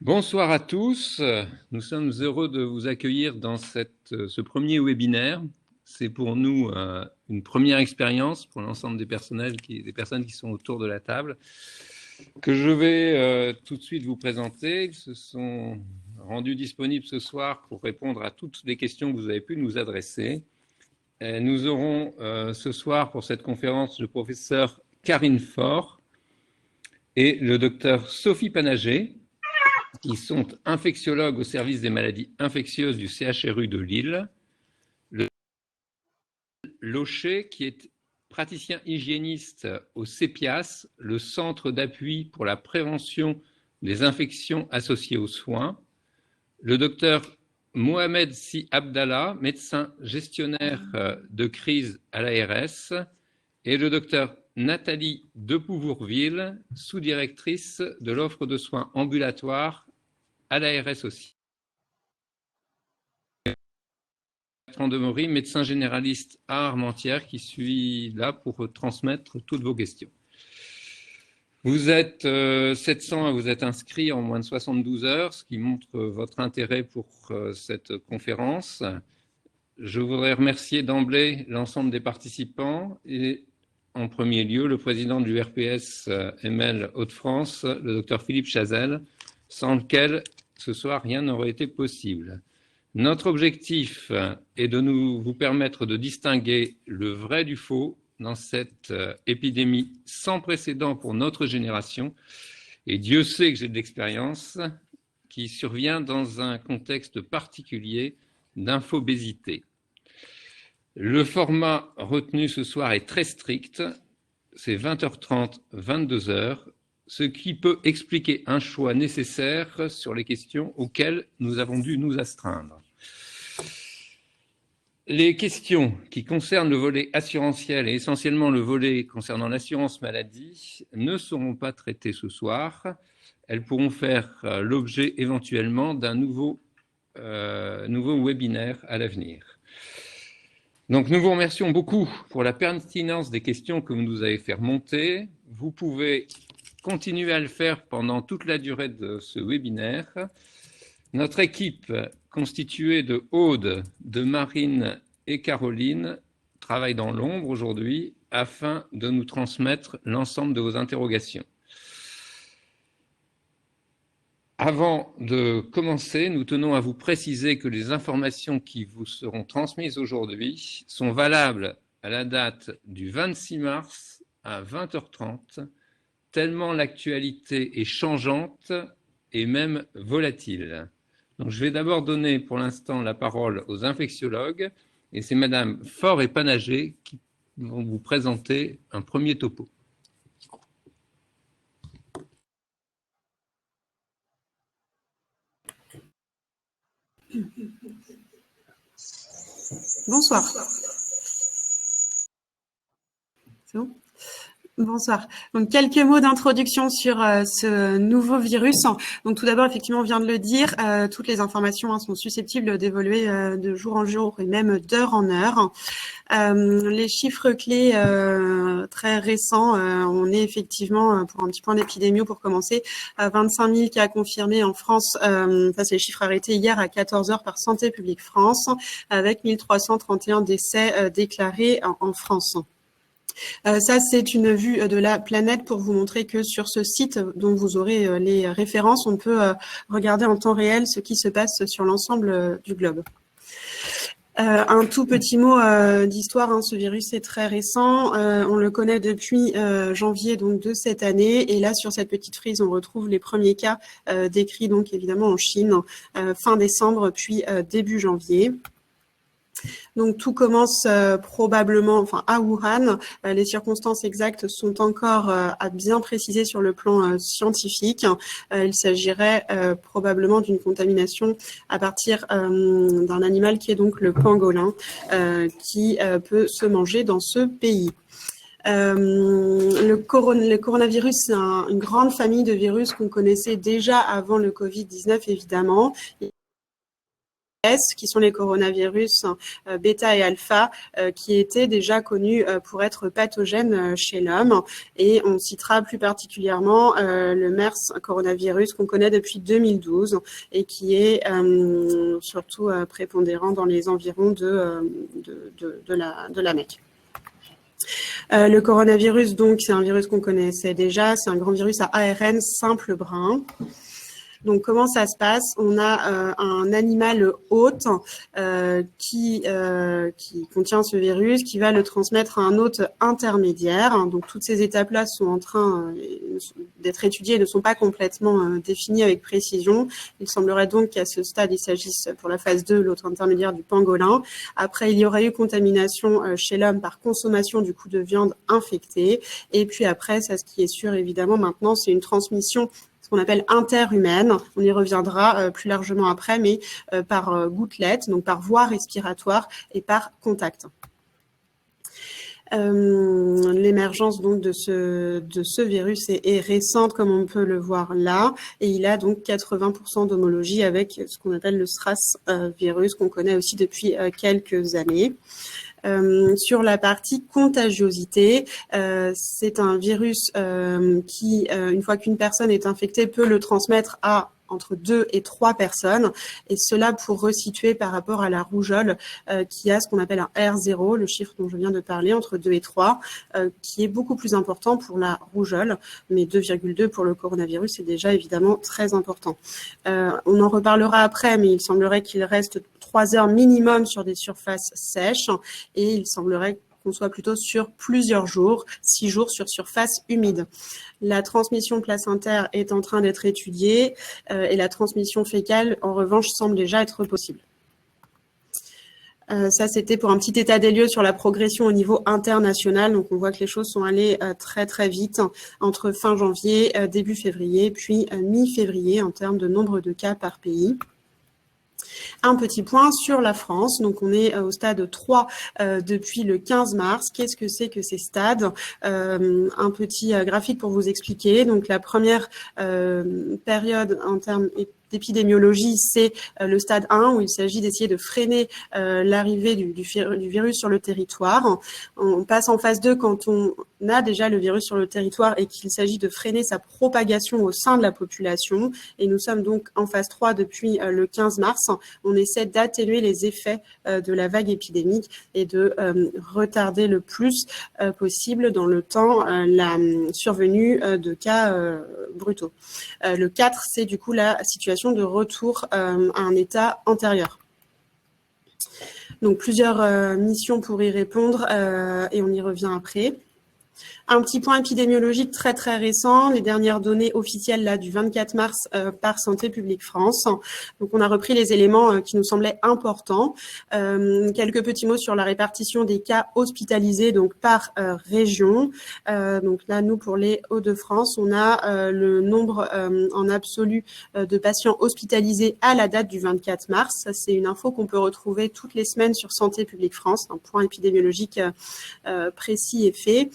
Bonsoir à tous. Nous sommes heureux de vous accueillir dans ce premier webinaire. C'est pour nous une première expérience pour l'ensemble des personnes qui sont autour de la table, que je vais tout de suite vous présenter. Ils se sont rendus disponibles ce soir pour répondre à toutes les questions que vous avez pu nous adresser. Nous aurons ce soir pour cette conférence le professeur Karine Faure et le docteur Sophie Panager, qui sont infectiologues au service des maladies infectieuses du CHRU de Lille, le Locher, qui est praticien hygiéniste au CEPIAS, le Centre d'appui pour la prévention des infections associées aux soins, le docteur Mohamed Si Abdallah, médecin gestionnaire de crise à l'ARS, et le docteur Nathalie Depouvourville, sous-directrice de l'offre de soins ambulatoires à l'ARS aussi. Bertrand Demery, médecin généraliste à Armentières, qui suis là pour transmettre toutes vos questions. Vous êtes 700 à vous être inscrits en moins de 72 heures, ce qui montre votre intérêt pour cette conférence. Je voudrais remercier d'emblée l'ensemble des participants et en premier lieu le président du RPS ML Hauts-de-France, le docteur Philippe Chazelle, sans lequel ce soir rien n'aurait été possible. Notre objectif est de vous permettre de distinguer le vrai du faux dans cette épidémie sans précédent pour notre génération, et Dieu sait que j'ai de l'expérience, qui survient dans un contexte particulier d'infobésité. Le format retenu ce soir est très strict, c'est 20h30, 22h, ce qui peut expliquer un choix nécessaire sur les questions auxquelles nous avons dû nous astreindre. Les questions qui concernent le volet assurantiel et essentiellement le volet concernant l'assurance maladie ne seront pas traitées ce soir. Elles pourront faire l'objet éventuellement d'un nouveau webinaire à l'avenir. Donc nous vous remercions beaucoup pour la pertinence des questions que vous nous avez fait remonter. Vous pouvez continuer à le faire pendant toute la durée de ce webinaire. Notre équipe, constituée de Aude, de Marine et Caroline, travaille dans l'ombre aujourd'hui afin de nous transmettre l'ensemble de vos interrogations. Avant de commencer, nous tenons à vous préciser que les informations qui vous seront transmises aujourd'hui sont valables à la date du 26 mars à 20h30, tellement l'actualité est changeante et même volatile. Donc, je vais d'abord donner pour l'instant la parole aux infectiologues, et c'est Madame Faure et Panager qui vont vous présenter un premier topo. Bonsoir. C'est bon ? Bonsoir. Donc, quelques mots d'introduction sur ce nouveau virus. Donc, tout d'abord, effectivement, on vient de le dire, toutes les informations sont susceptibles d'évoluer de jour en jour et même d'heure en heure. Les chiffres clés très récents, on est effectivement, pour un petit point d'épidémie pour commencer, à 25 000 cas confirmés en France. Ça, c'est les chiffres arrêtés hier à 14h par Santé publique France, avec 1331 décès déclarés en France. Ça, c'est une vue de la planète pour vous montrer que sur ce site dont vous aurez les références, on peut regarder en temps réel ce qui se passe sur l'ensemble du globe. Un tout petit mot d'histoire, ce virus est très récent, on le connaît depuis janvier donc de cette année, et là sur cette petite frise on retrouve les premiers cas décrits donc évidemment en Chine fin décembre puis début janvier. Donc tout commence probablement à Wuhan. Les circonstances exactes sont encore à bien préciser sur le plan scientifique. Il s'agirait probablement d'une contamination à partir d'un animal qui est donc le pangolin, qui peut se manger dans ce pays. Le coronavirus, c'est une grande famille de virus qu'on connaissait déjà avant le Covid-19, évidemment. qui sont les coronavirus bêta et alpha, qui étaient déjà connus pour être pathogènes chez l'homme. Et on citera plus particulièrement le MERS coronavirus qu'on connaît depuis 2012 et qui est surtout prépondérant dans les environs de la Mecque. Le coronavirus, donc, c'est un virus qu'on connaissait déjà. C'est un grand virus à ARN simple brun. Donc, comment ça se passe? On a un animal hôte qui contient ce virus, qui va le transmettre à un hôte intermédiaire. Donc, toutes ces étapes-là sont en train d'être étudiées et ne sont pas complètement définies avec précision. Il semblerait donc qu'à ce stade, il s'agisse pour la phase 2, l'hôte intermédiaire du pangolin. Après, il y aurait eu contamination chez l'homme par consommation du coup de viande infectée. Et puis après, ça, ce qui est sûr évidemment maintenant, c'est une transmission qu'on appelle interhumaine. On y reviendra plus largement après, mais par gouttelette, donc par voie respiratoire et par contact. L'émergence donc de ce virus est récente, comme on peut le voir là, et il a donc 80% d'homologie avec ce qu'on appelle le SRAS virus, qu'on connaît aussi depuis quelques années. Sur la partie contagiosité, c'est un virus qui, une fois qu'une personne est infectée, peut le transmettre à entre 2 et 3 personnes, et cela pour resituer par rapport à la rougeole qui a ce qu'on appelle un R0, le chiffre dont je viens de parler, entre 2 et 3, qui est beaucoup plus important pour la rougeole, mais 2,2 pour le coronavirus, c'est déjà évidemment très important. On en reparlera après, mais il semblerait qu'il reste 3 heures minimum sur des surfaces sèches, et il semblerait qu'on soit plutôt sur plusieurs jours, 6 jours sur surface humide. La transmission placentaire est en train d'être étudiée et la transmission fécale, en revanche, semble déjà être possible. Ça, c'était pour un petit état des lieux sur la progression au niveau international. Donc, on voit que les choses sont allées très, très vite entre fin janvier, début février, puis mi-février en termes de nombre de cas par pays. Un petit point sur la France. Donc, on est au stade 3 depuis le 15 mars. Qu'est-ce que c'est que ces stades? Un petit graphique pour vous expliquer. Donc, la première période en termes d'épidémiologie, c'est le stade 1 où il s'agit d'essayer de freiner l'arrivée du virus sur le territoire. On passe en phase 2 quand on a déjà le virus sur le territoire et qu'il s'agit de freiner sa propagation au sein de la population. Et nous sommes donc en phase 3 depuis le 15 mars. On essaie d'atténuer les effets de la vague épidémique et de retarder le plus possible dans le temps la survenue de cas brutaux. Le 4, c'est du coup la situation de retour à un état antérieur. Donc plusieurs missions pour y répondre et on y revient après. Un petit point épidémiologique très très récent, les dernières données officielles là du 24 mars par Santé publique France. Donc on a repris les éléments qui nous semblaient importants. Quelques petits mots sur la répartition des cas hospitalisés donc par région. Donc là nous pour les Hauts-de-France, on a le nombre en absolu de patients hospitalisés à la date du 24 mars. Ça c'est une info qu'on peut retrouver toutes les semaines sur Santé publique France, un point épidémiologique précis et fait.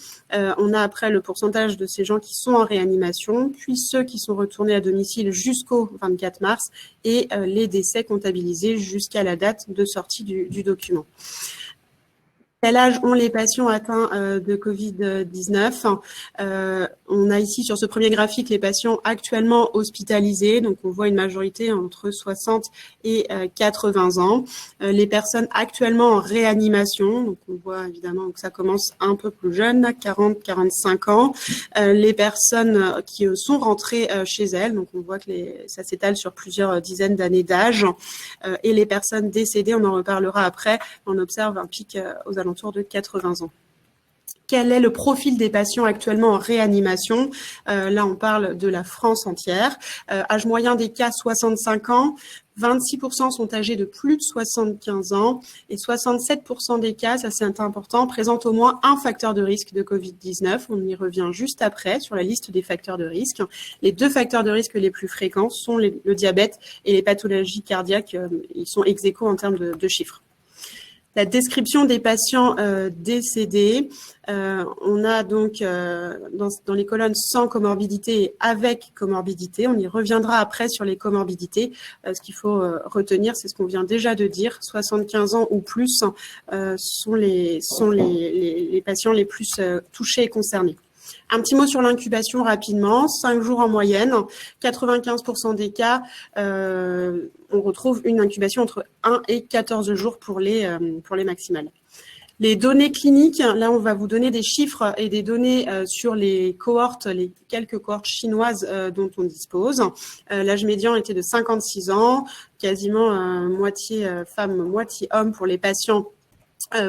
On a après le pourcentage de ces gens qui sont en réanimation, puis ceux qui sont retournés à domicile jusqu'au 24 mars et les décès comptabilisés jusqu'à la date de sortie du document. Quel âge ont les patients atteints de Covid-19 ? On a ici sur ce premier graphique les patients actuellement hospitalisés, donc on voit une majorité entre 60 et 80 ans. Les personnes actuellement en réanimation, donc on voit évidemment que ça commence un peu plus jeune, 40-45 ans. Les personnes qui sont rentrées chez elles, donc on voit que ça s'étale sur plusieurs dizaines d'années d'âge. Et les personnes décédées, on en reparlera après, on observe un pic aux alentours de 80 ans. Quel est le profil des patients actuellement en réanimation? Là, on parle de la France entière. Âge moyen des cas, 65 ans. 26% sont âgés de plus de 75 ans et 67% des cas, ça c'est important, présentent au moins un facteur de risque de Covid-19. On y revient juste après sur la liste des facteurs de risque. Les 2 facteurs de risque les plus fréquents sont le diabète et les pathologies cardiaques. Ils sont ex aequo en termes de chiffres. la description des patients décédés. On a donc dans les colonnes sans comorbidité et avec comorbidité. On y reviendra après sur les comorbidités. Ce qu'il faut retenir, c'est ce qu'on vient déjà de dire. 75 ans ou plus sont les patients les plus touchés et concernés. Un petit mot sur l'incubation rapidement, 5 jours en moyenne, 95% des cas, on retrouve une incubation entre 1 et 14 jours pour les maximales. Les données cliniques, là on va vous donner des chiffres et des données sur les cohortes, les quelques cohortes chinoises dont on dispose. L'âge médian était de 56 ans, quasiment moitié femme, moitié homme pour les patients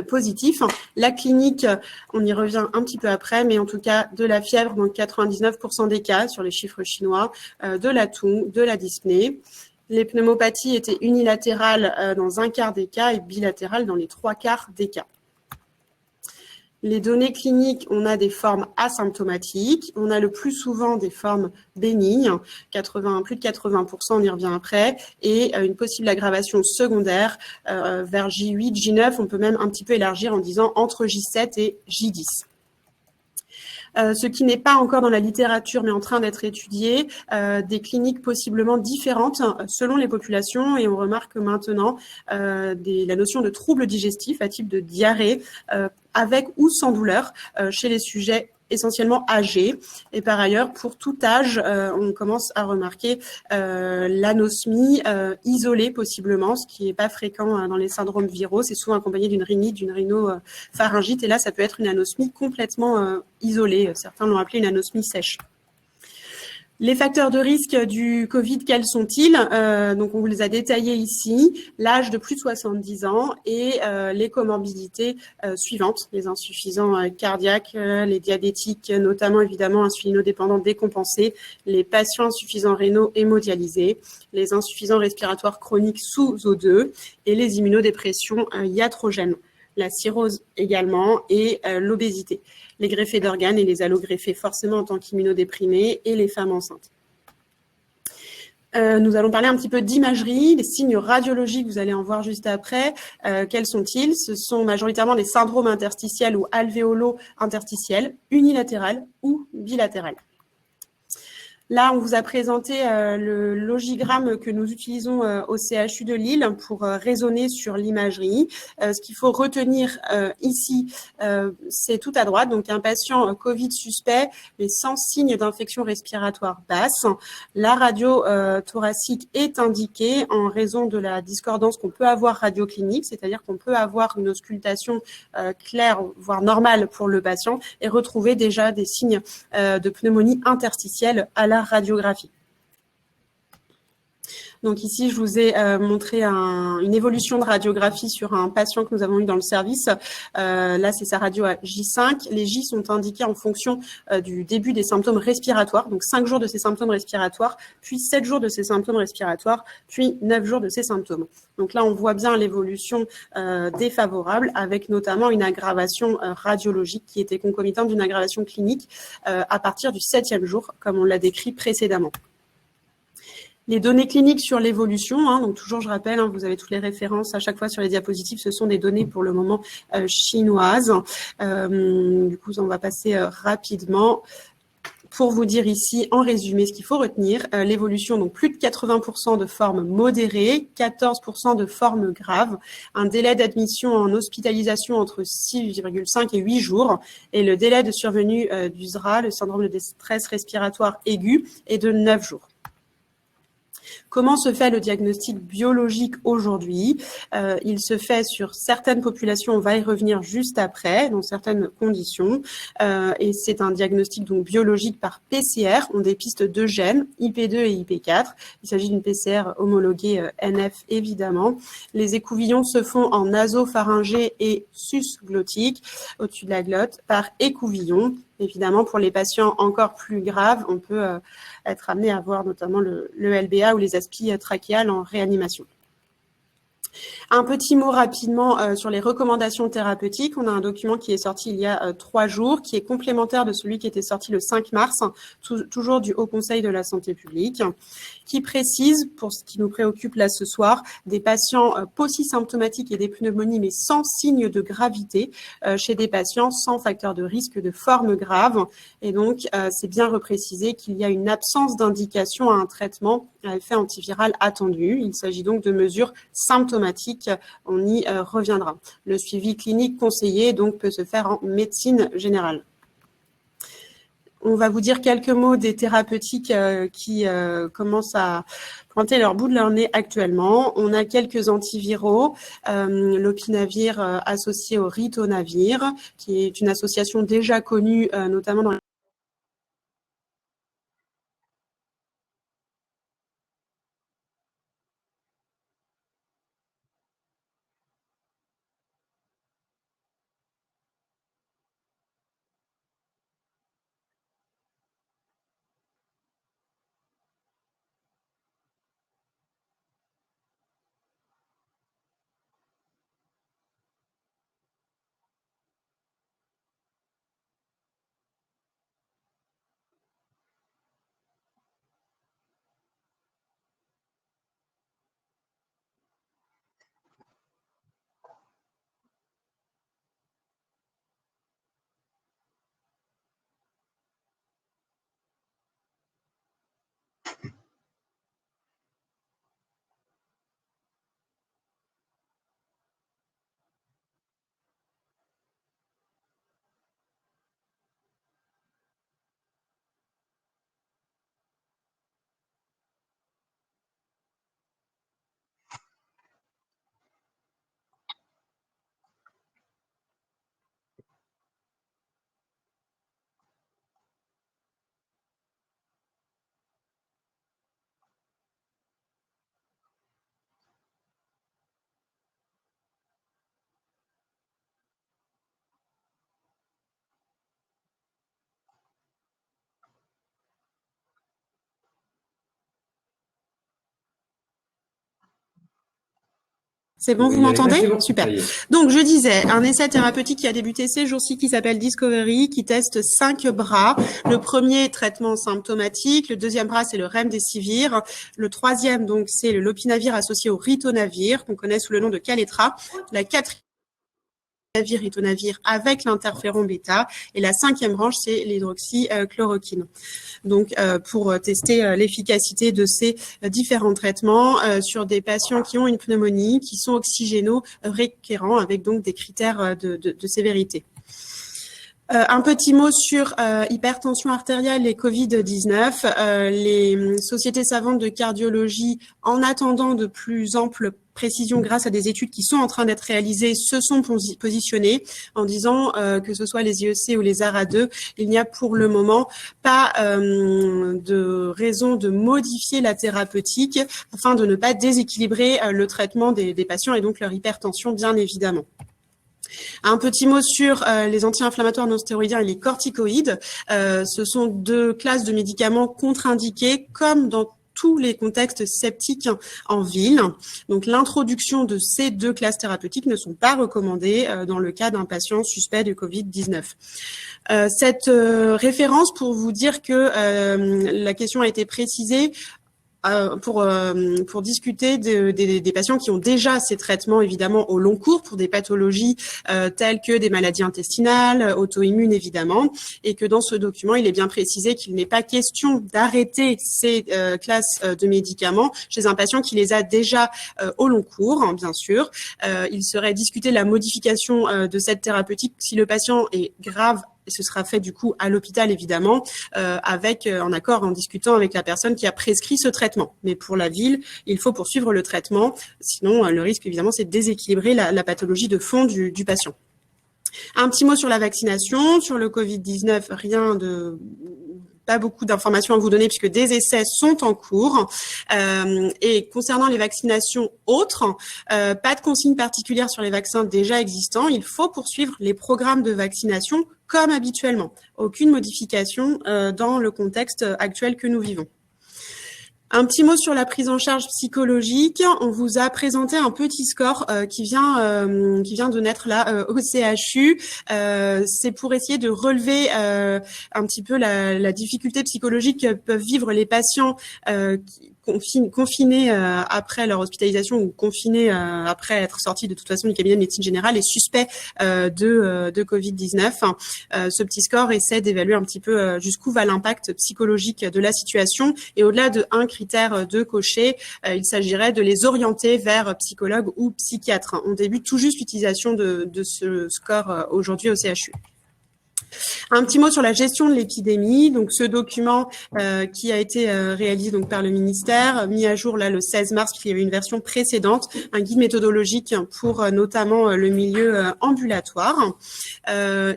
positif. La clinique, on y revient un petit peu après, mais en tout cas de la fièvre dans 99% des cas sur les chiffres chinois, de la toux, de la dyspnée. Les pneumopathies étaient unilatérales dans un quart des cas et bilatérales dans les 3/4 des cas. Les données cliniques, on a des formes asymptomatiques, on a le plus souvent des formes bénignes, plus de 80%, on y revient après, et une possible aggravation secondaire vers J8, J9, on peut même un petit peu élargir en disant entre J7 et J10. Ce qui n'est pas encore dans la littérature, mais en train d'être étudié, des cliniques possiblement différentes selon les populations. Et on remarque maintenant la notion de troubles digestifs à type de diarrhée, avec ou sans douleur, chez les sujets essentiellement âgés. Et par ailleurs, pour tout âge, on commence à remarquer l'anosmie isolée possiblement, ce qui n'est pas fréquent dans les syndromes viraux. C'est souvent accompagné d'une rhinite, d'une rhinopharyngite. Et là, ça peut être une anosmie complètement isolée. Certains l'ont appelé une anosmie sèche. Les facteurs de risque du Covid, quels sont-ils? Donc, on vous les a détaillés ici. L'âge de plus de 70 ans et les comorbidités suivantes, les insuffisants cardiaques, les diabétiques, notamment évidemment insulinodépendants décompensés, les patients insuffisants rénaux hémodialysés, les insuffisants respiratoires chroniques sous O2 et les immunodépressions iatrogènes. La cirrhose également et l'obésité, les greffés d'organes et les allogreffés forcément en tant qu'immunodéprimés et les femmes enceintes. Nous allons parler un petit peu d'imagerie, les signes radiologiques, vous allez en voir juste après. Quels sont-ils? Ce sont majoritairement des syndromes interstitiels ou alvéolo-interstitiels, unilatérales ou bilatérales. Là, on vous a présenté le logigramme que nous utilisons au CHU de Lille pour raisonner sur l'imagerie. Ce qu'il faut retenir ici, c'est tout à droite, donc un patient Covid suspect, mais sans signe d'infection respiratoire basse. La radio thoracique est indiquée en raison de la discordance qu'on peut avoir radioclinique, c'est-à-dire qu'on peut avoir une auscultation claire, voire normale pour le patient, et retrouver déjà des signes de pneumonie interstitielle à la radiographie. Donc ici, je vous ai montré une évolution de radiographie sur un patient que nous avons eu dans le service. Là, c'est sa radio à J5. Les J sont indiqués en fonction du début des symptômes respiratoires. Donc 5 jours de ces symptômes respiratoires, puis 7 jours de ces symptômes respiratoires, puis 9 jours de ces symptômes. Donc là, on voit bien l'évolution défavorable avec notamment une aggravation radiologique qui était concomitante d'une aggravation clinique à partir du 7e jour, comme on l'a décrit précédemment. Les données cliniques sur l'évolution, donc toujours je rappelle, vous avez toutes les références à chaque fois sur les diapositives, ce sont des données pour le moment chinoises. Du coup, on va passer rapidement pour vous dire ici, en résumé, ce qu'il faut retenir. L'évolution, donc plus de 80% de formes modérées, 14% de formes graves, un délai d'admission en hospitalisation entre 6,5 et 8 jours, et le délai de survenue du SRA, le syndrome de détresse respiratoire aiguë, est de 9 jours. Comment se fait le diagnostic biologique aujourd'hui? Il se fait sur certaines populations, on va y revenir juste après, dans certaines conditions. Et c'est un diagnostic donc biologique par PCR. On dépiste 2 gènes, IP2 et IP4. Il s'agit d'une PCR homologuée NF, évidemment. Les écouvillons se font en nasopharyngée et susglottique, au-dessus de la glotte, par écouvillon. Évidemment, pour les patients encore plus graves, on peut être amené à voir notamment le LBA ou les aspies trachéales en réanimation. Un petit mot rapidement sur les recommandations thérapeutiques. On a un document qui est sorti il y a 3 jours, qui est complémentaire de celui qui était sorti le 5 mars, toujours du Haut Conseil de la Santé publique, qui précise, pour ce qui nous préoccupe là ce soir, des patients paucisymptomatiques et des pneumonies, mais sans signe de gravité, chez des patients sans facteur de risque de forme grave. Et donc, c'est bien reprécisé qu'il y a une absence d'indication à un traitement à effet antiviral attendu. Il s'agit donc de mesures symptomatiques, on y reviendra. Le suivi clinique conseillé donc peut se faire en médecine générale. On va vous dire quelques mots des thérapeutiques qui commencent à pointer leur bout de leur nez actuellement. On a quelques antiviraux, l'opinavir associé au ritonavir, qui est une association déjà connue, notamment dans C'est bon, vous m'entendez ? Bon. Super. Donc, je disais, un essai thérapeutique qui a débuté ces jours-ci qui s'appelle Discovery, qui teste 5 bras. Le premier, traitement symptomatique. Le deuxième bras, c'est le remdesivir. Le troisième, donc, c'est le lopinavir associé au ritonavir, qu'on connaît sous le nom de Kaletra. La quatrième, ritonavir avec l'interféron bêta. Et la cinquième branche, c'est l'hydroxychloroquine. Donc, pour tester l'efficacité de ces différents traitements sur des patients qui ont une pneumonie, qui sont oxygéno-requérants, avec donc des critères de sévérité. Un petit mot sur hypertension artérielle et Covid-19. Les sociétés savantes de cardiologie, en attendant de plus amples précisions grâce à des études qui sont en train d'être réalisées, se sont positionnées en disant que ce soit les IEC ou les ARA2, il n'y a pour le moment pas de raison de modifier la thérapeutique afin de ne pas déséquilibrer le traitement des patients et donc leur hypertension, bien évidemment. Un petit mot sur les anti-inflammatoires non stéroïdiens et les corticoïdes. Ce sont 2 classes de médicaments contre-indiqués comme dans tous les contextes septiques en ville. Donc, l'introduction de ces 2 classes thérapeutiques ne sont pas recommandées dans le cas d'un patient suspect de Covid-19. Cette référence pour vous dire que la question a été précisée pour discuter des patients qui ont déjà ces traitements évidemment au long cours pour des pathologies telles que des maladies intestinales, auto-immunes évidemment, et que dans ce document il est bien précisé qu'il n'est pas question d'arrêter ces classes de médicaments chez un patient qui les a déjà au long cours, hein, bien sûr. Il serait discuté la modification de cette thérapeutique si le patient est grave. Et ce sera fait du coup à l'hôpital évidemment, en accord, en discutant avec la personne qui a prescrit ce traitement. Mais pour la ville, il faut poursuivre le traitement. Sinon, le risque évidemment, c'est de déséquilibrer la pathologie de fond du patient. Un petit mot sur la vaccination, sur le Covid-19, pas beaucoup d'informations à vous donner puisque des essais sont en cours. Et concernant les vaccinations autres, pas de consignes particulières sur les vaccins déjà existants. Il faut poursuivre les programmes de vaccination comme habituellement. Aucune modification dans le contexte actuel que nous vivons. Un petit mot sur la prise en charge psychologique. On vous a présenté un petit score qui vient de naître là au CHU. C'est pour essayer de relever un petit peu la difficulté psychologique que peuvent vivre les patients confinés après leur hospitalisation ou confinés après être sortis de toute façon du cabinet de médecine générale et suspects de Covid-19. Ce petit score essaie d'évaluer un petit peu jusqu'où va l'impact psychologique de la situation, et au-delà de un critère de cocher, il s'agirait de les orienter vers psychologue ou psychiatre. On débute tout juste l'utilisation de ce score aujourd'hui au CHU. Un petit mot sur la gestion de l'épidémie. Donc, ce document qui a été réalisé donc par le ministère, mis à jour là le 16 mars, puisqu'il y avait une version précédente, un guide méthodologique pour notamment le milieu ambulatoire.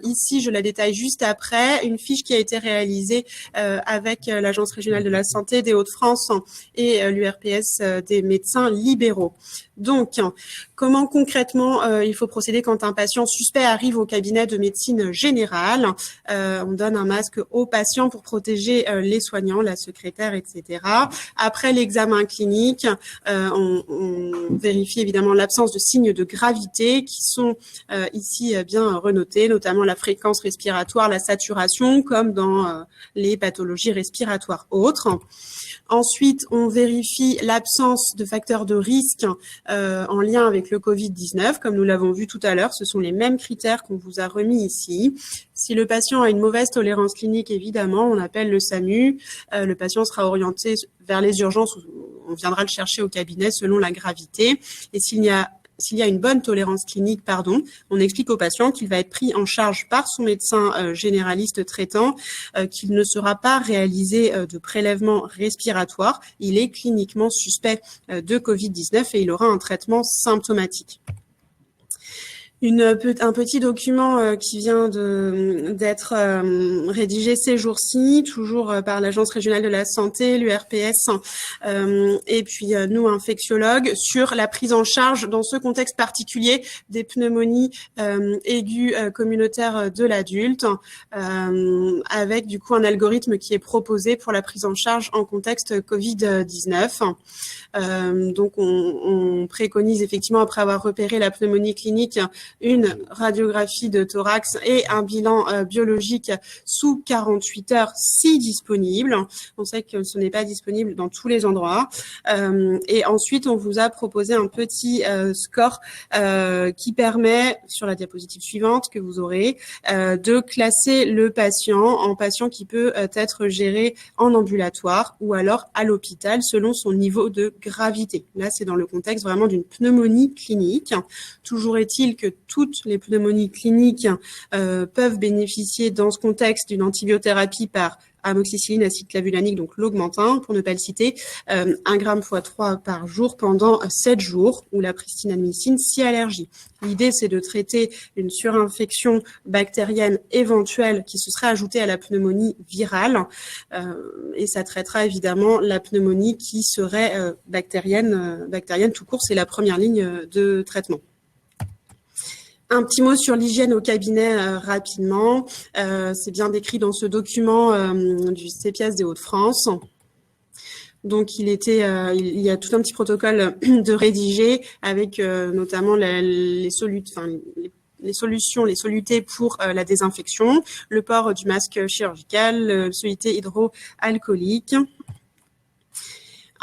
Ici, je la détaille juste après, une fiche qui a été réalisée avec l'Agence régionale de la santé des Hauts-de-France et l'URPS des médecins libéraux. Donc, comment concrètement il faut procéder quand un patient suspect arrive au cabinet de médecine générale? On donne un masque aux patients pour protéger les soignants, la secrétaire, etc. Après l'examen clinique, on vérifie évidemment l'absence de signes de gravité qui sont ici bien renotés, notamment la fréquence respiratoire, la saturation, comme dans les pathologies respiratoires autres. Ensuite, on vérifie l'absence de facteurs de risque en lien avec le Covid-19. Comme nous l'avons vu tout à l'heure, ce sont les mêmes critères qu'on vous a remis ici. Si le patient a une mauvaise tolérance clinique, évidemment, on appelle le SAMU. Le patient sera orienté vers les urgences où on viendra le chercher au cabinet selon la gravité. Et s'il y a une bonne tolérance clinique, on explique au patient qu'il va être pris en charge par son médecin généraliste traitant, qu'il ne sera pas réalisé de prélèvement respiratoire. Il est cliniquement suspect de Covid-19 et il aura un traitement symptomatique. Un petit document qui vient d'être rédigé ces jours-ci, toujours par l'Agence régionale de la santé, l'URPS, et puis nous, infectiologues, sur la prise en charge dans ce contexte particulier des pneumonies aiguës communautaires de l'adulte, avec du coup un algorithme qui est proposé pour la prise en charge en contexte Covid-19. Donc on préconise effectivement, après avoir repéré la pneumonie clinique, une radiographie de thorax et un bilan biologique sous 48 heures si disponible. On sait que ce n'est pas disponible dans tous les endroits. Et ensuite, on vous a proposé un petit score qui permet, sur la diapositive suivante que vous aurez, de classer le patient en patient qui peut être géré en ambulatoire ou alors à l'hôpital selon son niveau de gravité. Là, c'est dans le contexte vraiment d'une pneumonie clinique. Toujours est-il que toutes les pneumonies cliniques peuvent bénéficier dans ce contexte d'une antibiothérapie par amoxicilline, acide clavulanique, donc l'augmentin, pour ne pas le citer, 1 gramme x 3 par jour pendant 7 jours, ou la pristinamycine si allergie. L'idée, c'est de traiter une surinfection bactérienne éventuelle qui se serait ajoutée à la pneumonie virale, et ça traitera évidemment la pneumonie qui serait bactérienne tout court, c'est la première ligne de traitement. Un petit mot sur l'hygiène au cabinet rapidement. C'est bien décrit dans ce document du CEPIAS des Hauts-de-France. Donc, il y a tout un petit protocole de rédiger avec notamment les solutés pour la désinfection, le port du masque chirurgical, soluté hydroalcoolique.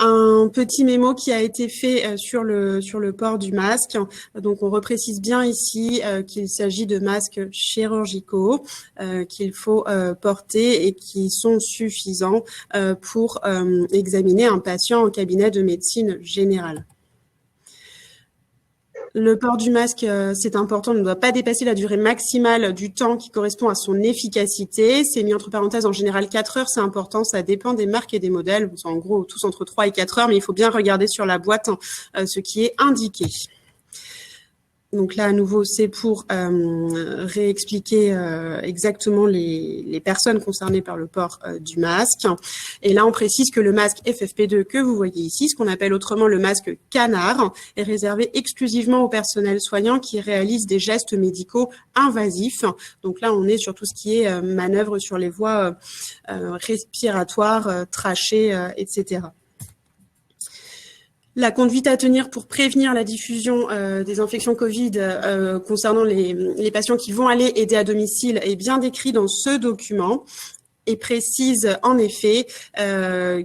Un petit mémo qui a été fait sur le port du masque. Donc, on reprécise bien ici qu'il s'agit de masques chirurgicaux qu'il faut porter et qui sont suffisants pour examiner un patient en cabinet de médecine générale. Le port du masque, c'est important, ne doit pas dépasser la durée maximale du temps qui correspond à son efficacité. C'est mis entre parenthèses en général 4 heures, c'est important, ça dépend des marques et des modèles. En gros, tous entre 3 et 4 heures, mais il faut bien regarder sur la boîte ce qui est indiqué. Donc là, à nouveau, c'est pour réexpliquer exactement les personnes concernées par le port du masque. Et là, on précise que le masque FFP2 que vous voyez ici, ce qu'on appelle autrement le masque canard, est réservé exclusivement au personnel soignant qui réalise des gestes médicaux invasifs. Donc là, on est sur tout ce qui est manœuvre sur les voies respiratoires, trachées, etc. La conduite à tenir pour prévenir la diffusion des infections Covid concernant les patients qui vont aller aider à domicile est bien décrit dans ce document et précise en effet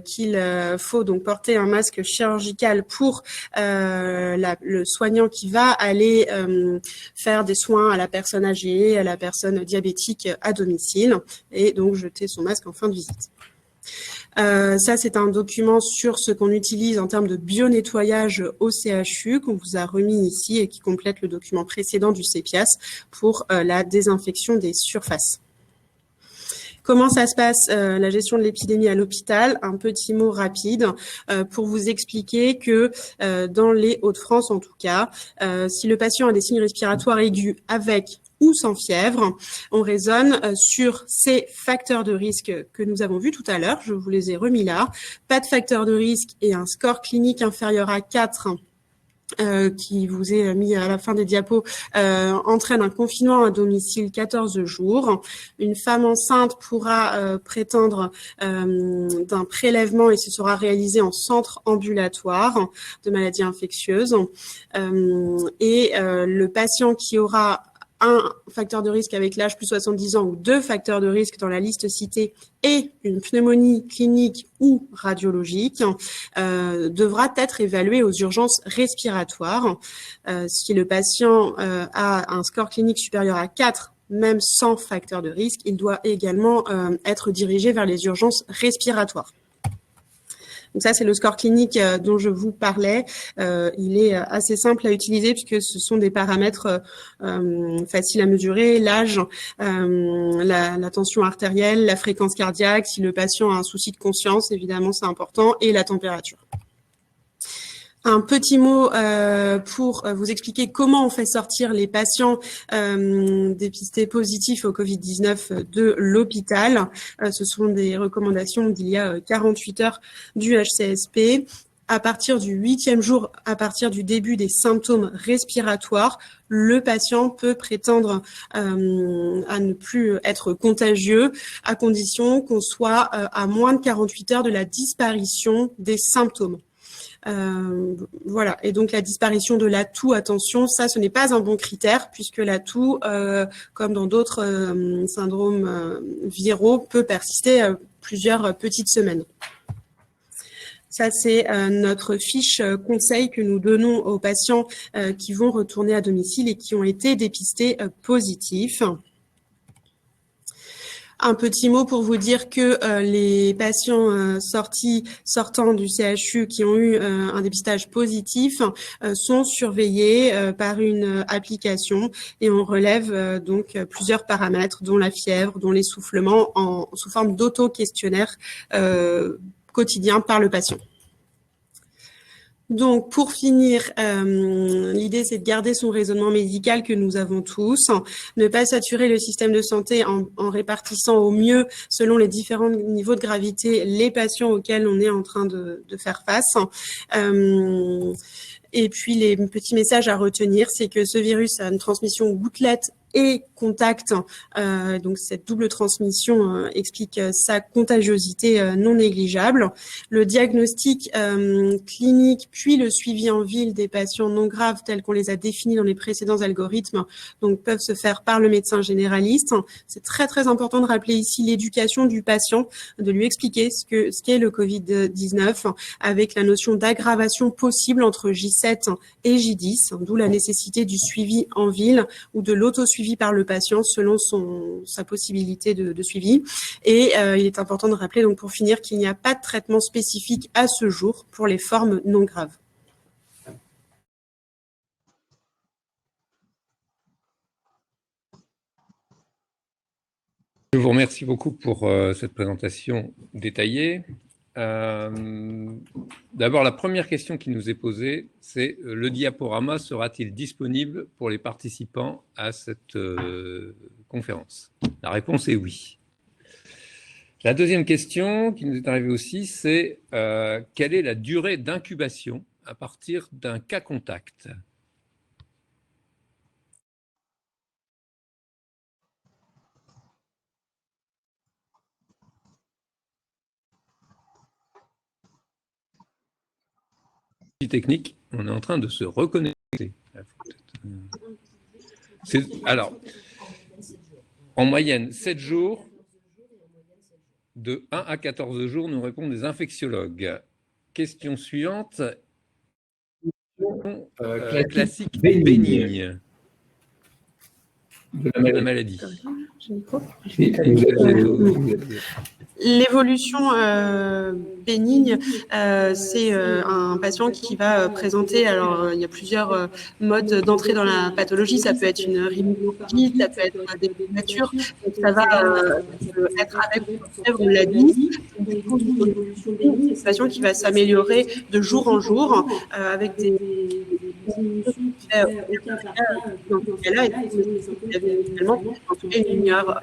qu'il faut donc porter un masque chirurgical pour le soignant qui va aller faire des soins à la personne âgée, à la personne diabétique à domicile, et donc jeter son masque en fin de visite. Ça, c'est un document sur ce qu'on utilise en termes de bio-nettoyage au CHU qu'on vous a remis ici et qui complète le document précédent du CEPIAS pour la désinfection des surfaces. Comment ça se passe, la gestion de l'épidémie à l'hôpital? Un petit mot rapide pour vous expliquer que dans les Hauts-de-France, en tout cas, si le patient a des signes respiratoires aigus avec ou sans fièvre, on raisonne sur ces facteurs de risque que nous avons vus tout à l'heure. Je vous les ai remis là. Pas de facteur de risque et un score clinique inférieur à 4 qui vous est mis à la fin des diapos, entraîne un confinement à domicile 14 jours. Une femme enceinte pourra prétendre d'un prélèvement et ce sera réalisé en centre ambulatoire de maladies infectieuses. Le patient qui aura un facteur de risque avec l'âge plus 70 ans ou deux facteurs de risque dans la liste citée et une pneumonie clinique ou radiologique devra être évalué aux urgences respiratoires. Si le patient a un score clinique supérieur à 4, même sans facteur de risque, il doit également être dirigé vers les urgences respiratoires. Donc ça, c'est le score clinique dont je vous parlais. Il est assez simple à utiliser puisque ce sont des paramètres faciles à mesurer, l'âge, la tension artérielle, la fréquence cardiaque, si le patient a un souci de conscience, évidemment, c'est important, et la température. Un petit mot pour vous expliquer comment on fait sortir les patients dépistés positifs au Covid-19 de l'hôpital. Ce sont des recommandations d'il y a 48 heures du HCSP. À partir du 8e jour, à partir du début des symptômes respiratoires, le patient peut prétendre à ne plus être contagieux à condition qu'on soit à moins de 48 heures de la disparition des symptômes. Voilà. Et donc la disparition de la toux, attention, ça ce n'est pas un bon critère puisque la toux, comme dans d'autres syndromes viraux, peut persister plusieurs petites semaines. Ça, c'est notre fiche conseil que nous donnons aux patients qui vont retourner à domicile et qui ont été dépistés positifs. Un petit mot pour vous dire que les patients sortant du CHU qui ont eu un dépistage positif sont surveillés par une application et on relève donc plusieurs paramètres dont la fièvre, dont l'essoufflement sous forme d'auto-questionnaire quotidien par le patient. Donc, pour finir, l'idée, c'est de garder son raisonnement médical que nous avons tous, ne pas saturer le système de santé en répartissant au mieux, selon les différents niveaux de gravité, les patients auxquels on est en train de faire face. Et puis, les petits messages à retenir, c'est que ce virus a une transmission gouttelette et contact. Donc cette double transmission explique sa contagiosité non négligeable. Le diagnostic clinique puis le suivi en ville des patients non graves tels qu'on les a définis dans les précédents algorithmes donc peuvent se faire par le médecin généraliste. C'est très très important de rappeler ici l'éducation du patient, de lui expliquer ce qu'est le Covid-19 avec la notion d'aggravation possible entre J7 et J10, d'où la nécessité du suivi en ville ou de l'auto-suivi par le patient selon sa possibilité de suivi. Et il est important de rappeler, donc pour finir, qu'il n'y a pas de traitement spécifique à ce jour pour les formes non graves. Je vous remercie beaucoup pour cette présentation détaillée. D'abord, la première question qui nous est posée, c'est le diaporama sera-t-il disponible pour les participants à cette conférence? La réponse est oui. La deuxième question qui nous est arrivée aussi, c'est quelle est la durée d'incubation à partir d'un cas contact? technique, on est en train de se reconnecter. Alors, en moyenne, 7 jours, de 1 à 14 jours, nous répondent des infectiologues. Question suivante. Classique bénigne de la maladie. L'évolution bénigne, c'est un patient qui va présenter, alors il y a plusieurs modes d'entrée dans la pathologie, ça peut être une rhinopharyngite, ça peut être des courbatures, donc ça va être avec une fièvre, on l'a dit. C'est un patient qui va s'améliorer de jour en jour avec des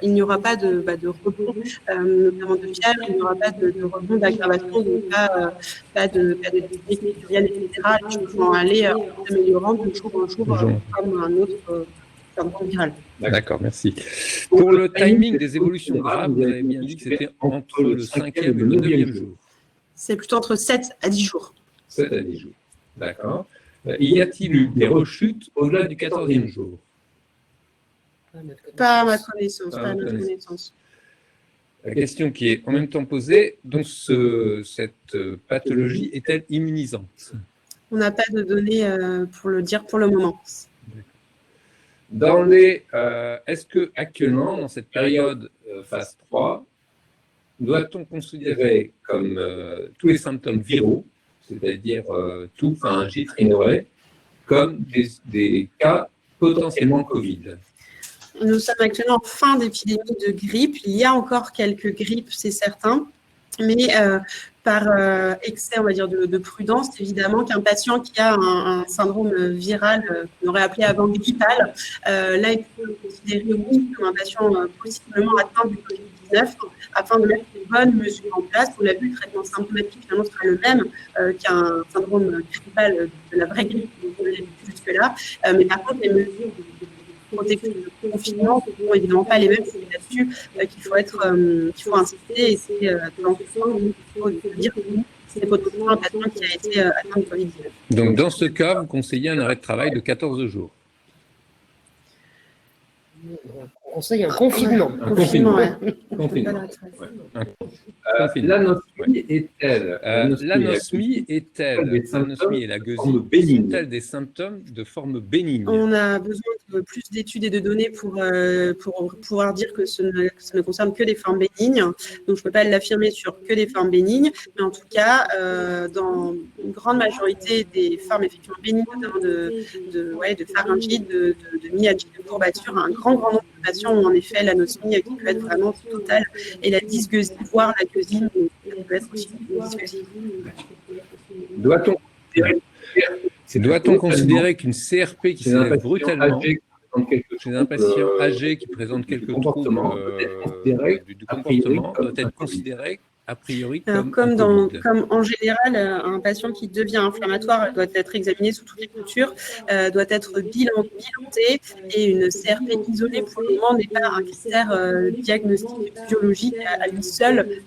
il n'y aura pas de rebond, notamment de fièvre, il n'y aura pas de rebond d'aggravation, donc pas de disponibilité plurielle, etc. Les choses vont aller s'améliorant de jour en jour comme un autre syndrome viral. D'accord, merci. Pour le timing des évolutions graves, vous avez bien dit que c'était entre le 5e et le 9e jour. C'est plutôt entre 7 à 10 jours. 7 à 10 jours, d'accord. Y a-t-il eu des rechutes au-delà du 14e jour? Pas à ma connaissance, pas à notre connaissance. La question qui est en même temps posée, donc cette pathologie est-elle immunisante? On n'a pas de données pour le dire pour le moment. Est-ce que actuellement, dans cette période phase 3, doit-on considérer comme tous les symptômes viraux, c'est-à-dire tout pharyngite, rhinorrhée, comme des cas potentiellement Covid? Nous sommes actuellement en fin d'épidémie de grippe. Il y a encore quelques grippes, c'est certain, mais par excès, on va dire, de prudence, évidemment, qu'un patient qui a un syndrome viral qu'on aurait appelé avant grippal, là, il faut le considérer oui comme un patient possiblement atteint du Covid-19 afin de mettre les bonnes mesures en place. On l'a vu, le traitement symptomatique finalement sera le même qu'un syndrome grippal de la vraie grippe qu'on a vu jusque-là. Mais par contre, les mesures de protection de confinement ne sont évidemment pas les mêmes. C'est là-dessus qu'il faut insister. Et c'est dans ce sens qu'il faut dire que c'est potentiellement un patient qui a été atteint de Covid-19. Donc, dans ce cas, vous conseillez un arrêt de travail de 14 jours. On conseille un confinement. Un confinement. L'anosmie est-elle L'anosmie et la gueusine sont-elles des symptômes de forme bénigne? On a besoin de plus d'études et de données pour pouvoir dire que ça ne concerne que des formes bénignes. Donc, je ne peux pas l'affirmer sur que des formes bénignes, mais en tout cas, dans une grande majorité des formes effectivement bénignes, notamment de pharyngite, de myalgie, de courbature, un grand nombre de patients ont en effet l'anosmie qui peut être vraiment totale et la dysgueusie, voire la gueusine peut être aussi une dysgueusie. Doit-on considérer qu'une CRP qui s'élève brutalement chez un patient âgé qui présente quelques troubles du comportement doit être considéré a priori comme en général, un patient qui devient inflammatoire doit être examiné sous toutes les coutures, doit être bilanté, et une CRP isolée pour le moment n'est pas un critère diagnostique biologique à lui seul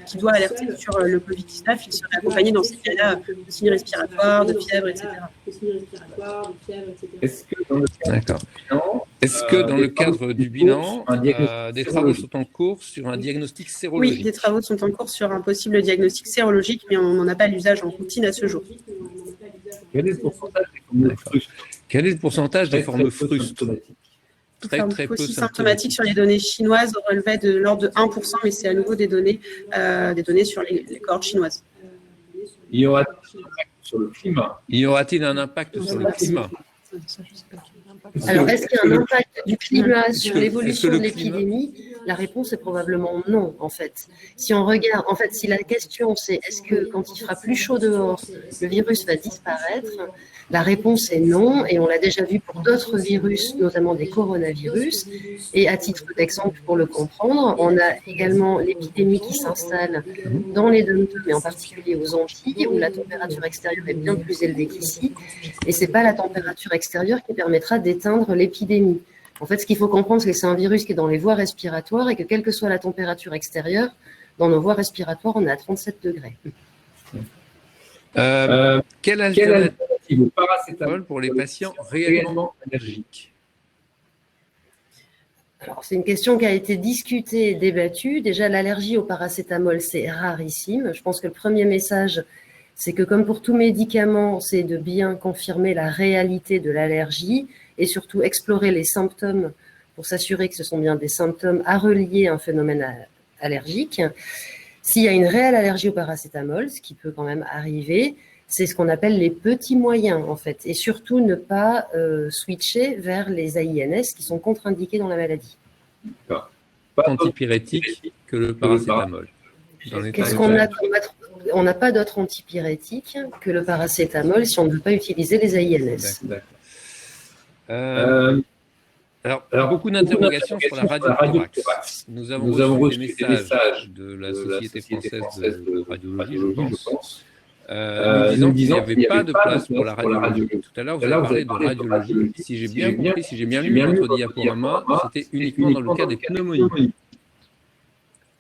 qui doit alerter sur le Covid-19. Il serait accompagné dans ces cas-là de signes respiratoires, de fièvre, etc. Est-ce que dans le cadre du bilan, des travaux sont en cours sur un diagnostic sérologique? Oui, des travaux sont en cours sur un possible diagnostic sérologique, mais on n'en a pas l'usage en routine à ce jour. Quel est le pourcentage des formes frustes? Très peu symptomatiques sur les données chinoises relevait de l'ordre de 1%, mais c'est à nouveau des données sur les cohortes chinoises. Y aura-t-il un impact sur le climat? Y aura-t-il un impact sur le climat? Alors, est-ce qu'il y a un impact du climat sur l'évolution de l'épidémie? La réponse est probablement non, en fait. Si on regarde, en fait, si la question c'est est-ce que quand il fera plus chaud dehors, le virus va disparaître? La réponse est non, et on l'a déjà vu pour d'autres virus, notamment des coronavirus. Et à titre d'exemple, pour le comprendre, on a également l'épidémie qui s'installe dans les dom-toms, mais en particulier aux Antilles, où la température extérieure est bien plus élevée qu'ici. Et ce n'est pas la température extérieure qui permettra d'éteindre l'épidémie. En fait, ce qu'il faut comprendre, c'est que c'est un virus qui est dans les voies respiratoires et que quelle que soit la température extérieure, dans nos voies respiratoires, on est à 37 degrés. Quelle alternative au paracétamol pour les patients réellement allergiques? Alors, c'est une question qui a été discutée et débattue. Déjà, l'allergie au paracétamol, c'est rarissime. Je pense que le premier message, c'est que comme pour tout médicament, c'est de bien confirmer la réalité de l'allergie et surtout explorer les symptômes pour s'assurer que ce sont bien des symptômes à relier à un phénomène allergique. S'il y a une réelle allergie au paracétamol, ce qui peut quand même arriver, c'est ce qu'on appelle les petits moyens, en fait. Et surtout, ne pas switcher vers les AINS qui sont contre-indiqués dans la maladie. Pas antipyrétique que le paracétamol. Qu'est-ce qu'on a? On n'a pas d'autre antipyrétique que le paracétamol si on ne veut pas utiliser les AINS. Alors, beaucoup d'interrogations sur la radiothorax. Nous avons reçu des messages de la Société française de radiologie, je pense. Nous disant qu'il n'y avait pas de place pour la radiologie. Tout à l'heure, vous avez parlé de radiologie. Si j'ai bien compris, si j'ai bien lu votre diaporama, c'était uniquement dans le cas des pneumonies.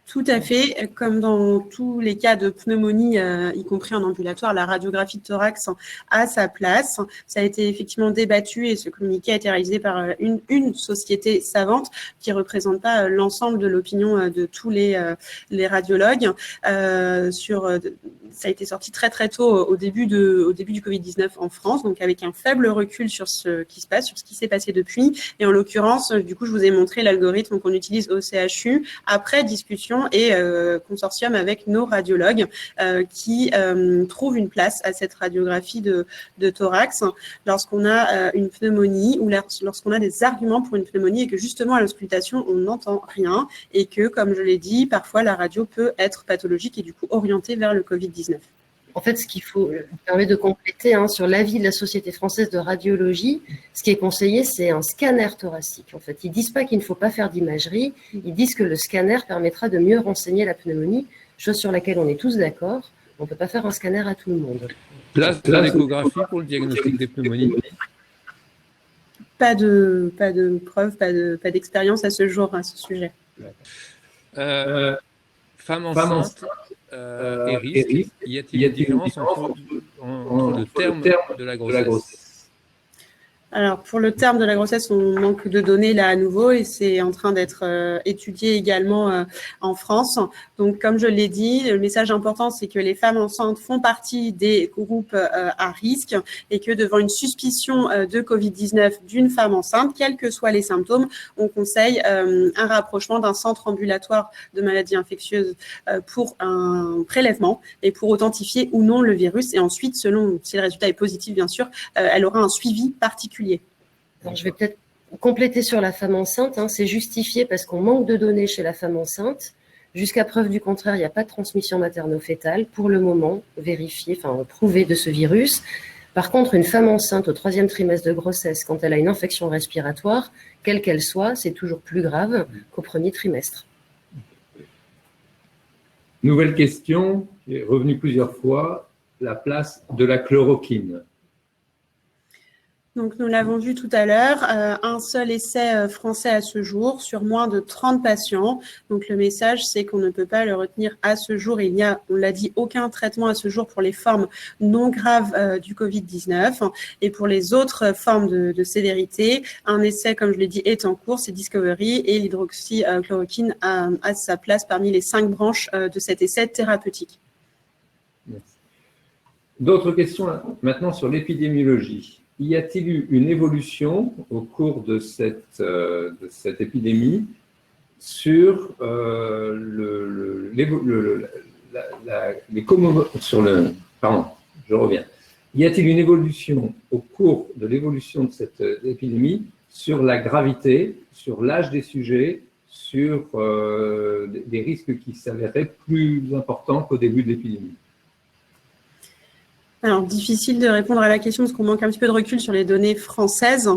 Tout à fait. Comme dans tous les cas de pneumonie, y compris en ambulatoire, la radiographie de thorax a sa place. Ça a été effectivement débattu et ce communiqué a été réalisé par une société savante qui ne représente pas l'ensemble de l'opinion de tous les radiologues. Ça a été sorti très très tôt au début du Covid-19 en France, donc avec un faible recul sur ce qui se passe, sur ce qui s'est passé depuis. Et en l'occurrence, du coup, je vous ai montré l'algorithme qu'on utilise au CHU après discussion et consortium avec nos radiologues qui trouvent une place à cette radiographie de thorax lorsqu'on a une pneumonie ou lorsqu'on a des arguments pour une pneumonie et que justement à l'auscultation, on n'entend rien et que, comme je l'ai dit, parfois la radio peut être pathologique et du coup orientée vers le Covid-19. En fait, ce qu'il faut permettre de compléter sur l'avis de la Société française de radiologie, ce qui est conseillé, c'est un scanner thoracique. En fait, ils disent pas qu'il ne faut pas faire d'imagerie, ils disent que le scanner permettra de mieux renseigner la pneumonie, chose sur laquelle on est tous d'accord. On ne peut pas faire un scanner à tout le monde. Place de l'échographie pour le diagnostic des pneumonies? Pas de preuves, pas d'expérience à ce jour à ce sujet. Femme enceinte et risque, y a-t-il une différence entre le terme de la grossesse? Alors, pour le terme de la grossesse, on manque de données là à nouveau et c'est en train d'être étudié également en France. Donc, comme je l'ai dit, le message important, c'est que les femmes enceintes font partie des groupes à risque et que devant une suspicion de Covid-19 d'une femme enceinte, quels que soient les symptômes, on conseille un rapprochement d'un centre ambulatoire de maladies infectieuses pour un prélèvement et pour authentifier ou non le virus. Et ensuite, selon si le résultat est positif, bien sûr, elle aura un suivi particulier. Alors, je vais peut-être compléter sur la femme enceinte. C'est justifié parce qu'on manque de données chez la femme enceinte. Jusqu'à preuve du contraire, il n'y a pas de transmission materno-fétale pour le moment prouvée de ce virus. Par contre, une femme enceinte au 3e trimestre de grossesse, quand elle a une infection respiratoire, quelle qu'elle soit, c'est toujours plus grave qu'au 1er trimestre. Nouvelle question qui est revenue plusieurs fois, la place de la chloroquine. Donc, nous l'avons vu tout à l'heure, un seul essai français à ce jour sur moins de 30 patients. Donc, le message, c'est qu'on ne peut pas le retenir à ce jour. Il n'y a, on l'a dit, aucun traitement à ce jour pour les formes non graves du Covid-19. Et pour les autres formes de sévérité, un essai, comme je l'ai dit, est en cours, c'est Discovery, et l'hydroxychloroquine a sa place parmi les 5 branches de cet essai thérapeutique. Merci. D'autres questions maintenant sur l'épidémiologie. Y a-t-il eu une évolution au cours de cette épidémie sur Y a-t-il une évolution au cours de l'évolution de cette épidémie sur la gravité, sur l'âge des sujets, sur des risques qui s'avéraient plus importants qu'au début de l'épidémie? Alors, difficile de répondre à la question parce qu'on manque un petit peu de recul sur les données françaises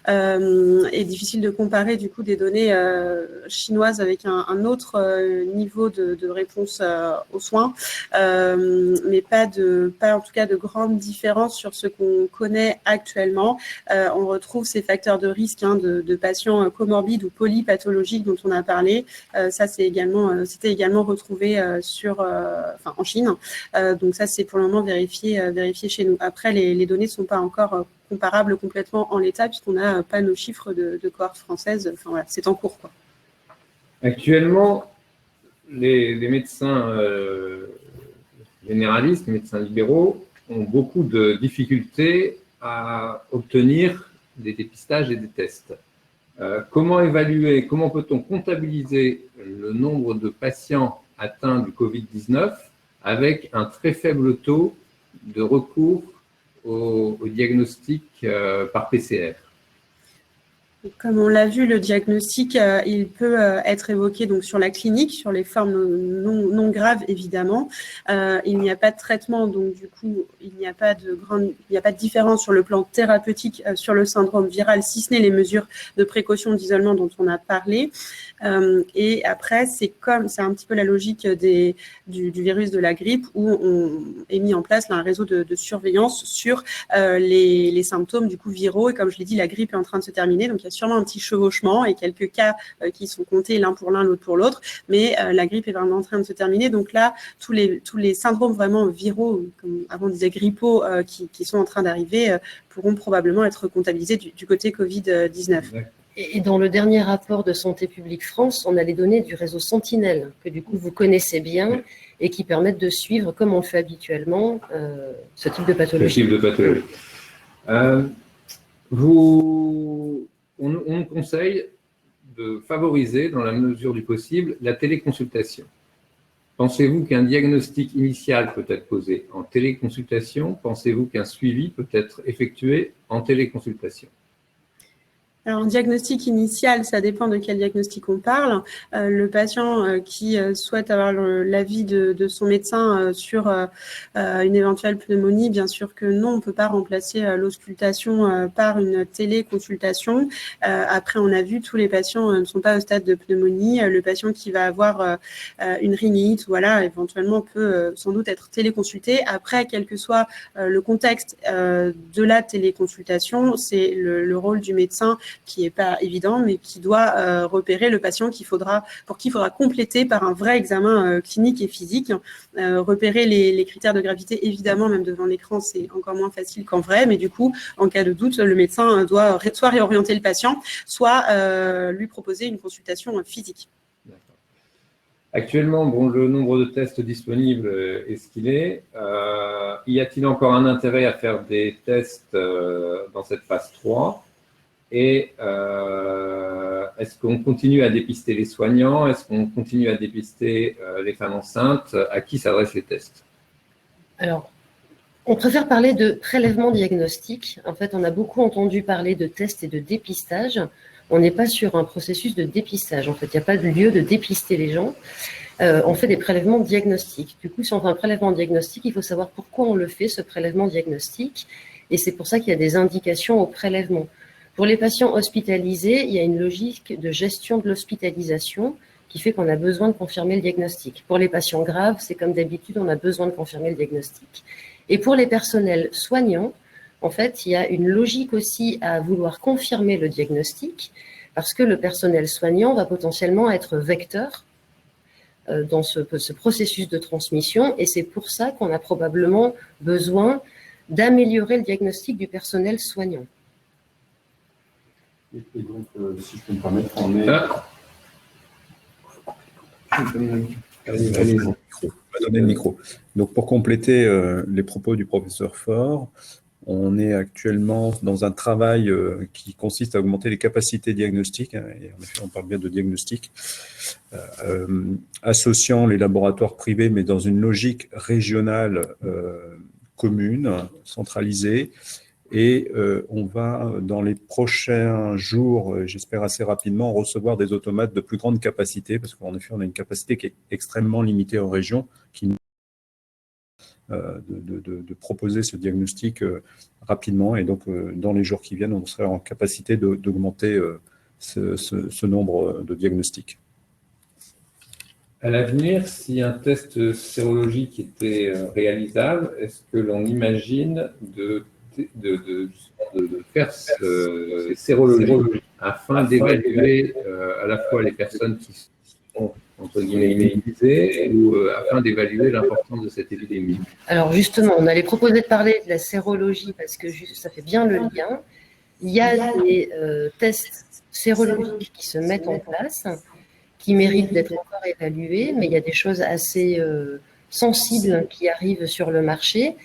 et difficile de comparer du coup des données chinoises avec un autre niveau de réponse aux soins, mais pas en tout cas de grandes différences sur ce qu'on connaît actuellement. On retrouve ces facteurs de risque de patients comorbides ou polypathologiques dont on a parlé. Ça, c'était également retrouvé en Chine. Donc ça, c'est pour le moment vérifié vérifier chez nous. Après, les données ne sont pas encore comparables complètement en l'état, puisqu'on n'a pas nos chiffres de cohorte française. Enfin, voilà, c'est en cours, quoi. Actuellement, les médecins généralistes, les médecins libéraux, ont beaucoup de difficultés à obtenir des dépistages et des tests. Comment évaluer, comment peut-on comptabiliser le nombre de patients atteints du Covid-19 avec un très faible taux de recours au diagnostic par PCR? Comme on l'a vu, le diagnostic, il peut être évoqué donc sur la clinique, sur les formes non graves évidemment. Il n'y a pas de traitement, donc du coup, il n'y a pas de différence sur le plan thérapeutique sur le syndrome viral, si ce n'est les mesures de précaution d'isolement dont on a parlé. Et après, c'est un petit peu la logique du virus de la grippe, où on est mis en place là, un réseau de surveillance sur les symptômes du coup viraux. Et comme je l'ai dit, la grippe est en train de se terminer, donc il y a sûrement un petit chevauchement et quelques cas qui sont comptés l'un pour l'un, l'autre pour l'autre, mais la grippe est vraiment en train de se terminer. Donc là, tous les syndromes vraiment viraux, comme avant on disait grippaux, qui sont en train d'arriver, pourront probablement être comptabilisés du côté Covid-19. Et dans le dernier rapport de Santé publique France, on a les données du réseau Sentinelle, que du coup vous connaissez bien et qui permettent de suivre, comme on le fait habituellement, ce type de pathologie. Ce type de pathologie. On conseille de favoriser, dans la mesure du possible, la téléconsultation. Pensez-vous qu'un diagnostic initial peut être posé en téléconsultation? Pensez-vous qu'un suivi peut être effectué en téléconsultation? Alors, un diagnostic initial, ça dépend de quel diagnostic on parle. Le patient qui souhaite avoir l'avis de son médecin sur une éventuelle pneumonie, bien sûr que non, on ne peut pas remplacer l'auscultation par une téléconsultation. Après, on a vu, tous les patients ne sont pas au stade de pneumonie. Le patient qui va avoir une rhinite, voilà, éventuellement peut sans doute être téléconsulté. Après, quel que soit le contexte de la téléconsultation, c'est le rôle du médecin qui n'est pas évident, mais qui doit repérer le patient pour qui il faudra compléter par un vrai examen clinique et physique. Repérer les critères de gravité, évidemment, même devant l'écran, c'est encore moins facile qu'en vrai, mais du coup, en cas de doute, le médecin doit soit réorienter le patient, soit lui proposer une consultation physique. Actuellement, le nombre de tests disponibles est ce qu'il est. Y a-t-il encore un intérêt à faire des tests dans cette phase 3? Et est-ce qu'on continue à dépister les soignants? Est-ce qu'on continue à dépister les femmes enceintes? À qui s'adressent les tests? Alors, on préfère parler de prélèvement diagnostique. En fait, on a beaucoup entendu parler de tests et de dépistage. On n'est pas sur un processus de dépistage. En fait, il n'y a pas de lieu de dépister les gens. On fait des prélèvements diagnostiques. Du coup, si on fait un prélèvement diagnostique, il faut savoir pourquoi on le fait, ce prélèvement diagnostique. Et c'est pour ça qu'il y a des indications au prélèvement. Pour les patients hospitalisés, il y a une logique de gestion de l'hospitalisation qui fait qu'on a besoin de confirmer le diagnostic. Pour les patients graves, c'est comme d'habitude, on a besoin de confirmer le diagnostic. Et pour les personnels soignants, en fait, il y a une logique aussi à vouloir confirmer le diagnostic parce que le personnel soignant va potentiellement être vecteur dans ce processus de transmission et c'est pour ça qu'on a probablement besoin d'améliorer le diagnostic du personnel soignant. Et donc, si je peux me permettre, on est… Allez-y. On va donner le micro. Donc, pour compléter les propos du professeur Faure, on est actuellement dans un travail qui consiste à augmenter les capacités diagnostiques, et en effet, on parle bien de diagnostic, associant les laboratoires privés, mais dans une logique régionale commune, centralisée. Et on va, dans les prochains jours, j'espère assez rapidement, recevoir des automates de plus grande capacité, parce qu'en effet, on a une capacité qui est extrêmement limitée en région, qui nous de proposer ce diagnostic rapidement. Et donc, dans les jours qui viennent, on sera en capacité d'augmenter ce nombre de diagnostics. À l'avenir, si un test sérologique était réalisable, est-ce que l'on imagine de faire sérologie afin d'évaluer à la fois les personnes qui sont entre guillemets, immunisés ou afin d'évaluer l'importance de cette épidémie? Alors justement, on allait proposer de parler de la sérologie parce que ça fait bien le lien. Il y a des tests sérologiques qui se mettent en place, qui méritent d'être encore évalués, mais il y a des choses assez sensibles qui arrivent sur le marché.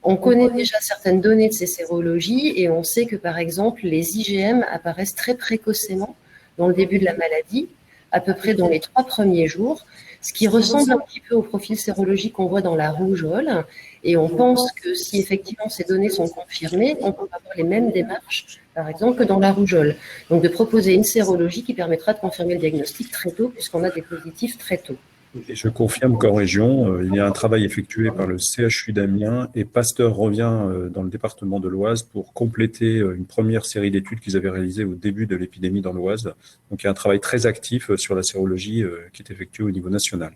On connaît déjà certaines données de ces sérologies et on sait que, par exemple, les IgM apparaissent très précocement dans le début de la maladie, à peu près dans les 3 premiers jours, ce qui ressemble un petit peu au profil sérologique qu'on voit dans la rougeole. Et on pense que si effectivement ces données sont confirmées, on peut avoir les mêmes démarches, par exemple, que dans la rougeole. Donc de proposer une sérologie qui permettra de confirmer le diagnostic très tôt, puisqu'on a des positifs très tôt. Et je confirme qu'en région, il y a un travail effectué par le CHU d'Amiens et Pasteur revient dans le département de l'Oise pour compléter une première série d'études qu'ils avaient réalisées au début de l'épidémie dans l'Oise. Donc il y a un travail très actif sur la sérologie qui est effectué au niveau national.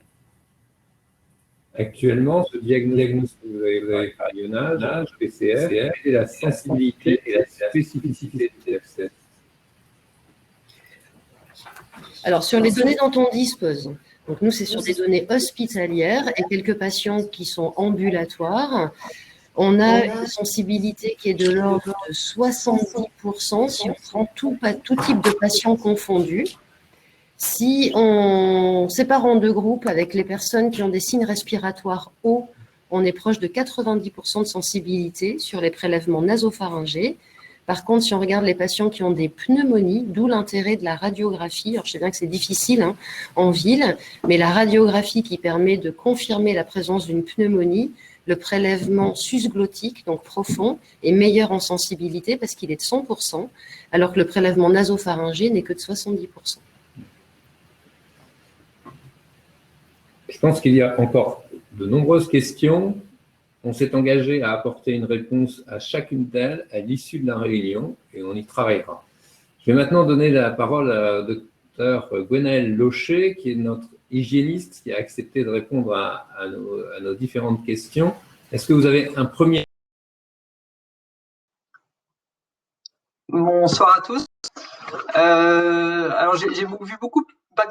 Actuellement, ce diagnostic que vous avez fait, ionage, PCR, et la sensibilité et la spécificité de TF7. Alors sur les données dont on dispose, donc nous c'est sur des données hospitalières et quelques patients qui sont ambulatoires. On a une sensibilité qui est de l'ordre de 70% si on prend tout type de patients confondus. Si on sépare en 2 groupes avec les personnes qui ont des signes respiratoires hauts, on est proche de 90% de sensibilité sur les prélèvements nasopharyngés. Par contre, si on regarde les patients qui ont des pneumonies, d'où l'intérêt de la radiographie, alors je sais bien que c'est difficile en ville, mais la radiographie qui permet de confirmer la présence d'une pneumonie, le prélèvement susglottique, donc profond, est meilleur en sensibilité parce qu'il est de 100%, alors que le prélèvement nasopharyngé n'est que de 70%. Je pense qu'il y a encore de nombreuses questions. On s'est engagé à apporter une réponse à chacune d'elles à l'issue de la réunion et on y travaillera. Je vais maintenant donner la parole à Dr Gwenaëlle Locher, qui est notre hygiéniste, qui a accepté de répondre à nos différentes questions. Est-ce que vous avez un premier... Bonsoir à tous. Alors j'ai vu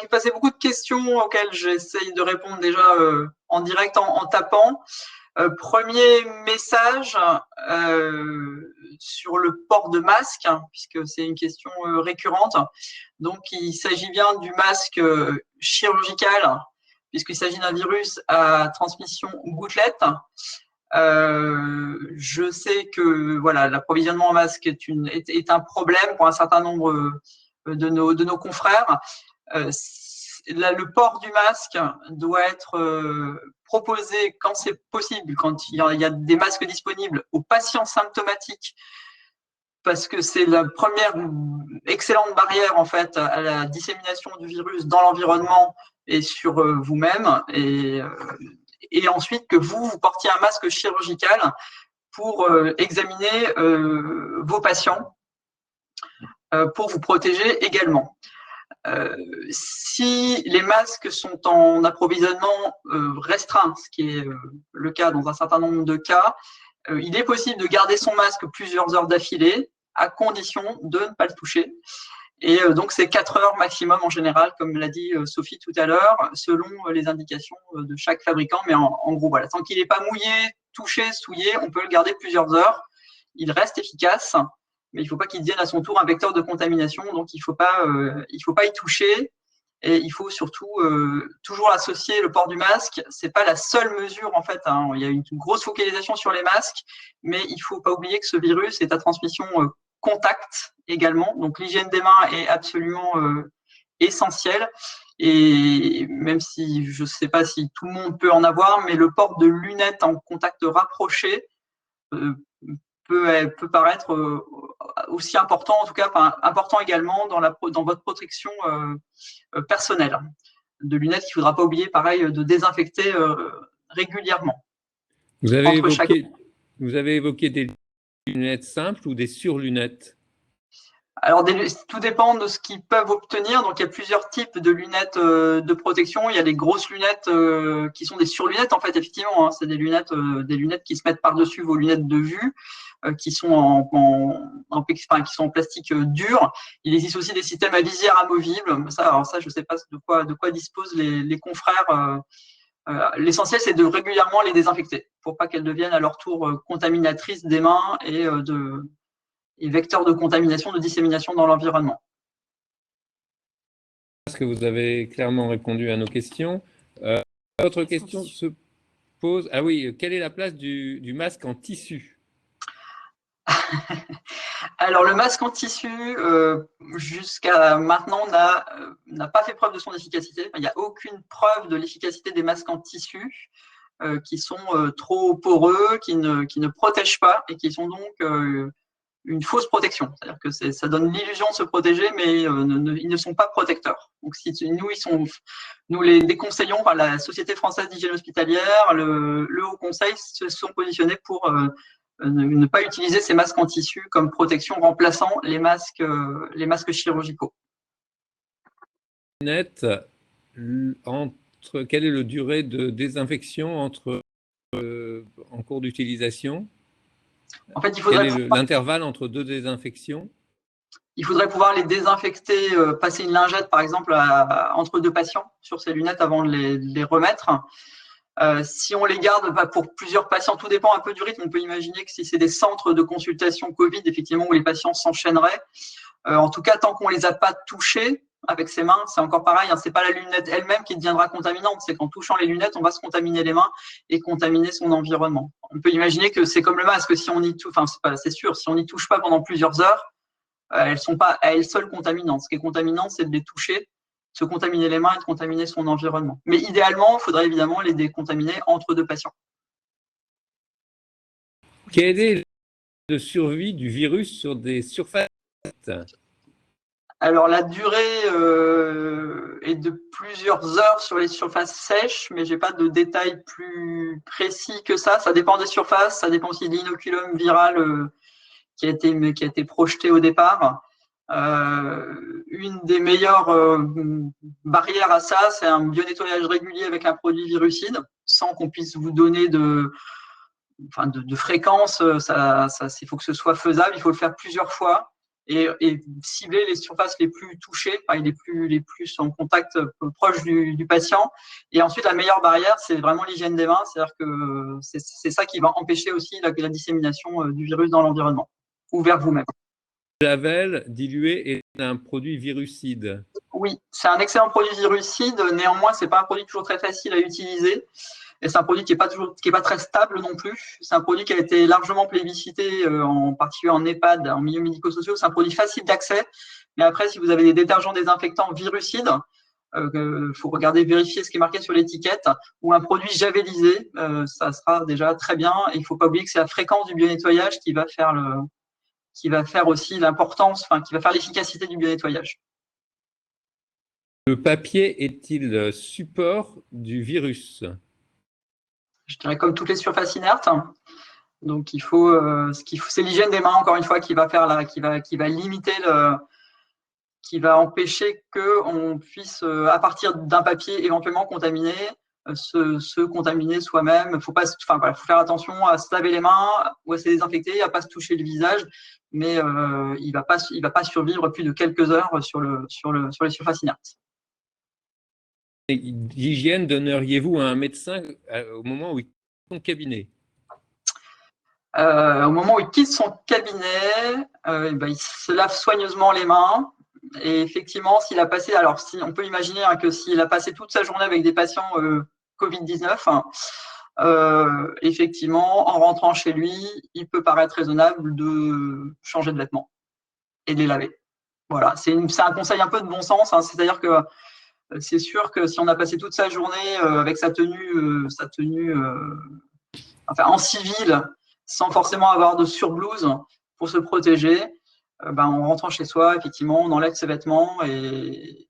passer beaucoup de questions auxquelles j'essaye de répondre déjà en direct en tapant. Premier message sur le port de masque, puisque c'est une question récurrente. Donc, il s'agit bien du masque chirurgical, puisqu'il s'agit d'un virus à transmission gouttelette. Je sais que voilà, l'approvisionnement en masque est un problème pour un certain nombre de nos confrères. Le port du masque doit être proposé quand c'est possible, quand il y a des masques disponibles aux patients symptomatiques, parce que c'est la première excellente barrière en fait à la dissémination du virus dans l'environnement et sur vous-même, et ensuite que vous portiez un masque chirurgical pour examiner vos patients, pour vous protéger également. Si les masques sont en approvisionnement restreint, ce qui est le cas dans un certain nombre de cas, il est possible de garder son masque plusieurs heures d'affilée, à condition de ne pas le toucher. Et donc, c'est 4 heures maximum en général, comme l'a dit Sophie tout à l'heure, selon les indications de chaque fabricant. Mais en gros, voilà, tant qu'il n'est pas mouillé, touché, souillé, on peut le garder plusieurs heures. Il reste efficace, mais il ne faut pas qu'il devienne à son tour un vecteur de contamination. Donc, il ne faut pas y toucher. Et il faut surtout toujours associer le port du masque. C'est pas la seule mesure en fait. Il y a une grosse focalisation sur les masques, mais il faut pas oublier que ce virus est à transmission contact également. Donc l'hygiène des mains est absolument essentielle. Et même si je sais pas si tout le monde peut en avoir, mais le port de lunettes en contact rapproché peut paraître aussi important, en tout cas important également dans votre protection personnelle. De lunettes qu'il ne faudra pas oublier, pareil, de désinfecter régulièrement. Vous avez évoqué des lunettes simples ou des surlunettes? Alors, tout dépend de ce qu'ils peuvent obtenir. Donc, il y a plusieurs types de lunettes de protection. Il y a les grosses lunettes qui sont des surlunettes, en fait, effectivement. C'est des lunettes qui se mettent par-dessus vos lunettes de vue. qui sont qui sont en plastique dur. Il existe aussi des systèmes à visière amovible. Alors ça, je ne sais pas de quoi disposent les confrères. L'essentiel, c'est de régulièrement les désinfecter pour pas qu'elles deviennent à leur tour contaminatrices des mains et vecteurs de contamination, de dissémination dans l'environnement. Parce que vous avez clairement répondu à nos questions. Autre question se pose. Ah oui, quelle est la place du masque en tissu? Alors, le masque en tissu, jusqu'à maintenant, n'a pas fait preuve de son efficacité. Il n'y a aucune preuve de l'efficacité des masques en tissu qui sont trop poreux, qui ne protègent pas et qui sont donc une fausse protection. C'est-à-dire que ça donne l'illusion de se protéger, mais ils ne sont pas protecteurs. Donc, nous les déconseillons par la Société française d'hygiène hospitalière, le Haut Conseil se sont positionnés pour ne pas utiliser ces masques en tissu comme protection remplaçant les masques chirurgicaux. Net, quelle est la durée de désinfection en cours d'utilisation? En fait, quel est l'intervalle entre deux désinfections? Il faudrait pouvoir les désinfecter, passer une lingette par exemple entre deux patients sur ces lunettes avant de les remettre. Si on les garde pour plusieurs patients, tout dépend un peu du rythme. On peut imaginer que si c'est des centres de consultation Covid, effectivement, où les patients s'enchaîneraient, en tout cas, tant qu'on les a pas touchés avec ses mains, c'est encore pareil. C'est pas la lunette elle-même qui deviendra contaminante. C'est qu'en touchant les lunettes, on va se contaminer les mains et contaminer son environnement. On peut imaginer que c'est comme le masque. Si on y touche, c'est sûr, si on n'y touche pas pendant plusieurs heures, elles sont pas à elles seules contaminantes. Ce qui est contaminant, c'est de les toucher, se contaminer les mains et de contaminer son environnement. Mais idéalement, il faudrait évidemment les décontaminer entre deux patients. Quelle est la survie du virus sur des surfaces? Alors, la durée est de plusieurs heures sur les surfaces sèches, mais je n'ai pas de détails plus précis que ça. Ça dépend des surfaces, ça dépend aussi de l'inoculum viral qui a été projeté au départ. Une des meilleures barrières à ça, c'est un bio-nettoyage régulier avec un produit virucide, sans qu'on puisse vous donner de fréquence. Il faut que ce soit faisable, il faut le faire plusieurs fois et cibler les surfaces les plus touchées, les plus en contact proche du patient. Et ensuite, la meilleure barrière, c'est vraiment l'hygiène des mains, c'est-à-dire que c'est ça qui va empêcher aussi la dissémination du virus dans l'environnement ou vers vous-même. Le javel dilué est un produit virucide. Oui, c'est un excellent produit virucide. Néanmoins, c'est pas un produit toujours très facile à utiliser. Et c'est un produit qui est pas très stable non plus. C'est un produit qui a été largement plébiscité, en particulier en EHPAD, en milieu médico-social. C'est un produit facile d'accès. Mais après, si vous avez des détergents désinfectants virucides, faut regarder, vérifier ce qui est marqué sur l'étiquette, ou un produit javelisé, ça sera déjà très bien. Et il faut pas oublier que c'est la fréquence du bio-nettoyage qui va faire aussi l'importance, qui va faire l'efficacité du bio-nettoyage. Le papier est-il support du virus? Je dirais comme toutes les surfaces inertes. Donc c'est l'hygiène des mains encore une fois qui va limiter qui va empêcher qu'on puisse à partir d'un papier éventuellement contaminé se contaminer soi-même. Faut faire attention à se laver les mains ou à se désinfecter, à pas se toucher le visage, mais il va pas survivre plus de quelques heures sur les surfaces inertes. D'hygiène donneriez-vous à un médecin au moment où il quitte son cabinet? Au moment où il quitte son cabinet, il se lave soigneusement les mains. Et effectivement, s'il a passé, on peut imaginer que s'il a passé toute sa journée avec des patients Covid-19, effectivement, en rentrant chez lui, il peut paraître raisonnable de changer de vêtements et de les laver. Voilà, c'est un conseil un peu de bon sens. C'est-à-dire que c'est sûr que si on a passé toute sa journée avec sa tenue en civil, sans forcément avoir de surblouse pour se protéger, en rentrant chez soi, effectivement, on enlève ses vêtements et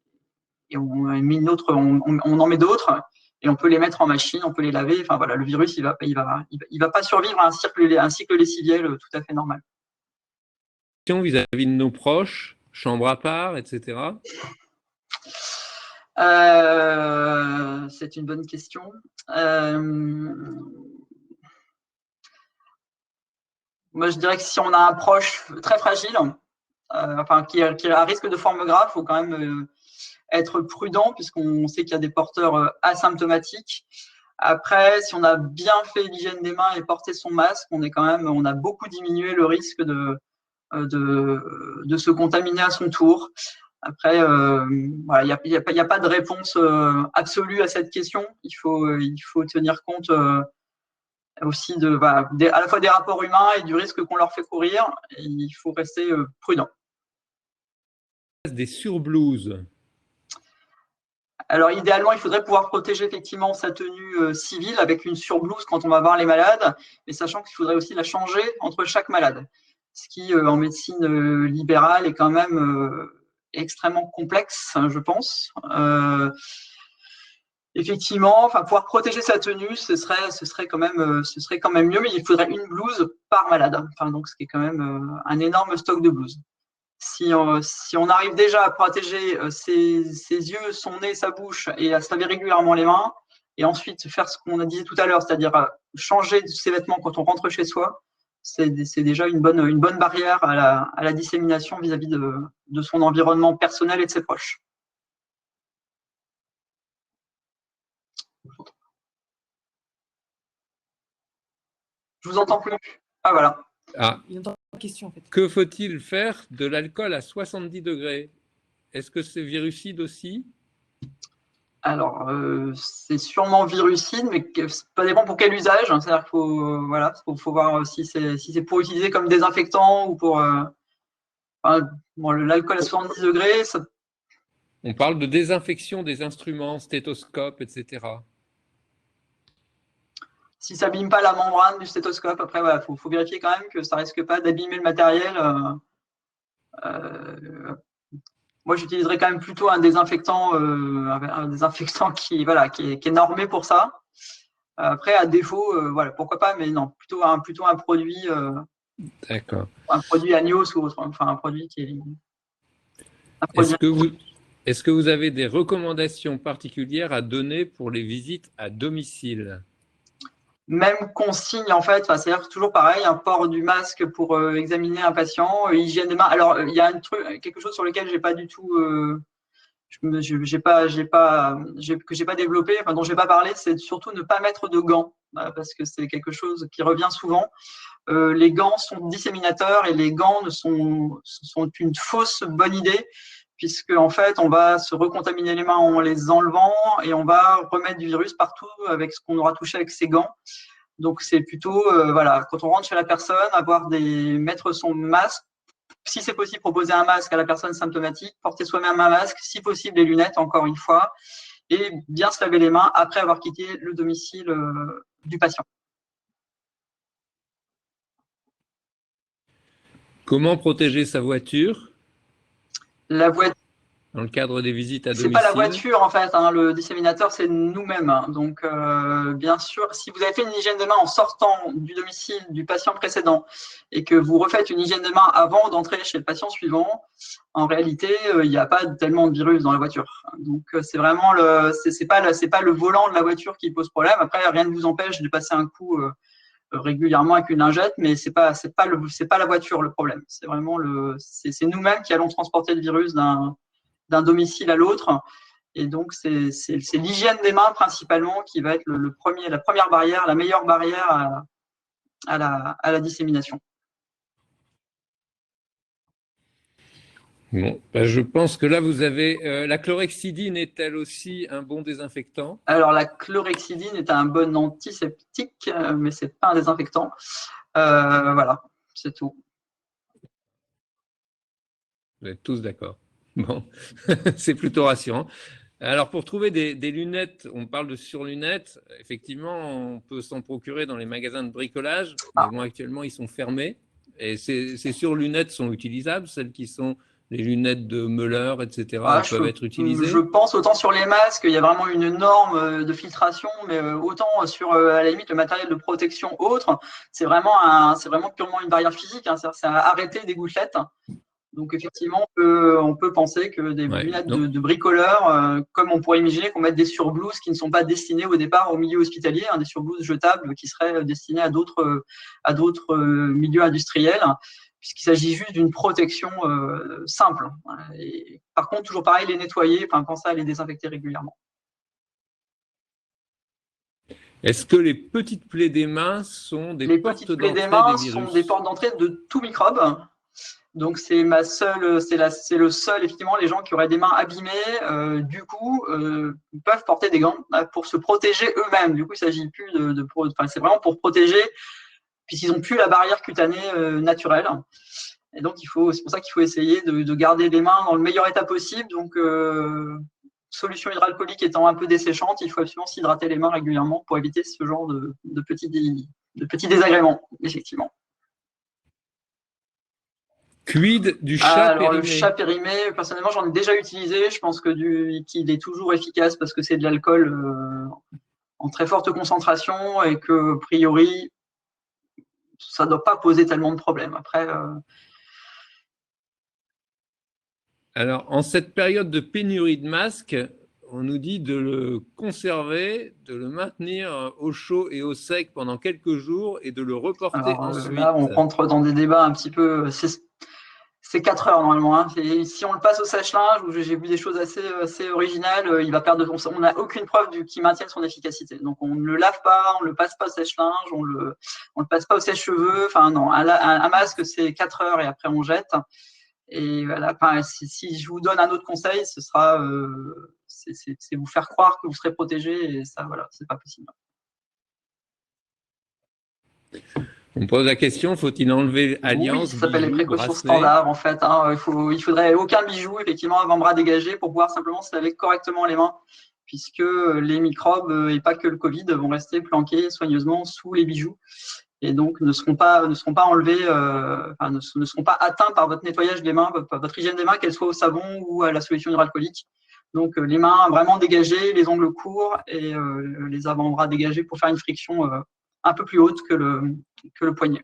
on en met d'autres et on peut les mettre en machine, on peut les laver. Enfin voilà, le virus, il va pas survivre à un cycle lessiviel tout à fait normal. Vis-à-vis de nos proches, chambre à part, etc. C'est une bonne question. Moi, je dirais que si on a un proche très fragile, enfin qui a un risque de forme grave, il faut quand même être prudent puisqu'on sait qu'il y a des porteurs asymptomatiques. Après, si on a bien fait l'hygiène des mains et porté son masque, on a beaucoup diminué le risque de se contaminer à son tour. Après, voilà, il n'y a pas de réponse absolue à cette question. Il faut tenir compte aussi à la fois des rapports humains et du risque qu'on leur fait courir. Et il faut rester prudent. Des surblouses. Alors, idéalement, il faudrait pouvoir protéger effectivement sa tenue civile avec une surblouse quand on va voir les malades, mais sachant qu'il faudrait aussi la changer entre chaque malade. Ce qui, en médecine libérale, est quand même extrêmement complexe, je pense. Effectivement, enfin, pouvoir protéger sa tenue, ce serait quand même mieux, mais il faudrait une blouse par malade. Enfin, donc, ce qui est quand même un énorme stock de blouses. Si on arrive déjà à protéger ses yeux, son nez, sa bouche et à se laver régulièrement les mains, et ensuite faire ce qu'on a dit tout à l'heure, c'est-à-dire changer ses vêtements quand on rentre chez soi, c'est déjà une bonne barrière à la dissémination vis-à-vis de son environnement personnel et de ses proches. Je vous entends plus. Ah, voilà. Ah. Il entend la question, en fait. Que faut-il faire de l'alcool à 70 degrés? Est-ce que c'est virucide aussi? Alors, c'est sûrement virucide, mais ça dépend pour quel usage. C'est-à-dire qu'il faut voir si c'est pour utiliser comme désinfectant ou pour… l'alcool à 70 degrés, ça… On parle de désinfection des instruments, stéthoscope, etc. Si ça n'abîme pas la membrane du stéthoscope, après, voilà, faut vérifier quand même que ça risque pas d'abîmer le matériel. Moi, j'utiliserais quand même plutôt un désinfectant qui est normé pour ça. Après, à défaut, pourquoi pas, mais non, plutôt un produit. D'accord. Un produit Agnos ou autre, enfin un produit qui est. Est-ce que vous avez des recommandations particulières à donner pour les visites à domicile? Même consigne, en fait, c'est-à-dire toujours pareil, un port du masque pour examiner un patient, hygiène des mains. Alors, il y a quelque chose sur lequel j'ai pas du tout, que j'ai pas développé, enfin, dont j'ai pas parlé, c'est surtout ne pas mettre de gants, parce que c'est quelque chose qui revient souvent. Les gants sont disséminateurs et les gants sont une fausse bonne idée, puisque en fait, on va se recontaminer les mains en les enlevant et on va remettre du virus partout avec ce qu'on aura touché avec ces gants. Donc, c'est plutôt, quand on rentre chez la personne, mettre son masque, si c'est possible, proposer un masque à la personne symptomatique, porter soi-même un masque, si possible les lunettes, encore une fois, et bien se laver les mains après avoir quitté le domicile du patient. Comment protéger sa voiture? La voiture. Dans le cadre des visites à domicile. C'est pas la voiture, en fait. Le disséminateur, c'est nous-mêmes. Donc, bien sûr, si vous avez fait une hygiène des mains en sortant du domicile du patient précédent et que vous refaites une hygiène des mains avant d'entrer chez le patient suivant, en réalité, il n'y a pas tellement de virus dans la voiture. Donc, c'est vraiment c'est pas le volant de la voiture qui pose problème. Après, rien ne vous empêche de passer un coup régulièrement avec une lingette, mais c'est pas la voiture le problème. C'est vraiment c'est nous-mêmes qui allons transporter le virus d'un domicile à l'autre. Et donc, c'est l'hygiène des mains principalement qui va être la première barrière, la meilleure barrière à la dissémination. Bon, je pense que là, vous avez… la chlorhexidine est-elle aussi un bon désinfectant? Alors, la chlorhexidine est un bon antiseptique, mais ce n'est pas un désinfectant. Voilà, c'est tout. Vous êtes tous d'accord. Bon, c'est plutôt rassurant. Alors, pour trouver des lunettes, on parle de surlunettes. Effectivement, on peut s'en procurer dans les magasins de bricolage. Mais bon, actuellement, ils sont fermés. Et ces surlunettes sont utilisables, celles qui sont les lunettes de Müller, etc. peuvent être utilisées. Je pense autant sur les masques, il y a vraiment une norme de filtration, mais autant sur, à la limite, le matériel de protection autre, c'est vraiment purement une barrière physique. C'est arrêter des gouttelettes. Donc effectivement, on peut penser que des lunettes de bricoleurs, comme on pourrait imaginer qu'on mette des surblouses qui ne sont pas destinées au départ au milieu hospitalier, des surblouses jetables qui seraient destinées à d'autres milieux industriels, puisqu'il s'agit juste d'une protection simple. Et, par contre, toujours pareil, les nettoyer, penser à les désinfecter régulièrement. Est-ce que les petites plaies des mains sont des portes d'entrée des virus? Les petites plaies des mains sont des portes d'entrée de tout microbe. Donc c'est le seul, effectivement, les gens qui auraient des mains abîmées, du coup, peuvent porter des gants pour se protéger eux-mêmes. Du coup, il s'agit plus c'est vraiment pour protéger, puisqu'ils n'ont plus la barrière cutanée naturelle. Et donc, c'est pour ça qu'il faut essayer de garder les mains dans le meilleur état possible. Donc, solution hydroalcoolique étant un peu desséchante, il faut absolument s'hydrater les mains régulièrement pour éviter ce genre de petits désagréments, effectivement. Quid du chat périmé? Le chat périmé, personnellement, j'en ai déjà utilisé. Je pense qu'il est toujours efficace parce que c'est de l'alcool en très forte concentration et que, a priori, ça ne doit pas poser tellement de problèmes. Après. Alors, en cette période de pénurie de masques, on nous dit de le conserver, de le maintenir au chaud et au sec pendant quelques jours et de le reporter ensuite. Là, on rentre dans des débats un petit peu. C'est 4 heures normalement. Et si on le passe au sèche-linge, où j'ai vu des choses assez originales, il va perdre. On n'a aucune preuve qu'il maintienne son efficacité. Donc on ne le lave pas, on ne le passe pas au sèche-linge, on le passe pas au sèche-cheveux. Enfin non, un masque c'est 4 heures et après on jette. Et voilà. Si je vous donne un autre conseil, ce sera c'est vous faire croire que vous serez protégé et ça voilà, c'est pas possible. On pose la question, faut-il enlever alliance? Oui, ça s'appelle les précautions standards en fait. Il faudrait aucun bijou, effectivement, avant-bras dégagé pour pouvoir simplement se laver correctement les mains, puisque les microbes et pas que le Covid vont rester planqués soigneusement sous les bijoux et donc ne seront pas enlevés, ne seront pas atteints par votre nettoyage des mains, votre hygiène des mains, qu'elle soit au savon ou à la solution hydroalcoolique. Donc les mains vraiment dégagées, les ongles courts et les avant-bras dégagés pour faire une friction un peu plus haute que le poignet.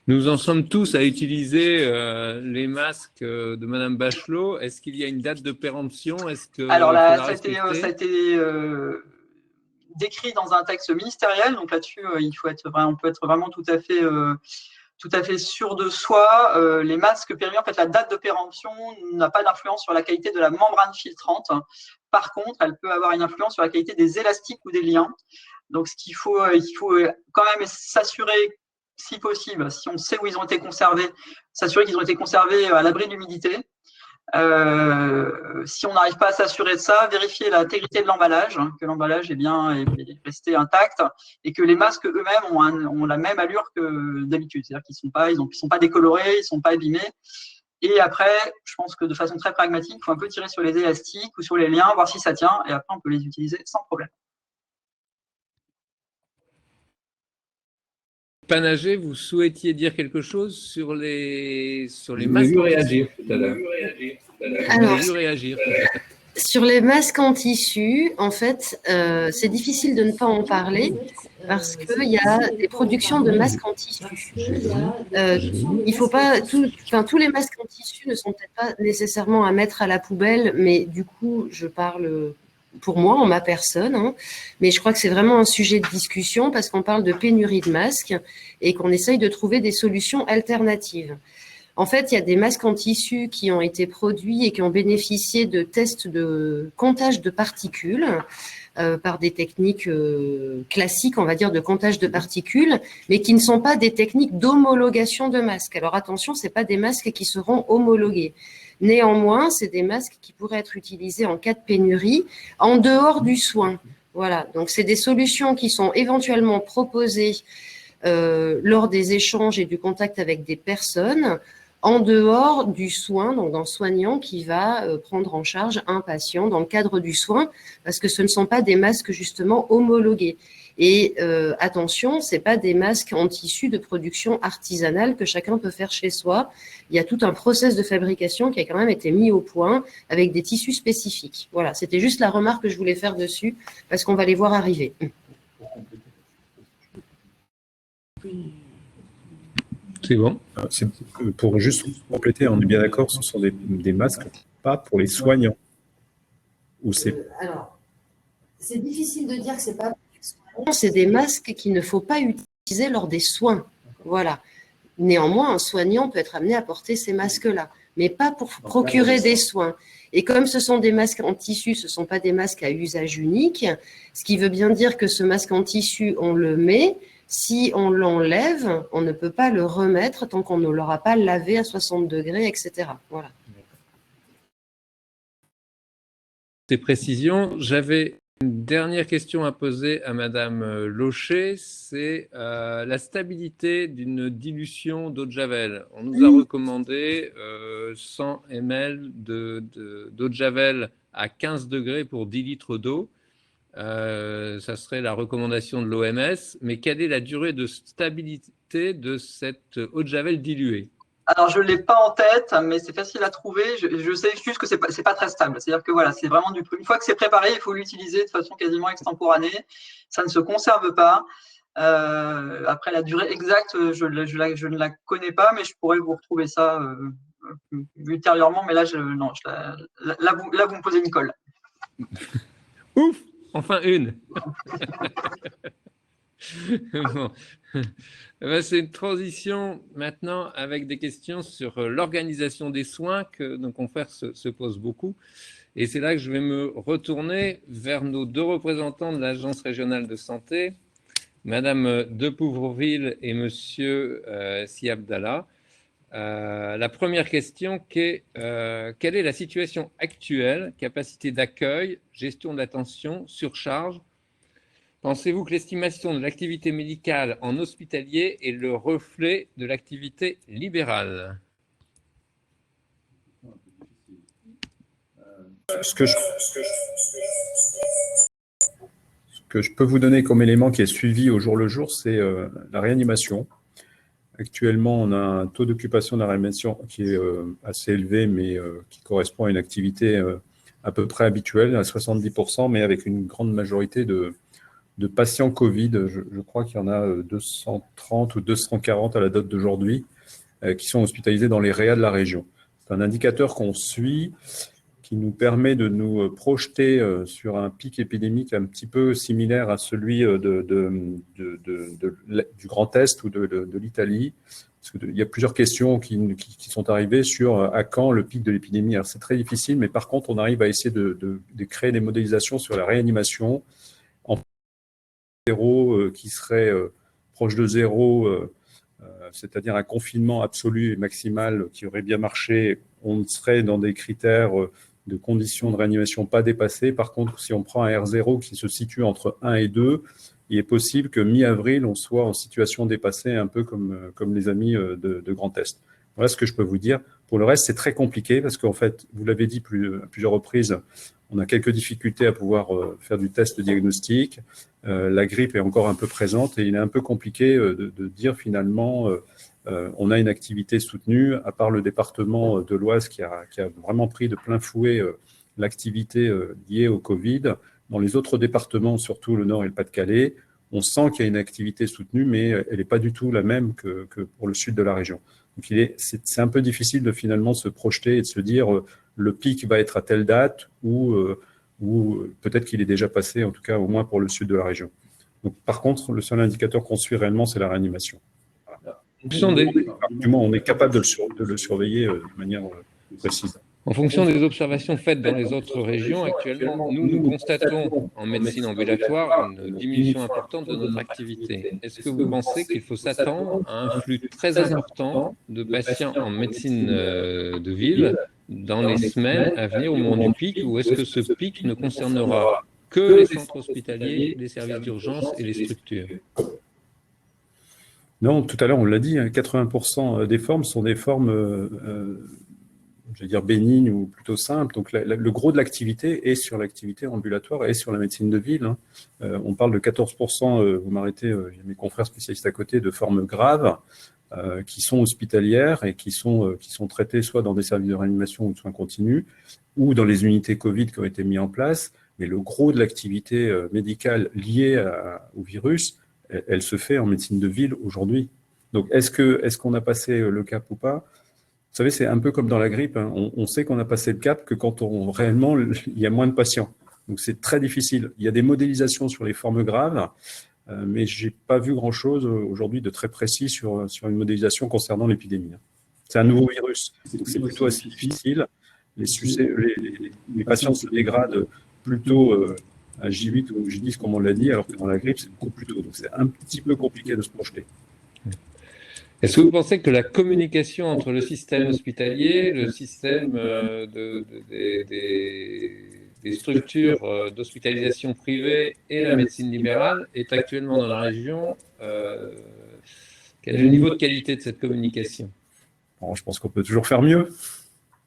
Nous en sommes tous à utiliser les masques de Madame Bachelot. Est-ce qu'il y a une date de péremption? Alors là, ça a été décrit dans un texte ministériel. Donc là-dessus, on peut être vraiment tout à fait sûr de soi. Les masques périmés, en fait, la date de péremption n'a pas d'influence sur la qualité de la membrane filtrante. Par contre, elle peut avoir une influence sur la qualité des élastiques ou des liens. Donc, il faut quand même s'assurer, si possible, si on sait où ils ont été conservés, s'assurer qu'ils ont été conservés à l'abri de l'humidité. Si on n'arrive pas à s'assurer de ça, vérifier l'intégrité de l'emballage, que l'emballage est resté intact et que les masques eux-mêmes ont la même allure que d'habitude. C'est-à-dire qu'ils sont pas décolorés, ils ne sont pas abîmés. Et après, je pense que de façon très pragmatique, il faut un peu tirer sur les élastiques ou sur les liens, voir si ça tient, et après on peut les utiliser sans problème. Panager, vous souhaitiez dire quelque chose sur les masques? J'ai vu réagir tout à l'heure. Alors, sur les masques en tissu, en fait, c'est difficile de ne pas en parler parce qu'il y a des productions de masques en tissu. Il faut pas tous les masques en tissu ne sont peut-être pas nécessairement à mettre à la poubelle, mais du coup, je parle pour moi, en ma personne, mais je crois que c'est vraiment un sujet de discussion parce qu'on parle de pénurie de masques et qu'on essaye de trouver des solutions alternatives. En fait, il y a des masques en tissu qui ont été produits et qui ont bénéficié de tests de comptage de particules par des techniques classiques, on va dire, de comptage de particules, mais qui ne sont pas des techniques d'homologation de masques. Alors attention, ce n'est pas des masques qui seront homologués. Néanmoins, c'est des masques qui pourraient être utilisés en cas de pénurie en dehors du soin. Voilà, donc c'est des solutions qui sont éventuellement proposées lors des échanges et du contact avec des personnes en dehors du soin, donc d'un soignant qui va prendre en charge un patient dans le cadre du soin, parce que ce ne sont pas des masques justement homologués. Et attention, ce n'est pas des masques en tissu de production artisanale que chacun peut faire chez soi. Il y a tout un process de fabrication qui a quand même été mis au point avec des tissus spécifiques. Voilà, c'était juste la remarque que je voulais faire dessus, parce qu'on va les voir arriver. C'est bon. Pour juste compléter, on est bien d'accord, ce sont des masques pas pour les soignants. Ou c'est... Alors, c'est difficile de dire que c'est pas pour les soignants. C'est des masques qu'il ne faut pas utiliser lors des soins. Voilà. Néanmoins, un soignant peut être amené à porter ces masques-là, mais pas pour procurer des soins. Et comme ce sont des masques en tissu, ce ne sont pas des masques à usage unique, ce qui veut bien dire que ce masque en tissu, on le met. Si on l'enlève, on ne peut pas le remettre tant qu'on ne l'aura pas lavé à 60 degrés, etc. Voilà. Ces précisions. J'avais une dernière question à poser à Madame Locher, c'est la stabilité d'une dilution d'eau de Javel. On nous a recommandé 100 ml d'eau de Javel à 15 degrés pour 10 litres d'eau. Ça serait la recommandation de l'OMS, mais quelle est la durée de stabilité de cette eau de Javel diluée? Alors, je ne l'ai pas en tête, mais c'est facile à trouver. Je sais juste que ce n'est pas très stable. C'est-à-dire que voilà, c'est vraiment une fois que c'est préparé, il faut l'utiliser de façon quasiment extemporanée. Ça ne se conserve pas. Après, la durée exacte, je ne la connais pas, mais je pourrais vous retrouver ça ultérieurement. Mais là, là, vous me posez une colle. Ouf! Enfin une. Bon. C'est une transition maintenant avec des questions sur l'organisation des soins que nos confrères se posent beaucoup. Et c'est là que je vais me retourner vers nos deux représentants de l'Agence régionale de santé, Madame de Pouvreville et Monsieur Si Abdallah. La première question quelle est la situation actuelle, capacité d'accueil, gestion de l'attention, surcharge? Pensez-vous que l'estimation de l'activité médicale en hospitalier est le reflet de l'activité libérale? Ce que je peux vous donner comme élément qui est suivi au jour le jour, c'est la réanimation. Actuellement, on a un taux d'occupation de la réanimation qui est assez élevé, mais qui correspond à une activité à peu près habituelle, à 70%, mais avec une grande majorité de patients Covid. Je crois qu'il y en a 230 ou 240 à la date d'aujourd'hui qui sont hospitalisés dans les réa de la région. C'est un indicateur qu'on suit qui nous permet de nous projeter sur un pic épidémique un petit peu similaire à celui du Grand Est ou de l'Italie. Il y a plusieurs questions qui sont arrivées sur à quand le pic de l'épidémie. Alors, c'est très difficile, mais par contre, on arrive à essayer de créer des modélisations sur la réanimation en zéro qui serait proche de zéro, c'est-à-dire un confinement absolu et maximal qui aurait bien marché. On serait dans des critères de conditions de réanimation pas dépassées. Par contre, si on prend un R0 qui se situe entre 1 et 2, il est possible que mi-avril, on soit en situation dépassée, un peu comme les amis de Grand Est. Voilà ce que je peux vous dire. Pour le reste, c'est très compliqué parce qu'en fait, vous l'avez dit à plusieurs reprises, on a quelques difficultés à pouvoir faire du test diagnostic. La grippe est encore un peu présente et il est un peu compliqué de dire finalement on a une activité soutenue, à part le département de l'Oise qui a vraiment pris de plein fouet l'activité liée au Covid. Dans les autres départements, surtout le Nord et le Pas-de-Calais, on sent qu'il y a une activité soutenue, mais elle n'est pas du tout la même que pour le sud de la région. Donc c'est un peu difficile de finalement se projeter et de se dire le pic va être à telle date ou peut-être qu'il est déjà passé, en tout cas au moins pour le sud de la région. Donc, par contre, le seul indicateur qu'on suit réellement, c'est la réanimation. Du moins, on est capable de le surveiller de manière précise. En fonction des observations faites dans les autres régions, actuellement, nous constatons en médecine ambulatoire une diminution importante de notre activité. Est-ce que vous pensez qu'il faut s'attendre à un flux très important de patients en médecine de ville dans les semaines à venir au moment du pic, ou est-ce que ce pic ne concernera que les centres hospitaliers, les services d'urgence et les structures? Non, tout à l'heure, on l'a dit, 80% des formes sont des formes, je vais dire, bénignes ou plutôt simples. Donc, le gros de l'activité est sur l'activité ambulatoire et sur la médecine de ville. On parle de 14%, vous m'arrêtez, il y a mes confrères spécialistes à côté, de formes graves qui sont hospitalières et qui sont traitées soit dans des services de réanimation ou de soins continus ou dans les unités Covid qui ont été mises en place. Mais le gros de l'activité médicale liée au virus, elle se fait en médecine de ville aujourd'hui. Donc, est-ce qu'on a passé le cap ou pas? Vous savez, c'est un peu comme dans la grippe, hein. On sait qu'on a passé le cap que quand réellement, il y a moins de patients. Donc, c'est très difficile. Il y a des modélisations sur les formes graves, mais je n'ai pas vu grand-chose aujourd'hui de très précis sur une modélisation concernant l'épidémie. C'est un nouveau virus, donc c'est plutôt assez difficile. Les patients se dégradent plutôt à J8 ou J10, comme on l'a dit, alors que dans la grippe, c'est beaucoup plus tôt. Donc, c'est un petit peu compliqué de se projeter. Est-ce que vous pensez que la communication entre le système hospitalier, le système des structures d'hospitalisation privées et la médecine libérale est actuellement dans la région? Quel est le niveau de qualité de cette communication? Bon, je pense qu'on peut toujours faire mieux,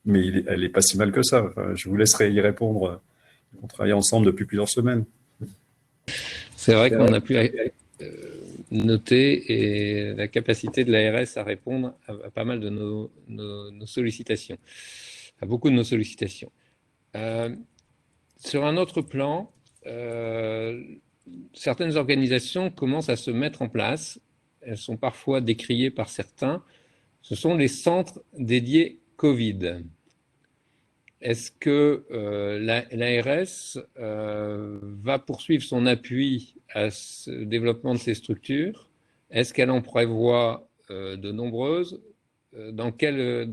mais elle n'est pas si mal que ça. Enfin, je vous laisserai y répondre. On travaille ensemble depuis plusieurs semaines. C'est vrai qu'on a pu noter et la capacité de l'ARS à répondre à pas mal de nos sollicitations, à beaucoup de nos sollicitations. Sur un autre plan, certaines organisations commencent à se mettre en place. Elles sont parfois décriées par certains. Ce sont les centres dédiés Covid. Est-ce que l'ARS va poursuivre son appui à ce développement de ces structures? Est-ce qu'elle en prévoit de nombreuses? Dans quel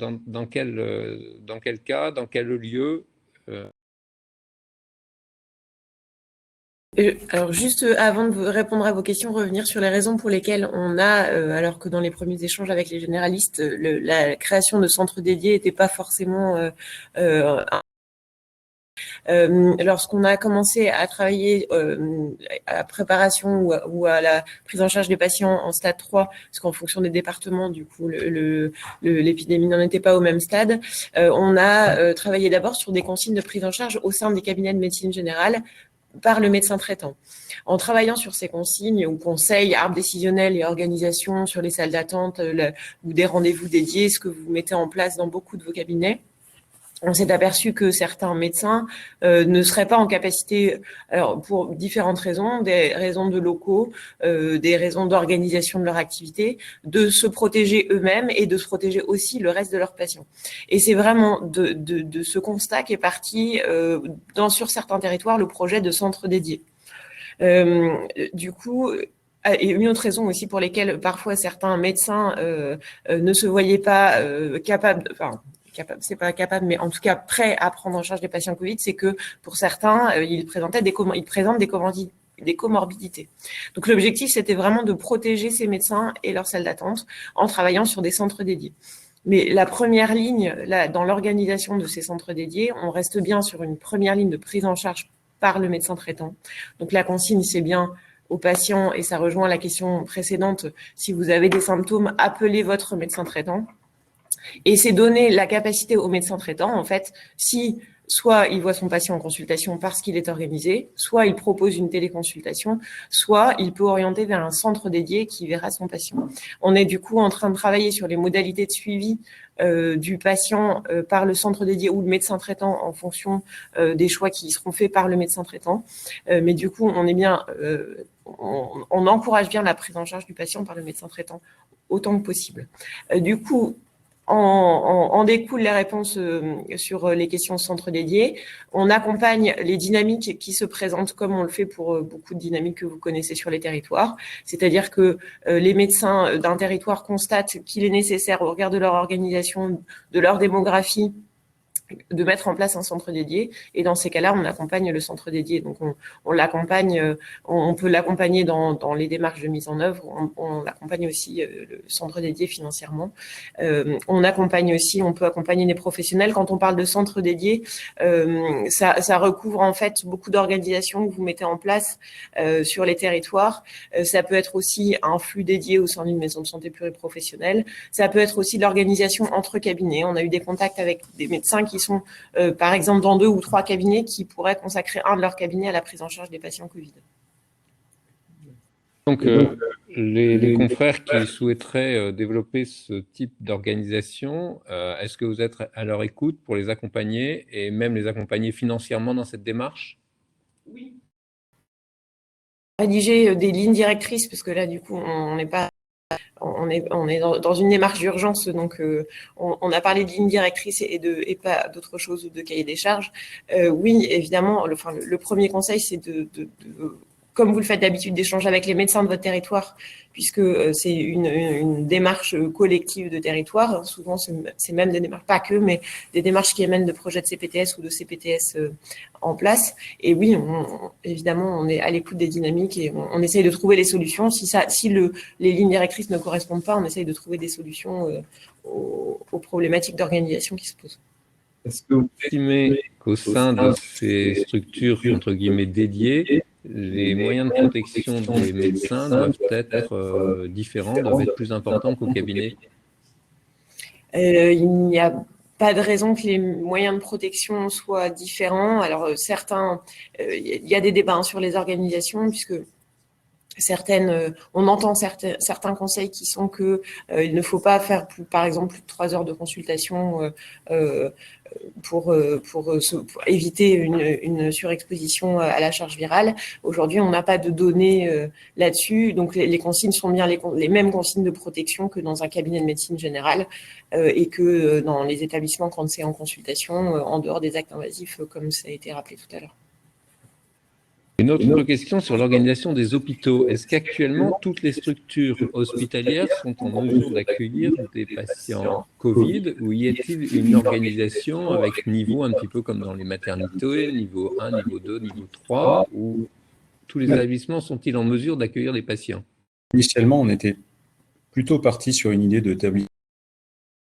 cas, dans quel lieu? Alors juste avant de répondre à vos questions, revenir sur les raisons pour lesquelles on a, alors que dans les premiers échanges avec les généralistes, la création de centres dédiés n'était pas forcément lorsqu'on a commencé à travailler à la préparation ou à la prise en charge des patients en stade 3, parce qu'en fonction des départements, du coup, l'épidémie n'en était pas au même stade, on a travaillé d'abord sur des consignes de prise en charge au sein des cabinets de médecine générale par le médecin traitant. En travaillant sur ces consignes ou conseils, arbres décisionnels et organisation sur les salles d'attente ou des rendez-vous dédiés, ce que vous mettez en place dans beaucoup de vos cabinets, on s'est aperçu que certains médecins ne seraient pas en capacité, alors pour différentes raisons, des raisons de locaux, des raisons d'organisation de leur activité, de se protéger eux-mêmes et de se protéger aussi le reste de leurs patients. Et c'est vraiment de ce constat qu'est parti sur certains territoires le projet de centre dédié. Du coup, et une autre raison aussi pour lesquelles parfois certains médecins ne se voyaient pas capables, c'est pas capable, mais en tout cas prêt à prendre en charge les patients Covid, c'est que pour certains, ils présentent des comorbidités. Donc l'objectif, c'était vraiment de protéger ces médecins et leurs salles d'attente en travaillant sur des centres dédiés. Mais la première ligne, là, dans l'organisation de ces centres dédiés, on reste bien sur une première ligne de prise en charge par le médecin traitant. Donc la consigne, c'est bien aux patients, et ça rejoint la question précédente, si vous avez des symptômes, appelez votre médecin traitant. Et c'est donner la capacité au médecin traitant, en fait, si soit il voit son patient en consultation parce qu'il est organisé, soit il propose une téléconsultation, soit il peut orienter vers un centre dédié qui verra son patient. On est du coup en train de travailler sur les modalités de suivi du patient par le centre dédié ou le médecin traitant en fonction des choix qui seront faits par le médecin traitant. Mais du coup, on est bien, on encourage bien la prise en charge du patient par le médecin traitant autant que possible. Du coup, en découlent les réponses sur les questions centres dédiés. On accompagne les dynamiques qui se présentent comme on le fait pour beaucoup de dynamiques que vous connaissez sur les territoires. C'est-à-dire que les médecins d'un territoire constatent qu'il est nécessaire, au regard de leur organisation, de leur démographie, de mettre en place un centre dédié. Et dans ces cas-là, on accompagne le centre dédié. Donc, on l'accompagne, on peut l'accompagner dans les démarches de mise en œuvre. On accompagne aussi le centre dédié financièrement. On accompagne aussi, on peut accompagner les professionnels. Quand on parle de centre dédié, ça recouvre en fait beaucoup d'organisations que vous mettez en place sur les territoires. Ça peut être aussi un flux dédié au sein d'une maison de santé pluriprofessionnelle. Ça peut être aussi l'organisation entre cabinets. On a eu des contacts avec des médecins qui sont, par exemple, dans 2 ou 3 cabinets qui pourraient consacrer un de leurs cabinets à la prise en charge des patients Covid. Donc, les confrères qui souhaiteraient développer ce type d'organisation, est-ce que vous êtes à leur écoute pour les accompagner et même les accompagner financièrement dans cette démarche? Oui. Rédiger des lignes directrices, parce que là, du coup, on n'est pas on est dans une démarche d'urgence, donc on a parlé de ligne directrice et pas d'autre chose, de cahier des charges. Oui, évidemment, le premier conseil, c'est comme vous le faites d'habitude, d'échanger avec les médecins de votre territoire, puisque c'est une démarche collective de territoire. Souvent, c'est même des démarches, pas que, mais des démarches qui émènent de projets de CPTS ou de CPTS en place. Et oui, évidemment, on est à l'écoute des dynamiques et on essaye de trouver les solutions. Si les lignes directrices ne correspondent pas, on essaye de trouver des solutions aux problématiques d'organisation qui se posent. Est-ce que vous estimez qu'au sein de ces structures, entre guillemets, dédiées, les moyens de protection des médecins doivent être différents, doivent être plus importants qu'au cabinet? Il n'y a pas de raison que les moyens de protection soient différents. Alors, il y a des débats sur les organisations, puisque on entend certains conseils qui sont que il ne faut pas faire par exemple plus de 3 heures de consultation pour éviter une surexposition à la charge virale. Aujourd'hui, on n'a pas de données là-dessus, donc les consignes sont bien les mêmes consignes de protection que dans un cabinet de médecine générale et que dans les établissements quand c'est en consultation, en dehors des actes invasifs, comme ça a été rappelé tout à l'heure. Une autre question sur l'organisation des hôpitaux. Est-ce qu'actuellement, toutes les structures hospitalières sont en mesure d'accueillir des patients Covid ou y a-t-il une organisation avec niveau un petit peu comme dans les maternités, niveau 1, niveau 2, niveau 3, où tous les établissements sont-ils en mesure d'accueillir des patients? Initialement, on était plutôt parti sur une idée d'établissement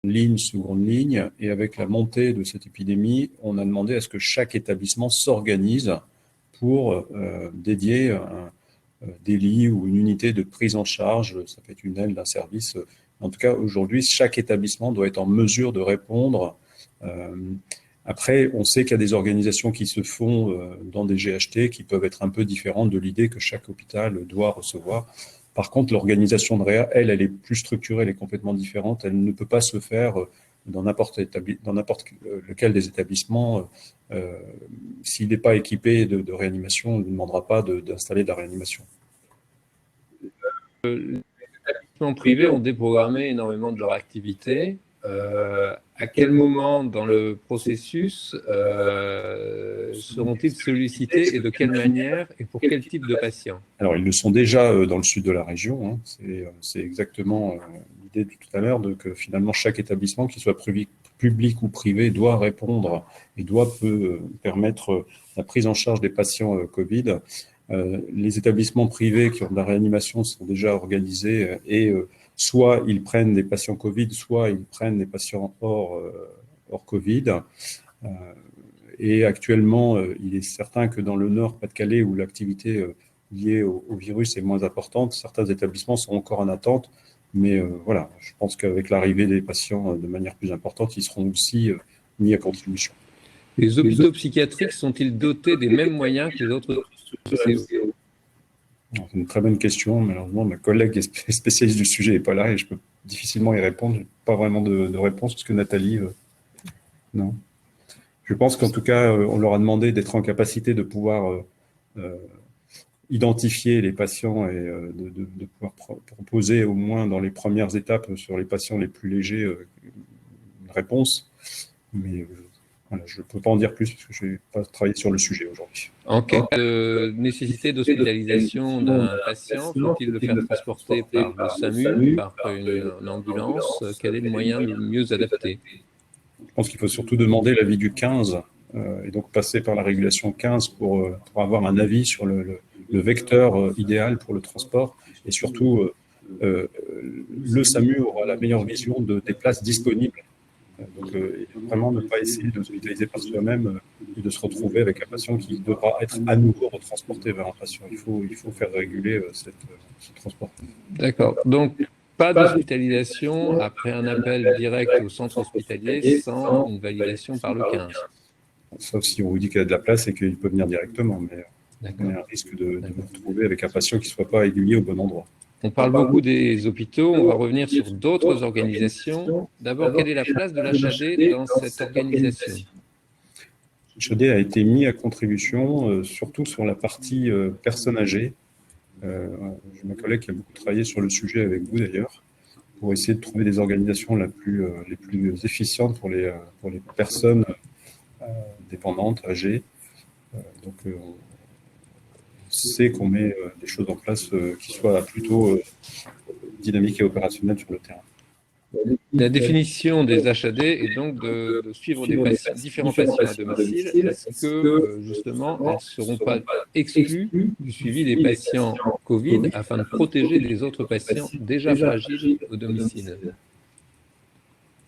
ligne, seconde ligne, et avec la montée de cette épidémie, on a demandé à ce que chaque établissement s'organise pour dédier des lits ou une unité de prise en charge, ça peut être une aile d'un service. En tout cas, aujourd'hui, chaque établissement doit être en mesure de répondre. Après, on sait qu'il y a des organisations qui se font dans des GHT qui peuvent être un peu différentes de l'idée que chaque hôpital doit recevoir. Par contre, l'organisation de Réa, elle est plus structurée, elle est complètement différente. Elle ne peut pas se faire dans n'importe lequel des établissements. S'il n'est pas équipé de réanimation, on ne lui demandera pas d'installer de la réanimation. Les établissements privés ont déprogrammé énormément de leur activité. À quel moment dans le processus seront-ils sollicités et de quelle manière et pour quel type de patients? Alors, ils le sont déjà dans le sud de la région. Hein. C'est exactement l'idée de tout à l'heure que finalement chaque établissement, qu'il soit public ou privé, doit répondre et peut permettre la prise en charge des patients Covid. Les établissements privés qui ont de la réanimation sont déjà organisés et soit ils prennent des patients Covid, soit ils prennent des patients hors Covid. Et actuellement, il est certain que dans le Nord, Pas-de-Calais, où l'activité liée au virus est moins importante, certains établissements sont encore en attente. Mais voilà, je pense qu'avec l'arrivée des patients de manière plus importante, ils seront aussi mis à contribution. Les hôpitaux psychiatriques sont-ils dotés des mêmes moyens que les autres structures? C'est une très bonne question. Malheureusement, ma collègue spécialiste du sujet n'est pas là et je peux difficilement y répondre. Je n'ai pas vraiment de réponse parce que Nathalie, non. Je pense qu'en tout cas, on leur a demandé d'être en capacité de pouvoir identifier les patients et de pouvoir proposer au moins dans les premières étapes sur les patients les plus légers une réponse. Mais voilà, je ne peux pas en dire plus parce que je n'ai pas travaillé sur le sujet aujourd'hui. En cas de nécessité d'hospitalisation d'un patient, faut-il le faire transporter par le SAMU, par une ambulance? Quel est le moyen le mieux adapté? Je pense qu'il faut surtout demander l'avis du 15 et donc passer par la régulation 15 pour avoir un avis sur le vecteur idéal pour le transport. Et surtout, le SAMU aura la meilleure vision des places disponibles. Donc, vraiment ne pas essayer de s'hospitaliser par soi-même et de se retrouver avec un patient qui devra être à nouveau retransporté vers un patient. Il faut faire réguler ce transport. D'accord. Donc, pas d'hospitalisation après un appel direct au centre hospitalier sans une validation par le 15. Sauf si on vous dit qu'il y a de la place et qu'il peut venir directement, mais on a un risque de vous retrouver avec un patient qui ne soit pas aiguillé au bon endroit. On parle beaucoup des hôpitaux, on va revenir sur d'autres organisations. D'abord, quelle est la place de l'HAD dans cette organisation? L'HAD a été mis à contribution, surtout sur la partie personnes âgées, J'ai ma collègue qui a beaucoup travaillé sur le sujet avec vous d'ailleurs, pour essayer de trouver des organisations les plus efficientes pour les personnes dépendantes, âgées. Donc, on sait qu'on met des choses en place qui soient plutôt dynamiques et opérationnelles sur le terrain. La définition des HAD est donc de suivre différents patients à domicile. Est-ce que, justement, elles ne seront pas exclues du suivi des patients Covid afin de protéger les autres patients déjà fragiles au domicile?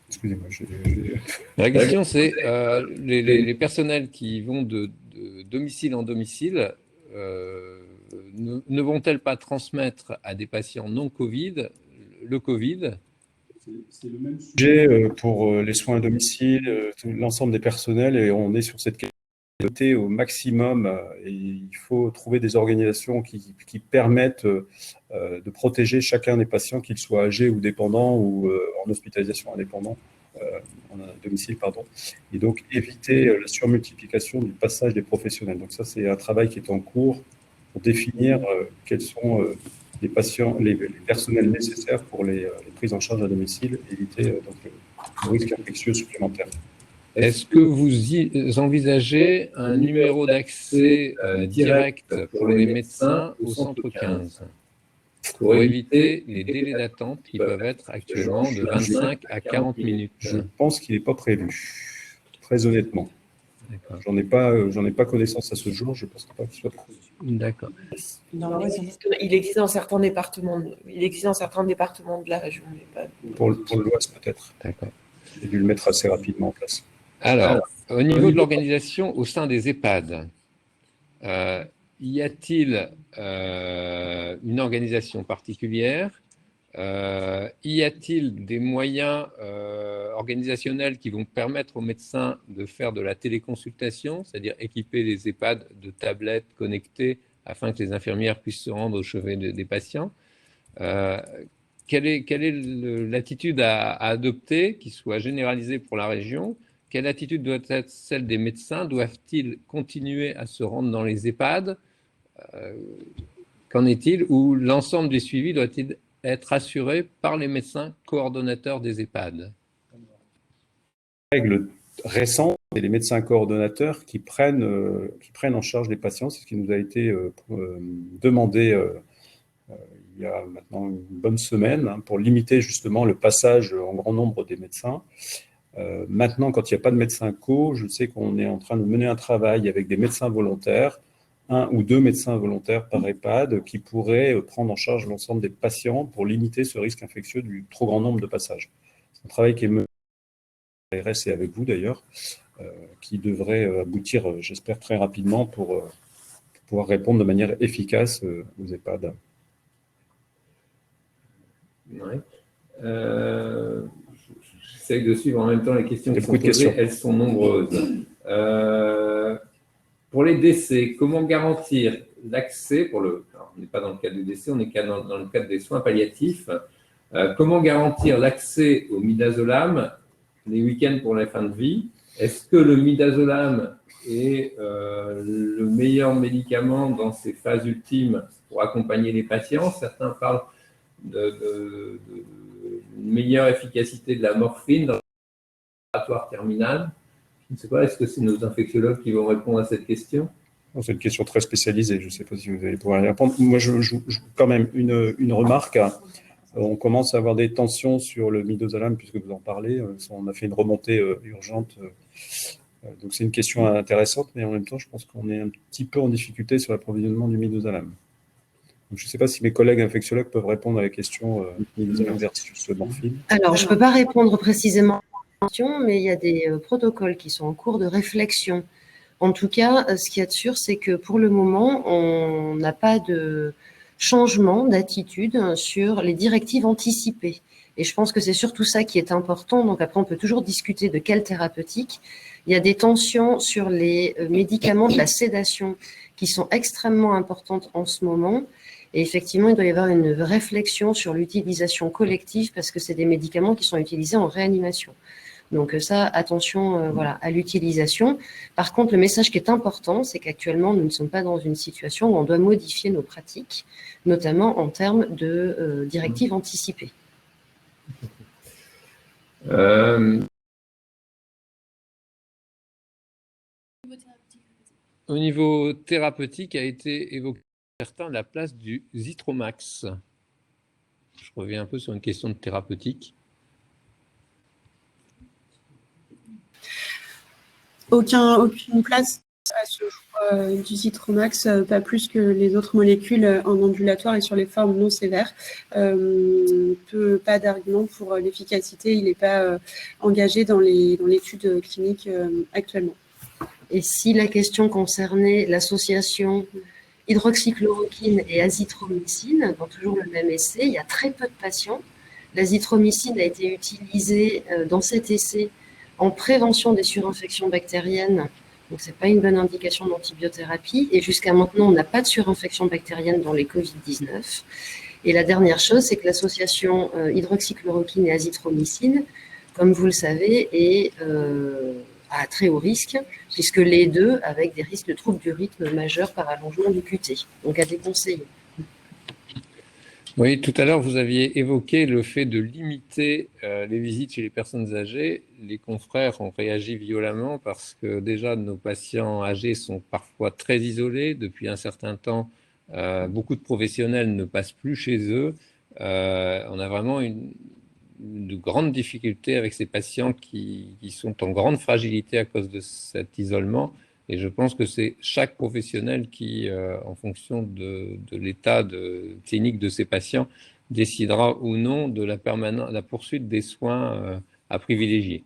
Excusez-moi. La question, c'est les personnels qui vont de domicile en domicile ne vont-elles pas transmettre à des patients non Covid le Covid? C'est le même sujet pour les soins à domicile, l'ensemble des personnels, et on est sur cette qualité au maximum. Et il faut trouver des organisations qui permettent de protéger chacun des patients, qu'ils soient âgés ou dépendants ou en hospitalisation indépendante, en domicile, pardon. Et donc éviter la surmultiplication du passage des professionnels. Donc ça, c'est un travail qui est en cours pour définir quels sont les patients, les personnels nécessaires pour les prises en charge à domicile, éviter donc, le risque infectieux supplémentaire. Est-ce que vous envisagez un numéro d'accès direct pour les médecins au centre 15 pour éviter les délais d'attente qui peuvent être actuellement de 25 à 40 minutes? Je pense qu'il n'est pas prévu, très honnêtement. J'en ai pas connaissance à ce jour, je ne pense pas qu'il soit prévu. D'accord. Il existe dans certains départements de la région. Mais pas... Pour l'Ouest, peut-être. D'accord. J'ai dû le mettre assez rapidement en place. Alors, au niveau de l'organisation au sein des EHPAD, y a-t-il une organisation particulière? Y a-t-il des moyens organisationnels qui vont permettre aux médecins de faire de la téléconsultation, c'est-à-dire équiper les EHPAD de tablettes connectées afin que les infirmières puissent se rendre au chevet des patients? Quelle est l'attitude à adopter qui soit généralisée pour la région? Quelle attitude doit être celle des médecins? Doivent-ils continuer à se rendre dans les EHPAD? Qu'en est-il? Ou l'ensemble du suivi doit-il être assuré par les médecins coordonnateurs des EHPAD? Règle récente, c'est les médecins coordonnateurs qui prennent en charge les patients. C'est ce qui nous a été demandé il y a maintenant une bonne semaine, pour limiter justement le passage en grand nombre des médecins. Maintenant, quand il n'y a pas de médecin co, je sais qu'on est en train de mener un travail avec des médecins volontaires, 1 ou 2 médecins volontaires par EHPAD, qui pourraient prendre en charge l'ensemble des patients pour limiter ce risque infectieux du trop grand nombre de passages. C'est un travail qui est mené par l'ARS et avec vous d'ailleurs, qui devrait aboutir, j'espère, très rapidement pour pouvoir répondre de manière efficace aux EHPAD. Ouais. J'essaie de suivre en même temps les questions qui sont posées, elles sont nombreuses. Pour les décès, comment garantir l'accès on n'est pas dans le cadre du décès, on est dans le cadre des soins palliatifs. Comment garantir l'accès au midazolam les week-ends pour la fin de vie? Est-ce que le midazolam est le meilleur médicament dans ces phases ultimes pour accompagner les patients? Certains parlent de meilleure efficacité de la morphine dans l'opératoire terminal. Je ne sais pas, est-ce que c'est nos infectiologues qui vont répondre à cette question? C'est une question très spécialisée, je ne sais pas si vous allez pouvoir y répondre. Moi, quand même, une remarque. On commence à avoir des tensions sur le midazolam, puisque vous en parlez. On a fait une remontée urgente. Donc, c'est une question intéressante, mais en même temps, je pense qu'on est un petit peu en difficulté sur l'approvisionnement du midazolam. Donc, je ne sais pas si mes collègues infectiologues peuvent répondre à la question midazolam versus morphine. Alors, je ne peux pas répondre précisément à la question, mais il y a des protocoles qui sont en cours de réflexion. En tout cas, ce qu'il y a de sûr, c'est que pour le moment, on n'a pas de changement d'attitude sur les directives anticipées. Et je pense que c'est surtout ça qui est important. Donc après, on peut toujours discuter de quelle thérapeutique. Il y a des tensions sur les médicaments de la sédation qui sont extrêmement importantes en ce moment. Et effectivement, il doit y avoir une réflexion sur l'utilisation collective parce que c'est des médicaments qui sont utilisés en réanimation. Donc ça, attention voilà, à l'utilisation. Par contre, le message qui est important, c'est qu'actuellement, nous ne sommes pas dans une situation où on doit modifier nos pratiques, notamment en termes de directives anticipées. Au niveau thérapeutique, a été évoqué certains la place du Zithromax. Je reviens un peu sur une question de thérapeutique. Aucune place à ce choix du Zithromax, pas plus que les autres molécules en ambulatoire et sur les formes non sévères. Pas d'argument pour l'efficacité, il n'est pas engagé dans l'étude clinique actuellement. Et si la question concernait l'association hydroxychloroquine et azithromycine, dans toujours le même essai, il y a très peu de patients. L'azithromycine a été utilisée dans cet essai en prévention des surinfections bactériennes, donc ce n'est pas une bonne indication d'antibiothérapie, et jusqu'à maintenant, on n'a pas de surinfection bactérienne dans les Covid-19. Et la dernière chose, c'est que l'association hydroxychloroquine et azithromycine, comme vous le savez, est à très haut risque, puisque les deux avec des risques de troubles du rythme majeurs par allongement du QT, donc à déconseiller. Oui, tout à l'heure, vous aviez évoqué le fait de limiter les visites chez les personnes âgées. Les confrères ont réagi violemment parce que déjà, nos patients âgés sont parfois très isolés. Depuis un certain temps, beaucoup de professionnels ne passent plus chez eux. On a vraiment de grandes difficultés avec ces patients qui sont en grande fragilité à cause de cet isolement. Et je pense que c'est chaque professionnel qui, en fonction de l'état clinique de ces patients, décidera ou non de la poursuite des soins à privilégier.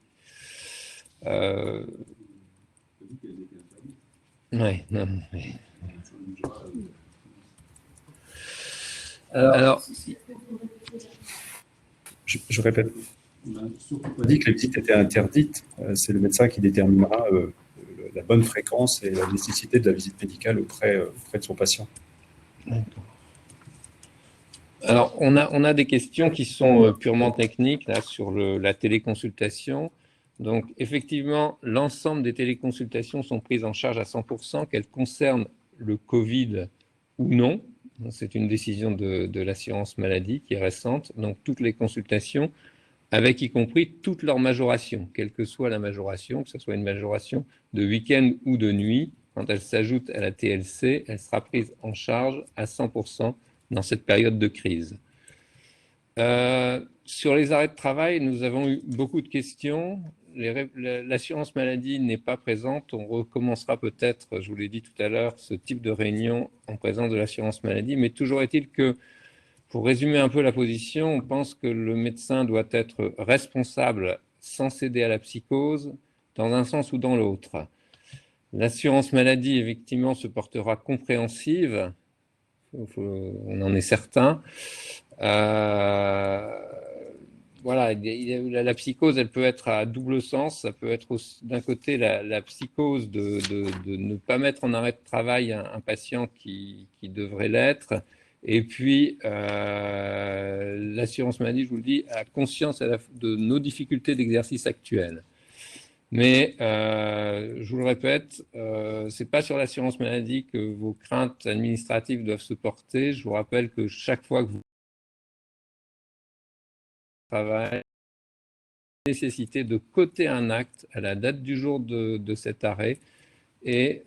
Ouais, non, mais... Alors, je répète. On dit que les visites étaient interdites. C'est le médecin qui déterminera la bonne fréquence et la nécessité de la visite médicale auprès de son patient. Alors, on a des questions qui sont purement techniques là, sur la téléconsultation. Donc, effectivement, l'ensemble des téléconsultations sont prises en charge à 100%, qu'elles concernent le Covid ou non. C'est une décision de l'assurance maladie qui est récente. Donc, toutes les consultations, avec y compris toute leur majoration, quelle que soit la majoration, que ce soit une majoration de week-end ou de nuit, quand elle s'ajoute à la TLC, elle sera prise en charge à 100% dans cette période de crise. Sur les arrêts de travail, nous avons eu beaucoup de questions. L'assurance maladie n'est pas présente. On recommencera peut-être, je vous l'ai dit tout à l'heure, ce type de réunion en présence de l'assurance maladie, mais toujours est-il que, pour résumer un peu la position, on pense que le médecin doit être responsable sans céder à la psychose, dans un sens ou dans l'autre. L'assurance maladie, effectivement, se portera compréhensive, on en est certain. Voilà, la psychose, elle peut être à double sens. Ça peut être d'un côté la psychose de ne pas mettre en arrêt de travail un patient qui devrait l'être. Et puis, l'assurance maladie, je vous le dis, a conscience de nos difficultés d'exercice actuelles. Mais, je vous le répète, ce n'est pas sur l'assurance maladie que vos craintes administratives doivent se porter. Je vous rappelle que chaque fois que vous travaillez, nécessité de coter un acte à la date du jour de cet arrêt et,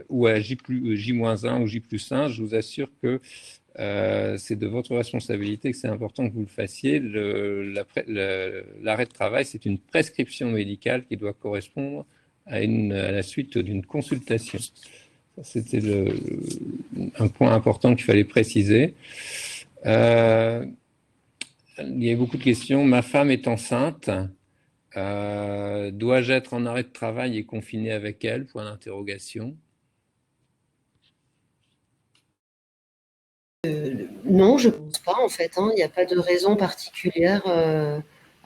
ou à J-1 ou J+1, je vous assure que c'est de votre responsabilité, que c'est important que vous le fassiez. L'arrêt de travail, c'est une prescription médicale qui doit correspondre à la suite d'une consultation. C'était un point important qu'il fallait préciser. Il y a beaucoup de questions. Ma femme est enceinte. Dois-je être en arrêt de travail et confiné avec elle? Point d'interrogation. Non, je ne pense pas en fait. Il n'y a pas de raison particulière à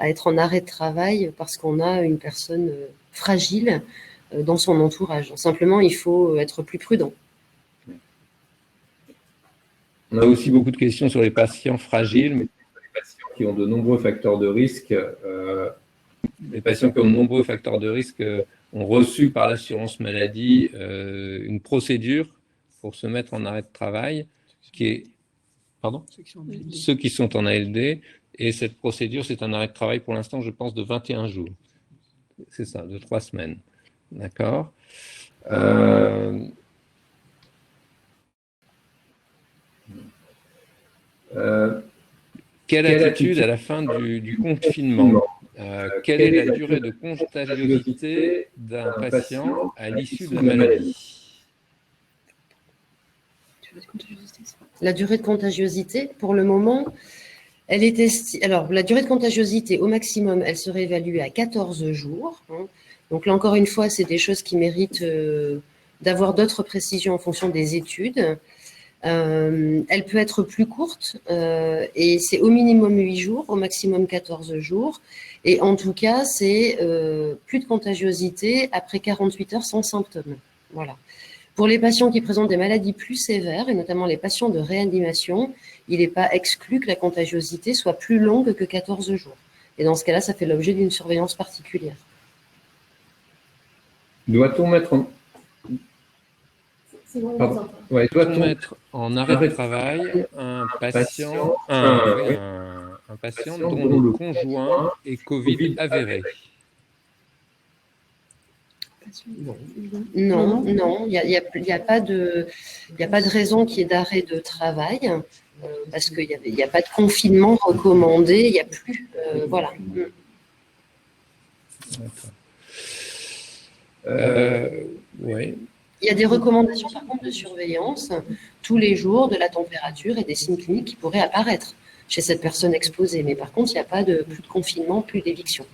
être en arrêt de travail parce qu'on a une personne fragile dans son entourage. Simplement, il faut être plus prudent. On a aussi beaucoup de questions sur les patients fragiles, mais les patients qui ont de nombreux facteurs de risque les patients qui ont de nombreux facteurs de risque ont reçu par l'assurance maladie une procédure pour se mettre en arrêt de travail, qui est, pardon, ceux qui sont en ALD, et cette procédure, c'est un arrêt de travail pour l'instant, je pense, de 21 jours. C'est ça, de 3 semaines. D'accord. Quelle attitude à la fin du confinement? Quelle est la durée de contagiosité d'un patient à l'issue de la maladie? La durée de contagiosité, pour le moment, elle est alors, la durée de contagiosité, au maximum, elle serait évaluée à 14 jours. Donc là, encore une fois, c'est des choses qui méritent d'avoir d'autres précisions en fonction des études. Elle peut être plus courte et c'est au minimum 8 jours, au maximum 14 jours. Et en tout cas, c'est plus de contagiosité après 48 heures sans symptômes. Voilà. Pour les patients qui présentent des maladies plus sévères, et notamment les patients de réanimation, il n'est pas exclu que la contagiosité soit plus longue que 14 jours. Et dans ce cas-là, ça fait l'objet d'une surveillance particulière. Doit-on mettre en... Doit-on mettre en arrêt de travail un patient dont le conjoint est Covid avéré? Non, il n'y a pas de raison qu'il y ait d'arrêt de travail parce qu'il n'y a pas de confinement recommandé, il n'y a plus. Voilà. Oui. Il y a des recommandations par contre de surveillance tous les jours de la température et des signes cliniques qui pourraient apparaître chez cette personne exposée. Mais par contre, il n'y a pas plus de confinement, plus d'éviction.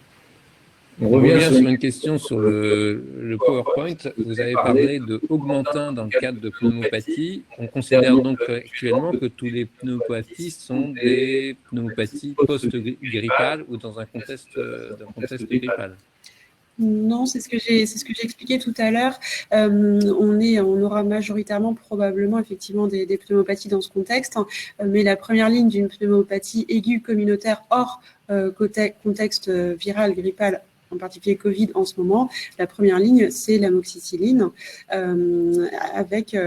On revient sur une question sur le PowerPoint. Vous avez parlé de augmentin dans le cadre de pneumopathie. On considère donc actuellement que tous les pneumopathies sont des pneumopathies post-grippales ou dans un contexte grippal. Non, c'est ce que j'ai expliqué tout à l'heure. On aura majoritairement probablement effectivement des pneumopathies dans ce contexte, mais la première ligne d'une pneumopathie aiguë communautaire hors contexte viral, grippal, en particulier Covid en ce moment, la première ligne, c'est l'amoxicilline avec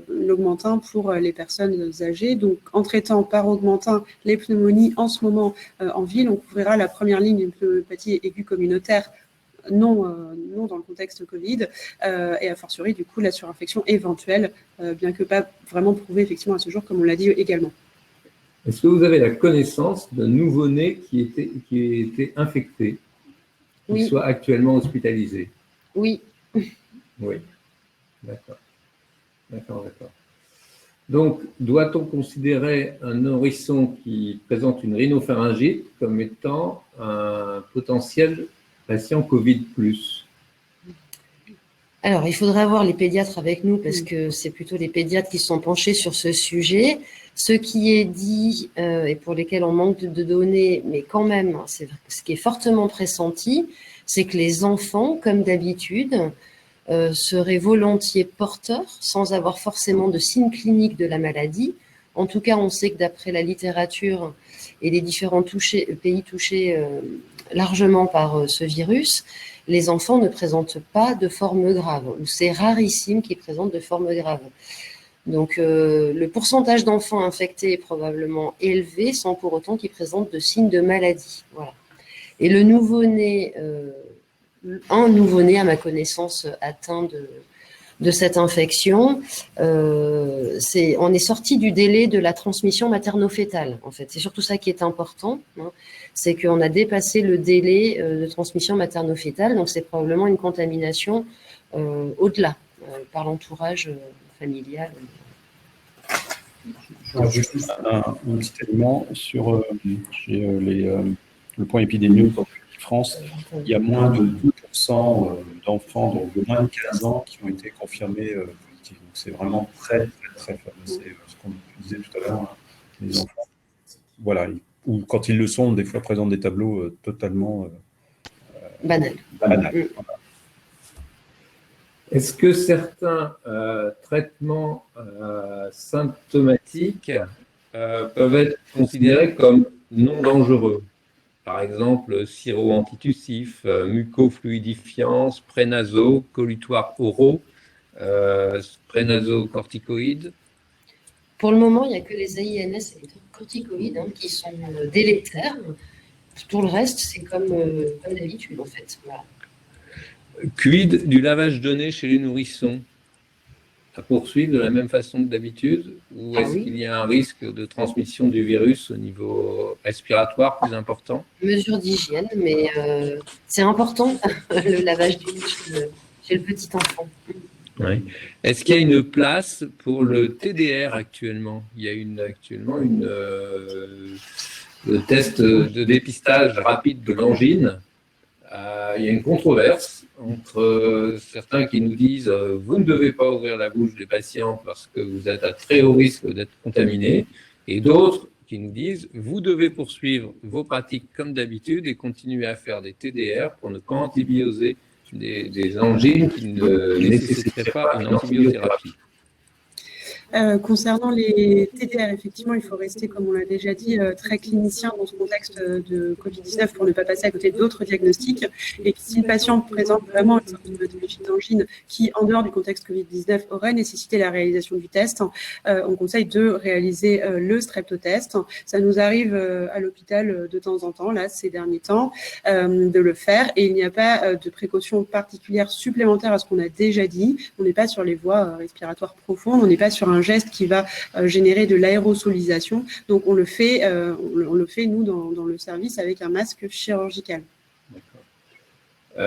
l'augmentin pour les personnes âgées. Donc, en traitant par augmentin les pneumonies en ce moment en ville, on couvrira la première ligne d'une pneumopathie aiguë communautaire non dans le contexte Covid, et a fortiori, du coup, la surinfection éventuelle, bien que pas vraiment prouvée, effectivement, à ce jour, comme on l'a dit également. Est-ce que vous avez la connaissance d'un nouveau-né qui était infecté, qui soit actuellement hospitalisé? Oui. Oui, d'accord. Donc, doit-on considérer un nourrisson qui présente une rhinopharyngite comme étant un potentiel patient Covid+? Alors, il faudrait avoir les pédiatres avec nous parce que c'est plutôt les pédiatres qui sont penchés sur ce sujet. Ce qui est dit et pour lesquels on manque de données, mais quand même, c'est ce qui est fortement pressenti, c'est que les enfants, comme d'habitude, seraient volontiers porteurs sans avoir forcément de signes cliniques de la maladie. En tout cas, on sait que d'après la littérature et les différents pays touchés largement par ce virus, les enfants ne présentent pas de formes graves, ou c'est rarissime qu'ils présentent de formes graves. Donc, le pourcentage d'enfants infectés est probablement élevé sans pour autant qu'ils présentent de signes de maladie. Voilà. Et le nouveau-né, un nouveau-né, à ma connaissance, atteint de cette infection, on est sorti du délai de la transmission materno-fétale, en fait. C'est surtout ça qui est important, hein. C'est qu'on a dépassé le délai de transmission materno-fétale, donc c'est probablement une contamination au-delà, par l'entourage familial. Juste un petit élément sur le point épidémique en France. Il y a moins de 2% d'enfants de moins de 15 ans qui ont été confirmés positifs. Donc c'est vraiment très faible. C'est ce qu'on disait tout à l'heure. Hein. Les enfants, voilà, ou quand ils le sont, des fois présentent des tableaux totalement banals. Voilà. Est-ce que certains traitements symptomatiques peuvent être considérés comme non dangereux? par exemple sirop antitussif, mucofluidifiant, spray nasaux, collutoires oraux, spray nasocorticoïdes. Pour le moment, il n'y a que les AINS et les corticoïdes qui sont délétères. Tout le reste, c'est comme d'habitude, en fait. Voilà. Quid du lavage de nez chez les nourrissons? À poursuivre de la même façon que d'habitude, ou est-ce qu'il y a un risque de transmission du virus au niveau respiratoire plus important? Mesure d'hygiène, mais c'est important, le lavage du nez chez le petit enfant. Oui. Est-ce qu'il y a une place pour le TDR actuellement? Il y a actuellement le test de dépistage rapide de l'angine. Il y a une controverse entre certains qui nous disent vous ne devez pas ouvrir la bouche des patients parce que vous êtes à très haut risque d'être contaminé, et d'autres qui nous disent vous devez poursuivre vos pratiques comme d'habitude et continuer à faire des TDR pour ne qu'antibioser des angines qui ne nécessiteraient pas une antibiothérapie. Concernant les TDR, effectivement, il faut rester, comme on l'a déjà dit, très clinicien dans ce contexte de Covid-19 pour ne pas passer à côté d'autres diagnostics. Et si le patient présente vraiment une symptomatologie d'angine qui, en dehors du contexte Covid-19, aurait nécessité la réalisation du test, on conseille de réaliser le streptotest. Ça nous arrive à l'hôpital de temps en temps, là, ces derniers temps, de le faire. Et il n'y a pas de précaution particulière supplémentaire à ce qu'on a déjà dit. On n'est pas sur les voies respiratoires profondes, on n'est pas sur un geste qui va générer de l'aérosolisation. Donc, on le fait nous, dans le service avec un masque chirurgical. Vous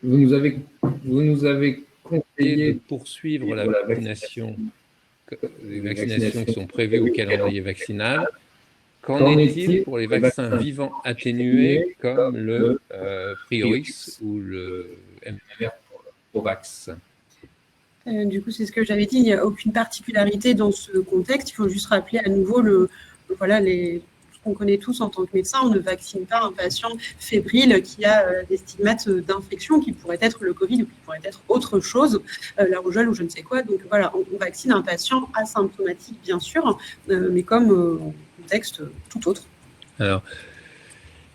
nous avez conseillé de poursuivre la vaccination, les vaccinations qui sont prévues au calendrier vaccinal. Qu'en est-il pour les vaccins vivants atténués comme le Priorix ou le MMR Provax? Du coup, c'est ce que j'avais dit, il n'y a aucune particularité dans ce contexte. Il faut juste rappeler à nouveau ce qu'on connaît tous en tant que médecin. On ne vaccine pas un patient fébrile qui a des stigmates d'infection, qui pourrait être le Covid ou qui pourrait être autre chose, la rougeole ou je ne sais quoi. Donc voilà, on vaccine un patient asymptomatique, bien sûr, mais comme contexte tout autre. Alors,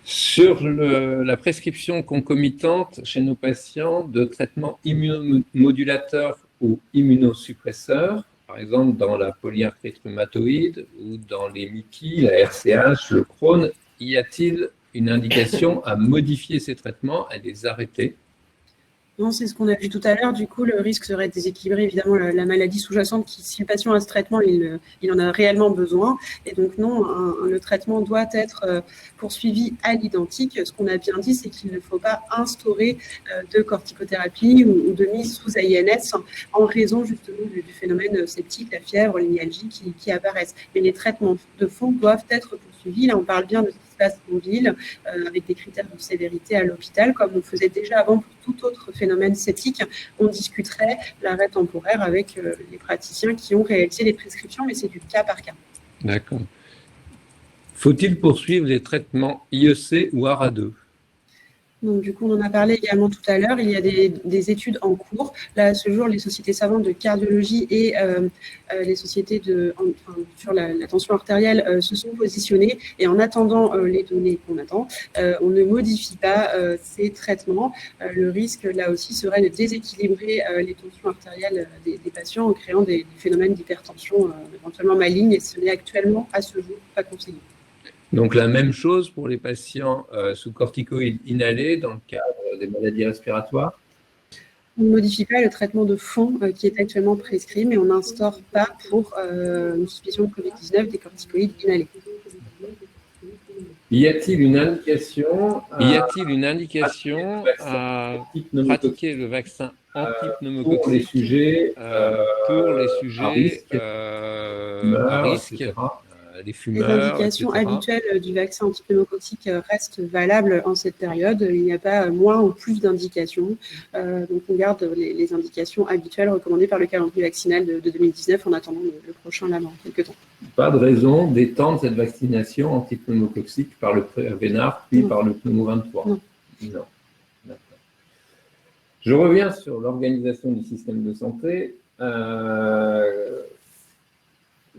sur la prescription concomitante chez nos patients de traitements immunomodulateurs ou immunosuppresseurs, par exemple dans la polyarthrite rhumatoïde ou dans les MICI, la RCH, le Crohn, y a-t-il une indication à modifier ces traitements, à les arrêter? Non, c'est ce qu'on a vu tout à l'heure. Du coup, le risque serait de déséquilibrer évidemment la maladie sous-jacente qui, si le patient a ce traitement, il en a réellement besoin. Et donc non, le traitement doit être poursuivi à l'identique. Ce qu'on a bien dit, c'est qu'il ne faut pas instaurer de corticothérapie ou de mise sous AINS en raison justement du phénomène septique, la fièvre, les myalgies qui apparaissent. Mais les traitements de fond doivent être poursuivis. Là, on parle bien de ce qui se passe en ville, avec des critères de sévérité à l'hôpital, comme on faisait déjà avant pour tout autre phénomène septique. On discuterait l'arrêt temporaire avec les praticiens qui ont réalisé les prescriptions, mais c'est du cas par cas. D'accord. Faut-il poursuivre les traitements IEC ou ARA2? Donc, du coup, on en a parlé également tout à l'heure. Il y a des études en cours. Là, à ce jour, les sociétés savantes de cardiologie et les sociétés sur la tension artérielle se sont positionnées. Et en attendant les données qu'on attend, on ne modifie pas ces traitements. Le risque, là aussi, serait de déséquilibrer les tensions artérielles des patients en créant des phénomènes d'hypertension éventuellement malignes. Et ce n'est actuellement, à ce jour, pas conseillé. Donc la même chose pour les patients sous corticoïdes inhalés dans le cadre des maladies respiratoires? On ne modifie pas le traitement de fond qui est actuellement prescrit, mais on n'instaure pas pour une suspicion de Covid-19 des corticoïdes inhalés. Y a-t-il une indication à pratiquer le vaccin antipneumococcique pour les sujets à risque, les fumeurs, les indications habituelles du vaccin antipneumococcique restent valables en cette période. Il n'y a pas moins ou plus d'indications. Donc, on garde les indications habituelles recommandées par le calendrier vaccinal de 2019 en attendant le prochain là dans quelques temps. Pas de raison d'étendre cette vaccination antipneumococcique par le Prévenard puis par le Pneumo 23. Non. D'accord. Je reviens sur l'organisation du système de santé.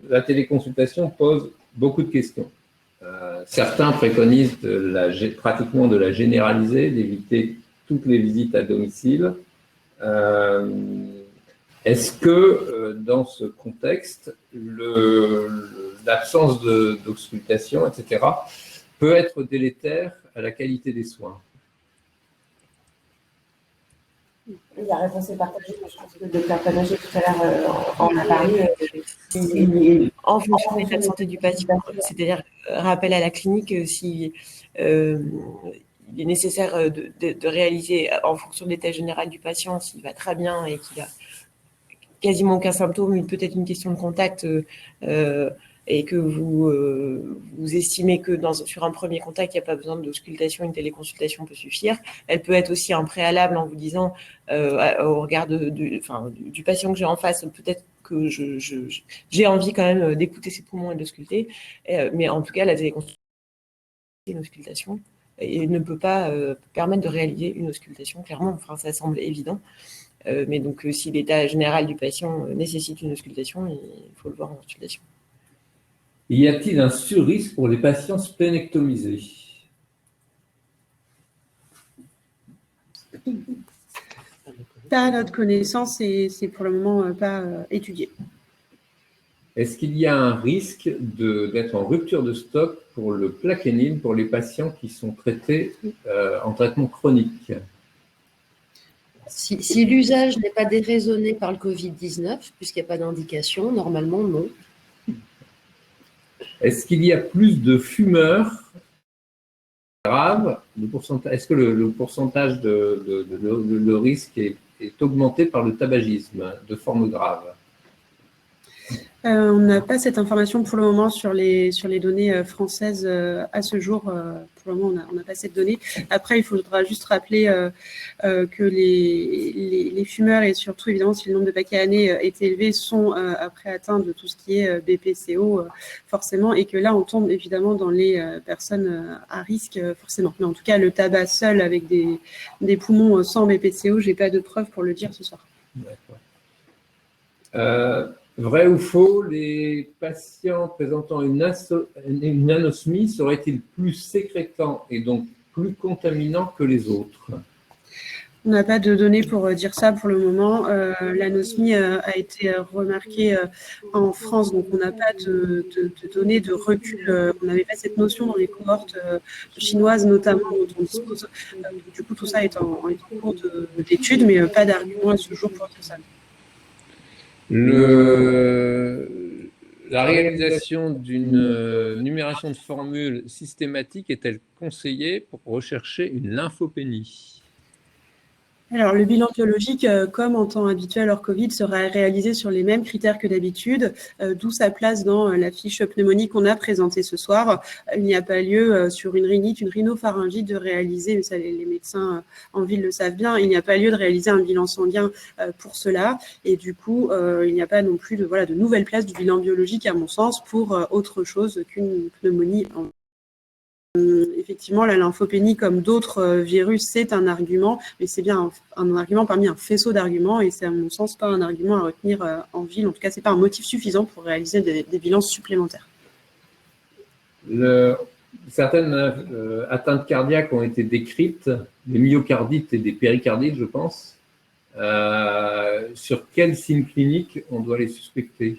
La téléconsultation pose beaucoup de questions. Certains préconisent pratiquement de la généraliser, d'éviter toutes les visites à domicile. Est-ce que dans ce contexte, l'absence d'auscultation, etc., peut être délétère à la qualité des soins? La réponse est partagée, mais je pense que le docteur Panaché tout à l'heure en a parlé. En fonction de l'état de santé du patient, c'est-à-dire rappel à la clinique si il est nécessaire de réaliser en fonction de l'état général du patient, s'il va très bien et qu'il a quasiment aucun symptôme, peut-être une question de contact et que vous estimez que sur un premier contact, il n'y a pas besoin d'auscultation, une téléconsultation peut suffire. Elle peut être aussi un préalable en vous disant, au regard du patient que j'ai en face, peut-être que j'ai envie quand même d'écouter ses poumons et d'ausculter. Mais en tout cas, la téléconsultation, c'est une auscultation et ne peut pas permettre de réaliser une auscultation, clairement. Enfin, ça semble évident. Mais donc, si l'état général du patient nécessite une auscultation, il faut le voir en auscultation. Y a-t-il un surrisque pour les patients splénectomisés? Pas à notre connaissance et c'est pour le moment pas étudié. Est-ce qu'il y a un risque d'être en rupture de stock pour le plaquenil pour les patients qui sont traités en traitement chronique? Si l'usage n'est pas déraisonné par le Covid-19, puisqu'il n'y a pas d'indication, normalement, non. Est-ce qu'il y a plus de fumeurs graves? Est-ce que le pourcentage le risque est augmenté par le tabagisme de forme grave? On n'a pas cette information pour le moment sur les données françaises à ce jour. Pour le moment, on n'a pas cette donnée. Après, il faudra juste rappeler que les fumeurs et surtout, évidemment, si le nombre de paquets années est élevé, sont après atteints de tout ce qui est BPCO, forcément, et que là, on tombe évidemment dans les personnes à risque, forcément. Mais en tout cas, le tabac seul avec des poumons sans BPCO, je n'ai pas de preuves pour le dire ce soir. D'accord. Vrai ou faux, les patients présentant une anosmie seraient-ils plus sécrétants et donc plus contaminants que les autres? On n'a pas de données pour dire ça pour le moment. L'anosmie a été remarquée en France, donc on n'a pas de données de recul. On n'avait pas cette notion dans les cohortes chinoises notamment dont on dispose. Du coup, tout ça est en cours d'étude, mais pas d'argument à ce jour pour dire ça. La réalisation d'une numération de formules systématique est-elle conseillée pour rechercher une lymphopénie? Alors, le bilan biologique, comme en temps habituel hors Covid, sera réalisé sur les mêmes critères que d'habitude, d'où sa place dans la fiche pneumonie qu'on a présentée ce soir. Il n'y a pas lieu sur une rhinite, une rhinopharyngite de réaliser, mais ça, les médecins en ville le savent bien, il n'y a pas lieu de réaliser un bilan sanguin pour cela. Et du coup, il n'y a pas non plus de nouvelle place du bilan biologique, à mon sens, pour autre chose qu'une pneumonie. Effectivement, la lymphopénie, comme d'autres virus, c'est un argument, mais c'est bien un argument parmi un faisceau d'arguments et c'est à mon sens pas un argument à retenir en ville. En tout cas, c'est pas un motif suffisant pour réaliser des bilans supplémentaires. Certaines atteintes cardiaques ont été décrites, des myocardites et des péricardites, je pense. Sur quels signes cliniques on doit les suspecter?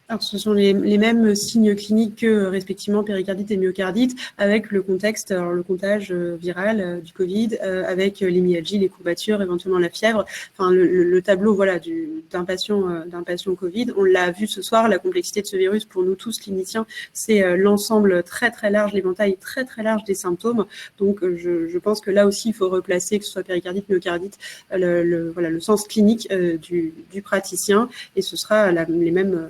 Alors, ce sont les mêmes signes cliniques que respectivement péricardite et myocardite, avec le contexte, alors le comptage viral du Covid, avec les myalgies, les courbatures, éventuellement la fièvre. Enfin, le tableau d'un patient Covid, on l'a vu ce soir, la complexité de ce virus pour nous tous cliniciens, c'est l'ensemble très très large, l'éventail très très large des symptômes. Donc, je pense que là aussi, il faut replacer, que ce soit péricardite, myocardite, le sens clinique du praticien, et ce sera les mêmes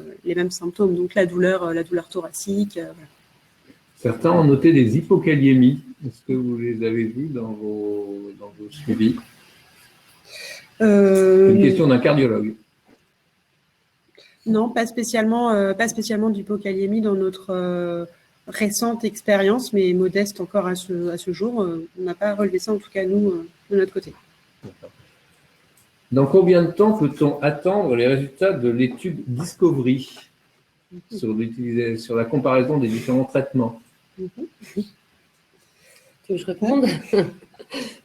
symptômes, donc la douleur thoracique. Voilà. Certains ont noté des hypokaliémies. Est-ce que vous les avez vus dans vos suivis? C'est une question d'un cardiologue. Non, pas spécialement d'hypokaliémie dans notre récente expérience, mais modeste encore à ce jour. On n'a pas relevé ça, en tout cas, nous, de notre côté. Dans combien de temps peut-on attendre les résultats de l'étude Discovery? sur la comparaison des différents traitements. Tu veux que je réponde?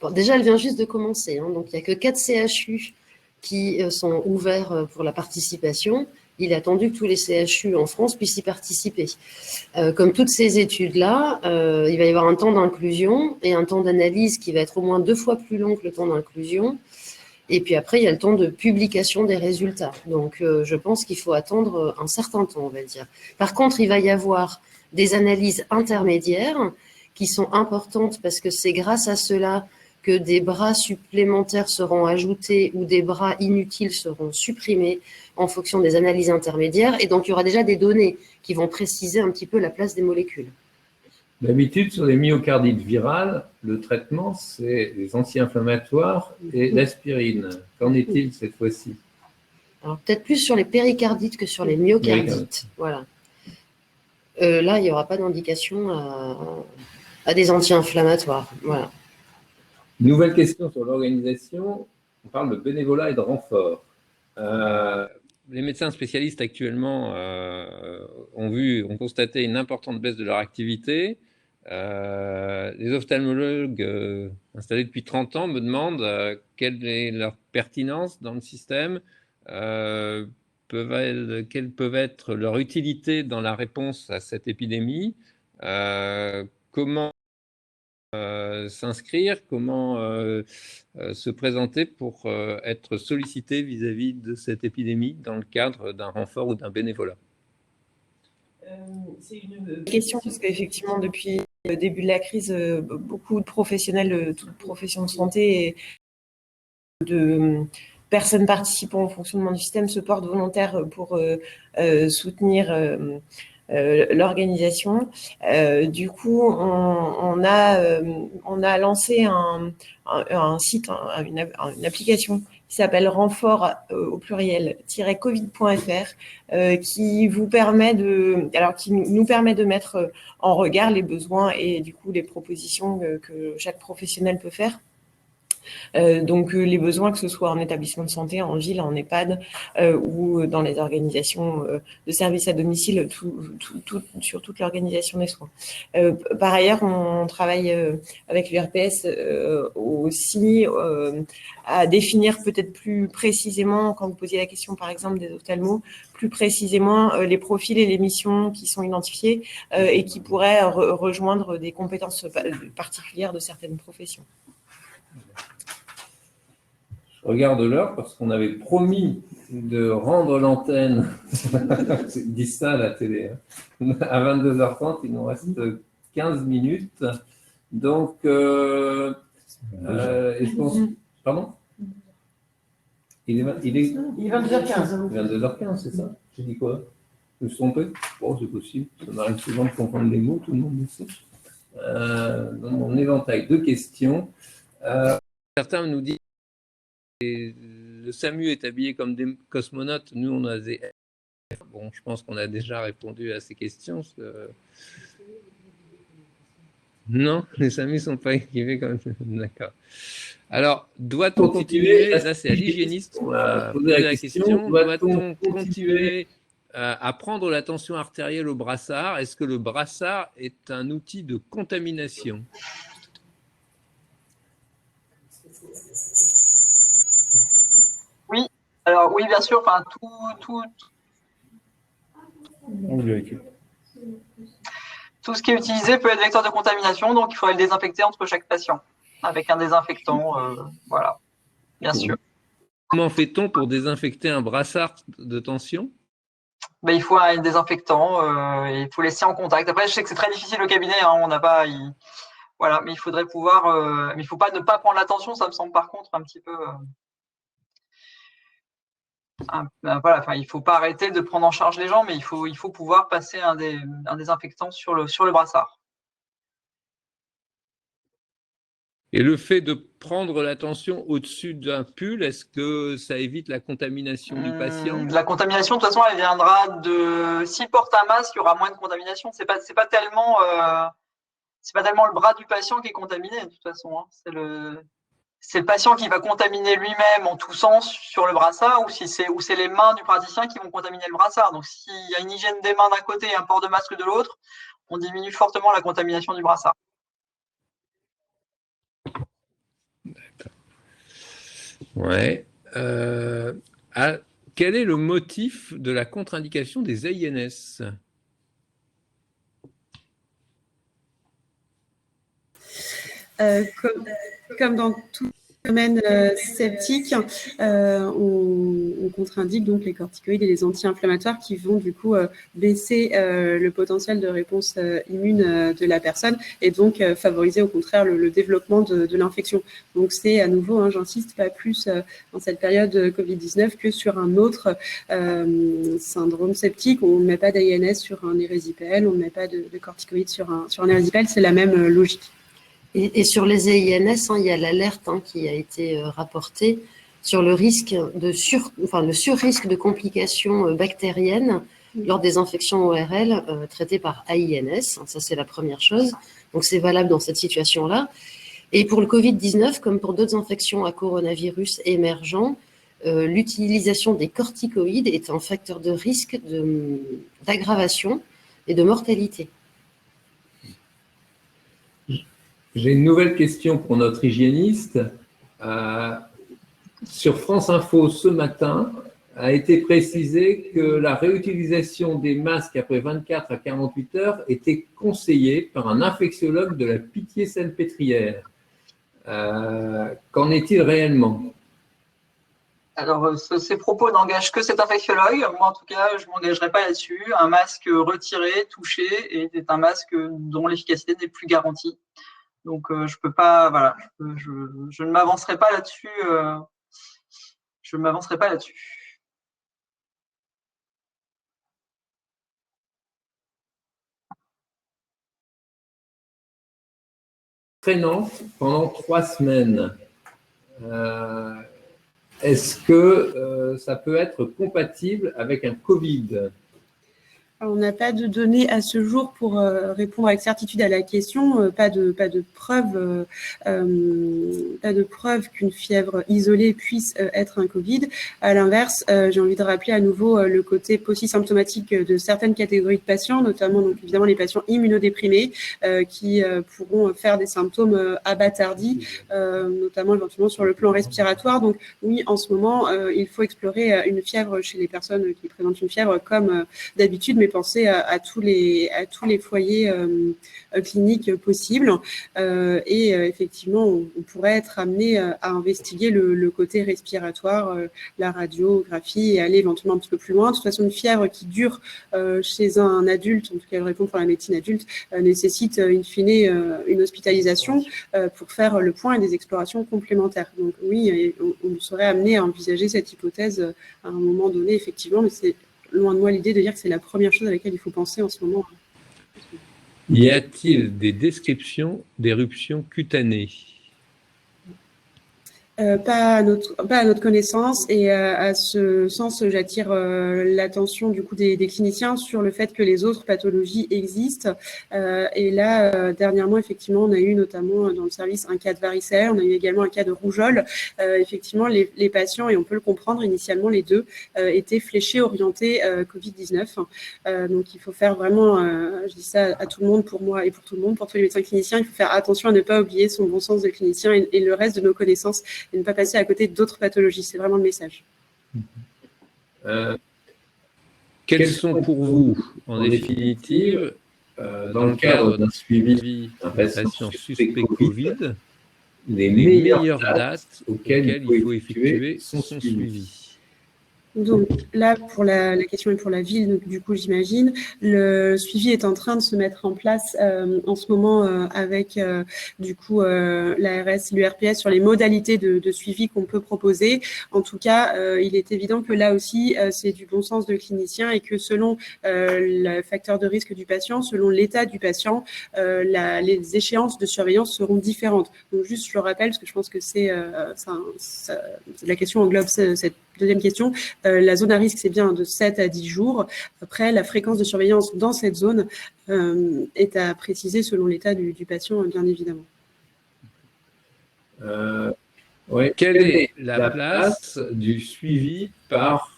Bon, déjà, elle vient juste de commencer, hein, donc il n'y a que 4 CHU qui sont ouverts pour la participation. Il est attendu que tous les CHU en France puissent y participer. Comme toutes ces études-là, il va y avoir un temps d'inclusion et un temps d'analyse qui va être au moins 2 fois plus long que le temps d'inclusion. Et puis après, il y a le temps de publication des résultats. Donc, je pense qu'il faut attendre un certain temps, on va dire. Par contre, il va y avoir des analyses intermédiaires qui sont importantes parce que c'est grâce à cela que des bras supplémentaires seront ajoutés ou des bras inutiles seront supprimés en fonction des analyses intermédiaires. Et donc, il y aura déjà des données qui vont préciser un petit peu la place des molécules. D'habitude, sur les myocardites virales, le traitement, c'est les anti-inflammatoires et l'aspirine. Qu'en est-il cette fois-ci? Alors, peut-être plus sur les péricardites que sur les myocardites. Voilà. Là, il n'y aura pas d'indication à des anti-inflammatoires. Voilà. Nouvelle question sur l'organisation. On parle de bénévolat et de renfort. Les médecins spécialistes actuellement ont constaté une importante baisse de leur activité. Les ophtalmologues installés depuis 30 ans me demandent quelle est leur pertinence dans le système, quelle peuvent être leur utilité dans la réponse à cette épidémie, comment s'inscrire, comment se présenter pour être sollicité vis-à-vis de cette épidémie dans le cadre d'un renfort ou d'un bénévolat. C'est une question parce qu'effectivement, depuis le début de la crise, beaucoup de professionnels, toute profession de santé et de personnes participant au fonctionnement du système se portent volontaires pour soutenir l'organisation. Du coup, on a lancé un site, une application qui s'appelle renfort au pluriel -covid.fr qui nous permet de mettre en regard les besoins et du coup les propositions que chaque professionnel peut faire. Donc les besoins, que ce soit en établissement de santé, en ville, en EHPAD ou dans les organisations de services à domicile, sur toute l'organisation des soins. Par ailleurs, on travaille avec l'URPS aussi à définir peut-être plus précisément, quand vous posiez la question par exemple des ophtalmos, plus précisément les profils et les missions qui sont identifiés et qui pourraient rejoindre des compétences particulières de certaines professions. Je regarde l'heure parce qu'on avait promis de rendre l'antenne, ils disent ça à la télé, hein, à 22h30, il nous reste 15 minutes. Donc, je pense... Pardon? Il est 22h15. 22h15, c'est ça? J'ai dit quoi? Je me suis trompé? Bon, c'est possible, ça m'arrive souvent de confondre les mots, tout le monde le sait. Dans mon éventail de questions... Certains nous disent que le SAMU est habillé comme des cosmonautes, nous on a des... Bon, je pense qu'on a déjà répondu à ces questions. Non, les SAMU ne sont pas équipés comme ça. D'accord. Alors, doit-on continuer, là c'est à l'hygiéniste qu'on a posé la question, doit-on continuer à prendre la tension artérielle au brassard? Est-ce que le brassard est un outil de contamination? Oui, alors oui, bien sûr, enfin, tout ce qui est utilisé peut être vecteur de contamination, donc il faudrait le désinfecter entre chaque patient avec un désinfectant, voilà, bien sûr. Comment fait-on pour désinfecter un brassard de tension? Ben, il faut un désinfectant, il faut laisser en contact. Après, je sais que c'est très difficile au cabinet, hein, on n'a pas, voilà, mais il faudrait pouvoir, mais il ne faut pas ne pas prendre l'attention, ça me semble par contre un petit peu. Voilà, enfin, il ne faut pas arrêter de prendre en charge les gens, mais il faut pouvoir passer un désinfectant sur le brassard. Et le fait de prendre la tension au-dessus d'un pull, est-ce que ça évite la contamination du patient? La contamination, de toute façon, elle viendra de... S'il porte un masque, il y aura moins de contamination. C'est pas tellement le bras du patient qui est contaminé, de toute façon. Hein. c'est le patient qui va contaminer lui-même en toussant sur le brassard ou c'est les mains du praticien qui vont contaminer le brassard. Donc, s'il y a une hygiène des mains d'un côté et un port de masque de l'autre, on diminue fortement la contamination du brassard. D'accord. Ouais. Quel est le motif de la contre-indication des AINS ? Comme dans tout domaine septique, on contre-indique donc les corticoïdes et les anti-inflammatoires qui vont du coup baisser le potentiel de réponse immune de la personne et donc favoriser au contraire le développement de l'infection. Donc c'est à nouveau, j'insiste, pas plus dans cette période Covid-19 que sur un autre syndrome septique. On ne met pas d'AINS sur un érésipèle, on ne met pas de corticoïdes sur un érésipèle, c'est la même logique. Et sur les AINS, il y a l'alerte qui a été rapportée sur le risque le surrisque de complications bactériennes lors des infections ORL traitées par AINS. Ça, c'est la première chose. Donc, c'est valable dans cette situation-là. Et pour le Covid-19, comme pour d'autres infections à coronavirus émergents, l'utilisation des corticoïdes est un facteur de risque d'aggravation et de mortalité. J'ai une nouvelle question pour notre hygiéniste. Sur France Info ce matin, a été précisé que la réutilisation des masques après 24 à 48 heures était conseillée par un infectiologue de la Pitié-Salpêtrière. Qu'en est-il réellement ? Alors, ces propos n'engagent que cet infectiologue. Moi, en tout cas, je ne m'engagerai pas là-dessus. Un masque retiré, touché, est un masque dont l'efficacité n'est plus garantie. Donc, je peux pas, voilà, je ne m'avancerai pas là-dessus. Je ne m'avancerai pas là-dessus. Traînant pendant 3 semaines. Est-ce que ça peut être compatible avec un Covid ? On n'a pas de données à ce jour pour répondre avec certitude à la question, pas de preuve qu'une fièvre isolée puisse être un Covid. À l'inverse, j'ai envie de rappeler à nouveau le côté polysymptomatique de certaines catégories de patients, notamment donc évidemment les patients immunodéprimés qui pourront faire des symptômes abattardis, notamment éventuellement sur le plan respiratoire. Donc oui, en ce moment, il faut explorer une fièvre chez les personnes qui présentent une fièvre comme d'habitude, mais penser à tous les foyers cliniques possibles. Et effectivement, on pourrait être amené à investiguer le côté respiratoire, la radiographie et aller éventuellement un petit peu plus loin. De toute façon, une fièvre qui dure chez un adulte, en tout cas elle répond pour la médecine adulte, nécessite in fine une hospitalisation pour faire le point et des explorations complémentaires. Donc oui, on serait amené à envisager cette hypothèse à un moment donné, effectivement, mais c'est loin de moi l'idée de dire que c'est la première chose à laquelle il faut penser en ce moment. Y a-t-il des descriptions d'éruptions cutanées ? Pas à notre connaissance, et à ce sens, j'attire l'attention du coup des cliniciens sur le fait que les autres pathologies existent. Et là, dernièrement, effectivement, on a eu notamment dans le service un cas de varicelle, on a eu également un cas de rougeole. Effectivement, les patients, et on peut le comprendre, initialement les deux étaient fléchés, orientés Covid-19. Donc, il faut faire vraiment, je dis ça à tout le monde, pour moi et pour tout le monde, pour tous les médecins cliniciens, il faut faire attention à ne pas oublier son bon sens de clinicien et le reste de nos connaissances, et ne pas passer à côté d'autres pathologies. C'est vraiment le message. Quels sont pour vous, en définitive, dans le cadre d'un suivi d'un patient suspect Covid, les meilleures dates auxquelles il faut effectuer son suivi ? Donc là, pour la question est pour la ville, donc, du coup, j'imagine, le suivi est en train de se mettre en place en ce moment avec du coup l'ARS, l'URPS sur les modalités de suivi qu'on peut proposer. En tout cas, il est évident que là aussi, c'est du bon sens de clinicien et que selon le facteur de risque du patient, selon l'état du patient, les échéances de surveillance seront différentes. Donc juste, je le rappelle, parce que je pense que c'est la question englobe cette deuxième question. La zone à risque, c'est bien de 7 à 10 jours. Après, la fréquence de surveillance dans cette zone est à préciser selon l'état du patient, bien évidemment. Ouais. Quelle est la place du suivi par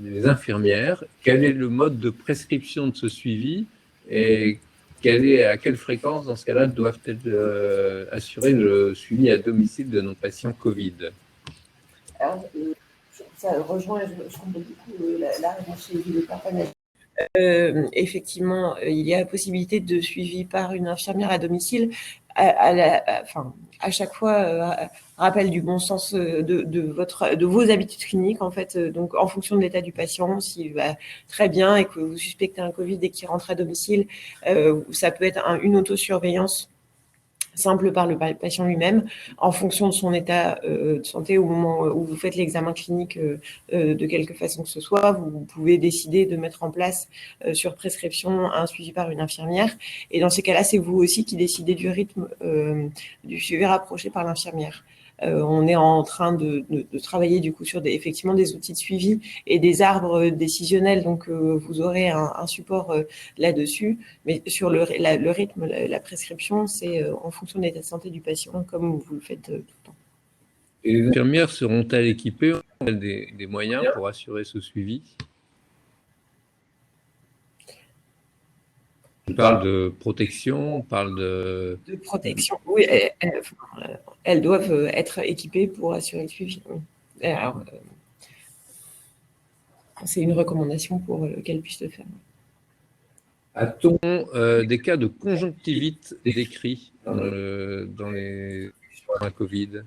les infirmières? Quel est le mode de prescription de ce suivi? Et à quelle fréquence, dans ce cas-là, doivent-elles assurer le suivi à domicile de nos patients Covid? Alors, ça rejoint, je comprends beaucoup la réponse de partenaire. Effectivement, il y a la possibilité de suivi par une infirmière à domicile. À chaque fois, rappel du bon sens de vos habitudes cliniques, en fait. Donc, en fonction de l'état du patient, s'il va très bien et que vous suspectez un Covid et qu'il rentre à domicile, ça peut être une autosurveillance simple par le patient lui-même, en fonction de son état de santé au moment où vous faites l'examen clinique de quelque façon que ce soit. Vous pouvez décider de mettre en place sur prescription un suivi par une infirmière. Et dans ces cas-là, c'est vous aussi qui décidez du rythme du suivi rapproché par l'infirmière. On est en train de travailler du coup sur effectivement des outils de suivi et des arbres décisionnels, donc vous aurez un support là-dessus, mais sur le rythme, la prescription, c'est en fonction de l'état de santé du patient, comme vous le faites tout le temps. Et les infirmières seront-elles équipées des moyens pour assurer ce suivi? On parle de protection, on parle de protection, oui. Elles doivent être équipées pour assurer le suivi. Alors, c'est une recommandation pour qu'elles puissent le faire. A-t-on des cas de conjonctivite décrits dans la Covid?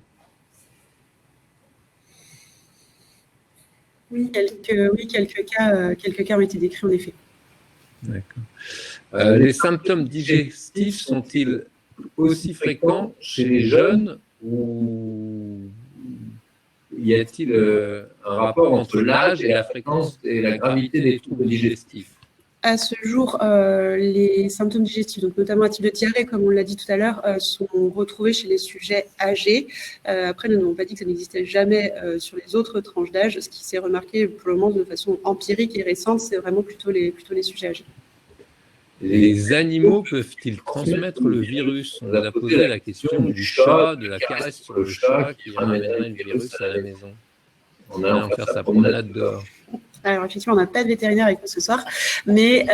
Oui, quelques cas ont été décrits en effet. D'accord. Les symptômes digestifs sont-ils aussi fréquents chez les jeunes ou y a-t-il un rapport entre l'âge et la fréquence et la gravité des troubles digestifs? À ce jour, les symptômes digestifs, donc notamment un type de diarrhée, comme on l'a dit tout à l'heure, sont retrouvés chez les sujets âgés. Après, nous n'avons pas dit que ça n'existait jamais sur les autres tranches d'âge. Ce qui s'est remarqué pour le moment de façon empirique et récente, c'est vraiment plutôt les sujets âgés. Les animaux peuvent-ils transmettre le virus? On a posé la question du chat, de la caresse sur le chat qui ramènerait le virus à la maison. On a faire sa promenade dehors. Alors effectivement, on n'a pas de vétérinaire avec nous ce soir, mais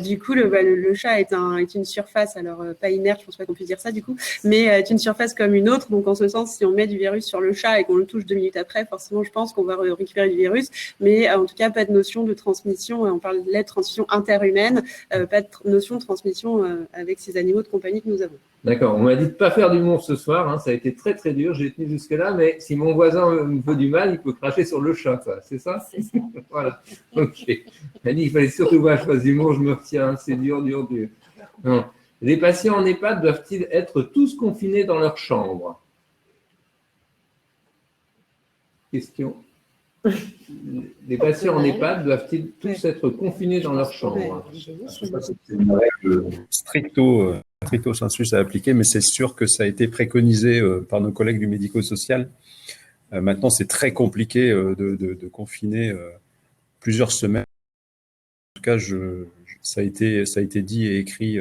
du coup, le chat est une surface, alors pas inerte, je pense pas qu'on puisse dire ça du coup, mais est une surface comme une autre. Donc en ce sens, si on met du virus sur le chat et qu'on le touche 2 minutes après, forcément, je pense qu'on va récupérer du virus, mais en tout cas, pas de notion de transmission. On parle de transmission interhumaine, pas de notion de transmission avec ces animaux de compagnie que nous avons. D'accord, on m'a dit de ne pas faire d'humour ce soir, hein. Ça a été très très dur, j'ai tenu jusque-là, mais si mon voisin me veut du mal, il peut cracher sur le chat, c'est ça? C'est ça. Voilà, ok. Il m'a dit qu'il fallait surtout pas que je fasse d'humour, je me retiens, c'est dur. Non. Les patients en EHPAD doivent-ils être tous confinés dans leur chambre? Question. Les patients en EHPAD doivent-ils tous être confinés dans leur chambre? C'est une règle stricto sensu à appliquer, mais c'est sûr que ça a été préconisé par nos collègues du médico-social. Maintenant, c'est très compliqué de confiner plusieurs semaines. En tout cas, ça a été dit et écrit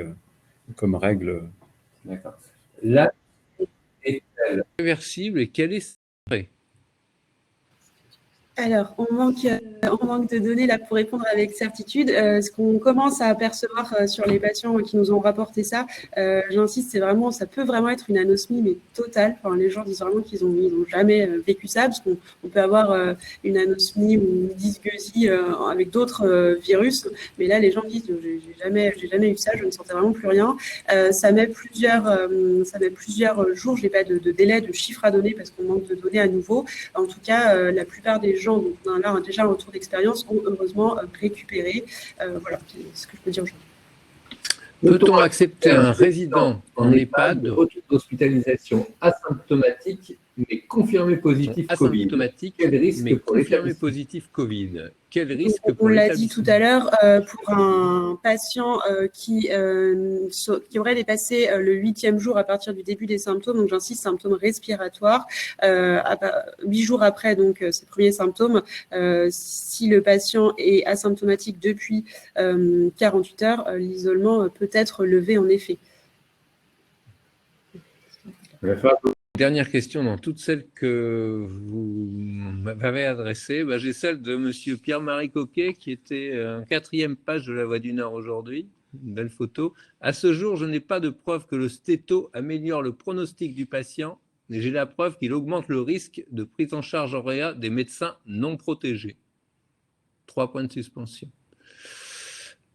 comme règle. D'accord. Là, est-elle réversible et quelle est Alors, on manque de données là pour répondre avec certitude. Ce qu'on commence à apercevoir sur les patients qui nous ont rapporté ça, j'insiste, ça peut vraiment être une anosmie, mais totale. Enfin, les gens disent vraiment qu'ils n'ont jamais vécu ça, parce qu'on peut avoir une anosmie ou une dysgeusie avec d'autres virus, mais là, les gens disent j'ai jamais eu ça, je ne sentais vraiment plus rien. Ça met plusieurs jours. Je n'ai pas de délai, de chiffres à donner parce qu'on manque de données à nouveau. En tout cas, la plupart des gens, donc on a déjà un retour d'expérience, ont heureusement récupéré. Voilà, c'est ce que je peux dire aujourd'hui. Peut-on accepter un résident en EHPAD de retour d'hospitalisation asymptomatique mais confirmé positif Covid? Quel risque pour confirmé positif Covid? Quel risque pour on l'a dit tout à l'heure, pour un patient qui aurait dépassé le 8e jour à partir du début des symptômes, donc j'insiste, symptômes respiratoires, 8 jours après donc ces premiers symptômes, si le patient est asymptomatique depuis 48 heures, l'isolement peut être levé en effet. Il va falloir Dernière question dans toutes celles que vous m'avez adressées. J'ai celle de monsieur Pierre-Marie Coquet qui était en 4e page de La Voix du Nord aujourd'hui. Une belle photo. À ce jour, je n'ai pas de preuve que le stéto améliore le pronostic du patient, mais j'ai la preuve qu'il augmente le risque de prise en charge en réa des médecins non protégés. 3 points de suspension.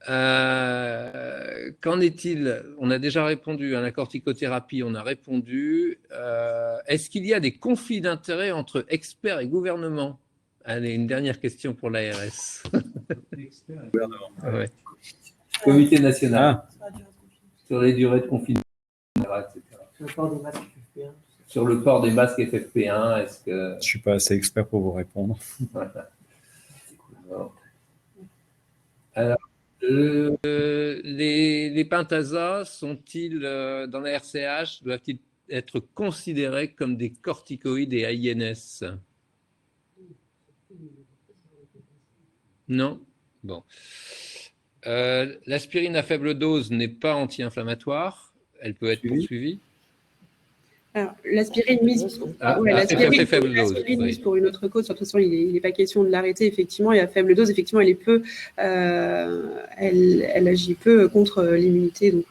Qu'en est-il? On a déjà répondu à la corticothérapie, on a répondu. Est-ce qu'il y a des conflits d'intérêts entre experts et gouvernement? Allez, une dernière question pour l'ARS. Ouais. Comité national sur les durées de confinement, etc. Sur le port des masques FFP1, est-ce que... Je ne suis pas assez expert pour vous répondre. Alors, les pentasas sont-ils, dans la RCH, doivent-ils être considérés comme des corticoïdes et AINS? Non? Bon. L'aspirine à faible dose n'est pas anti-inflammatoire. Elle peut être poursuivie. Alors, l'aspirine mise pour une autre cause, de toute façon, il n'est pas question de l'arrêter, effectivement, et à faible dose, effectivement, elle agit peu contre l'immunité. Donc,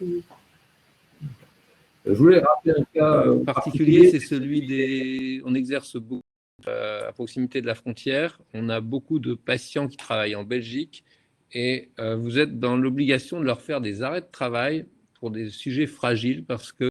je voulais rappeler un cas particulier, c'est celui on exerce beaucoup à proximité de la frontière. On a beaucoup de patients qui travaillent en Belgique et vous êtes dans l'obligation de leur faire des arrêts de travail pour des sujets fragiles parce que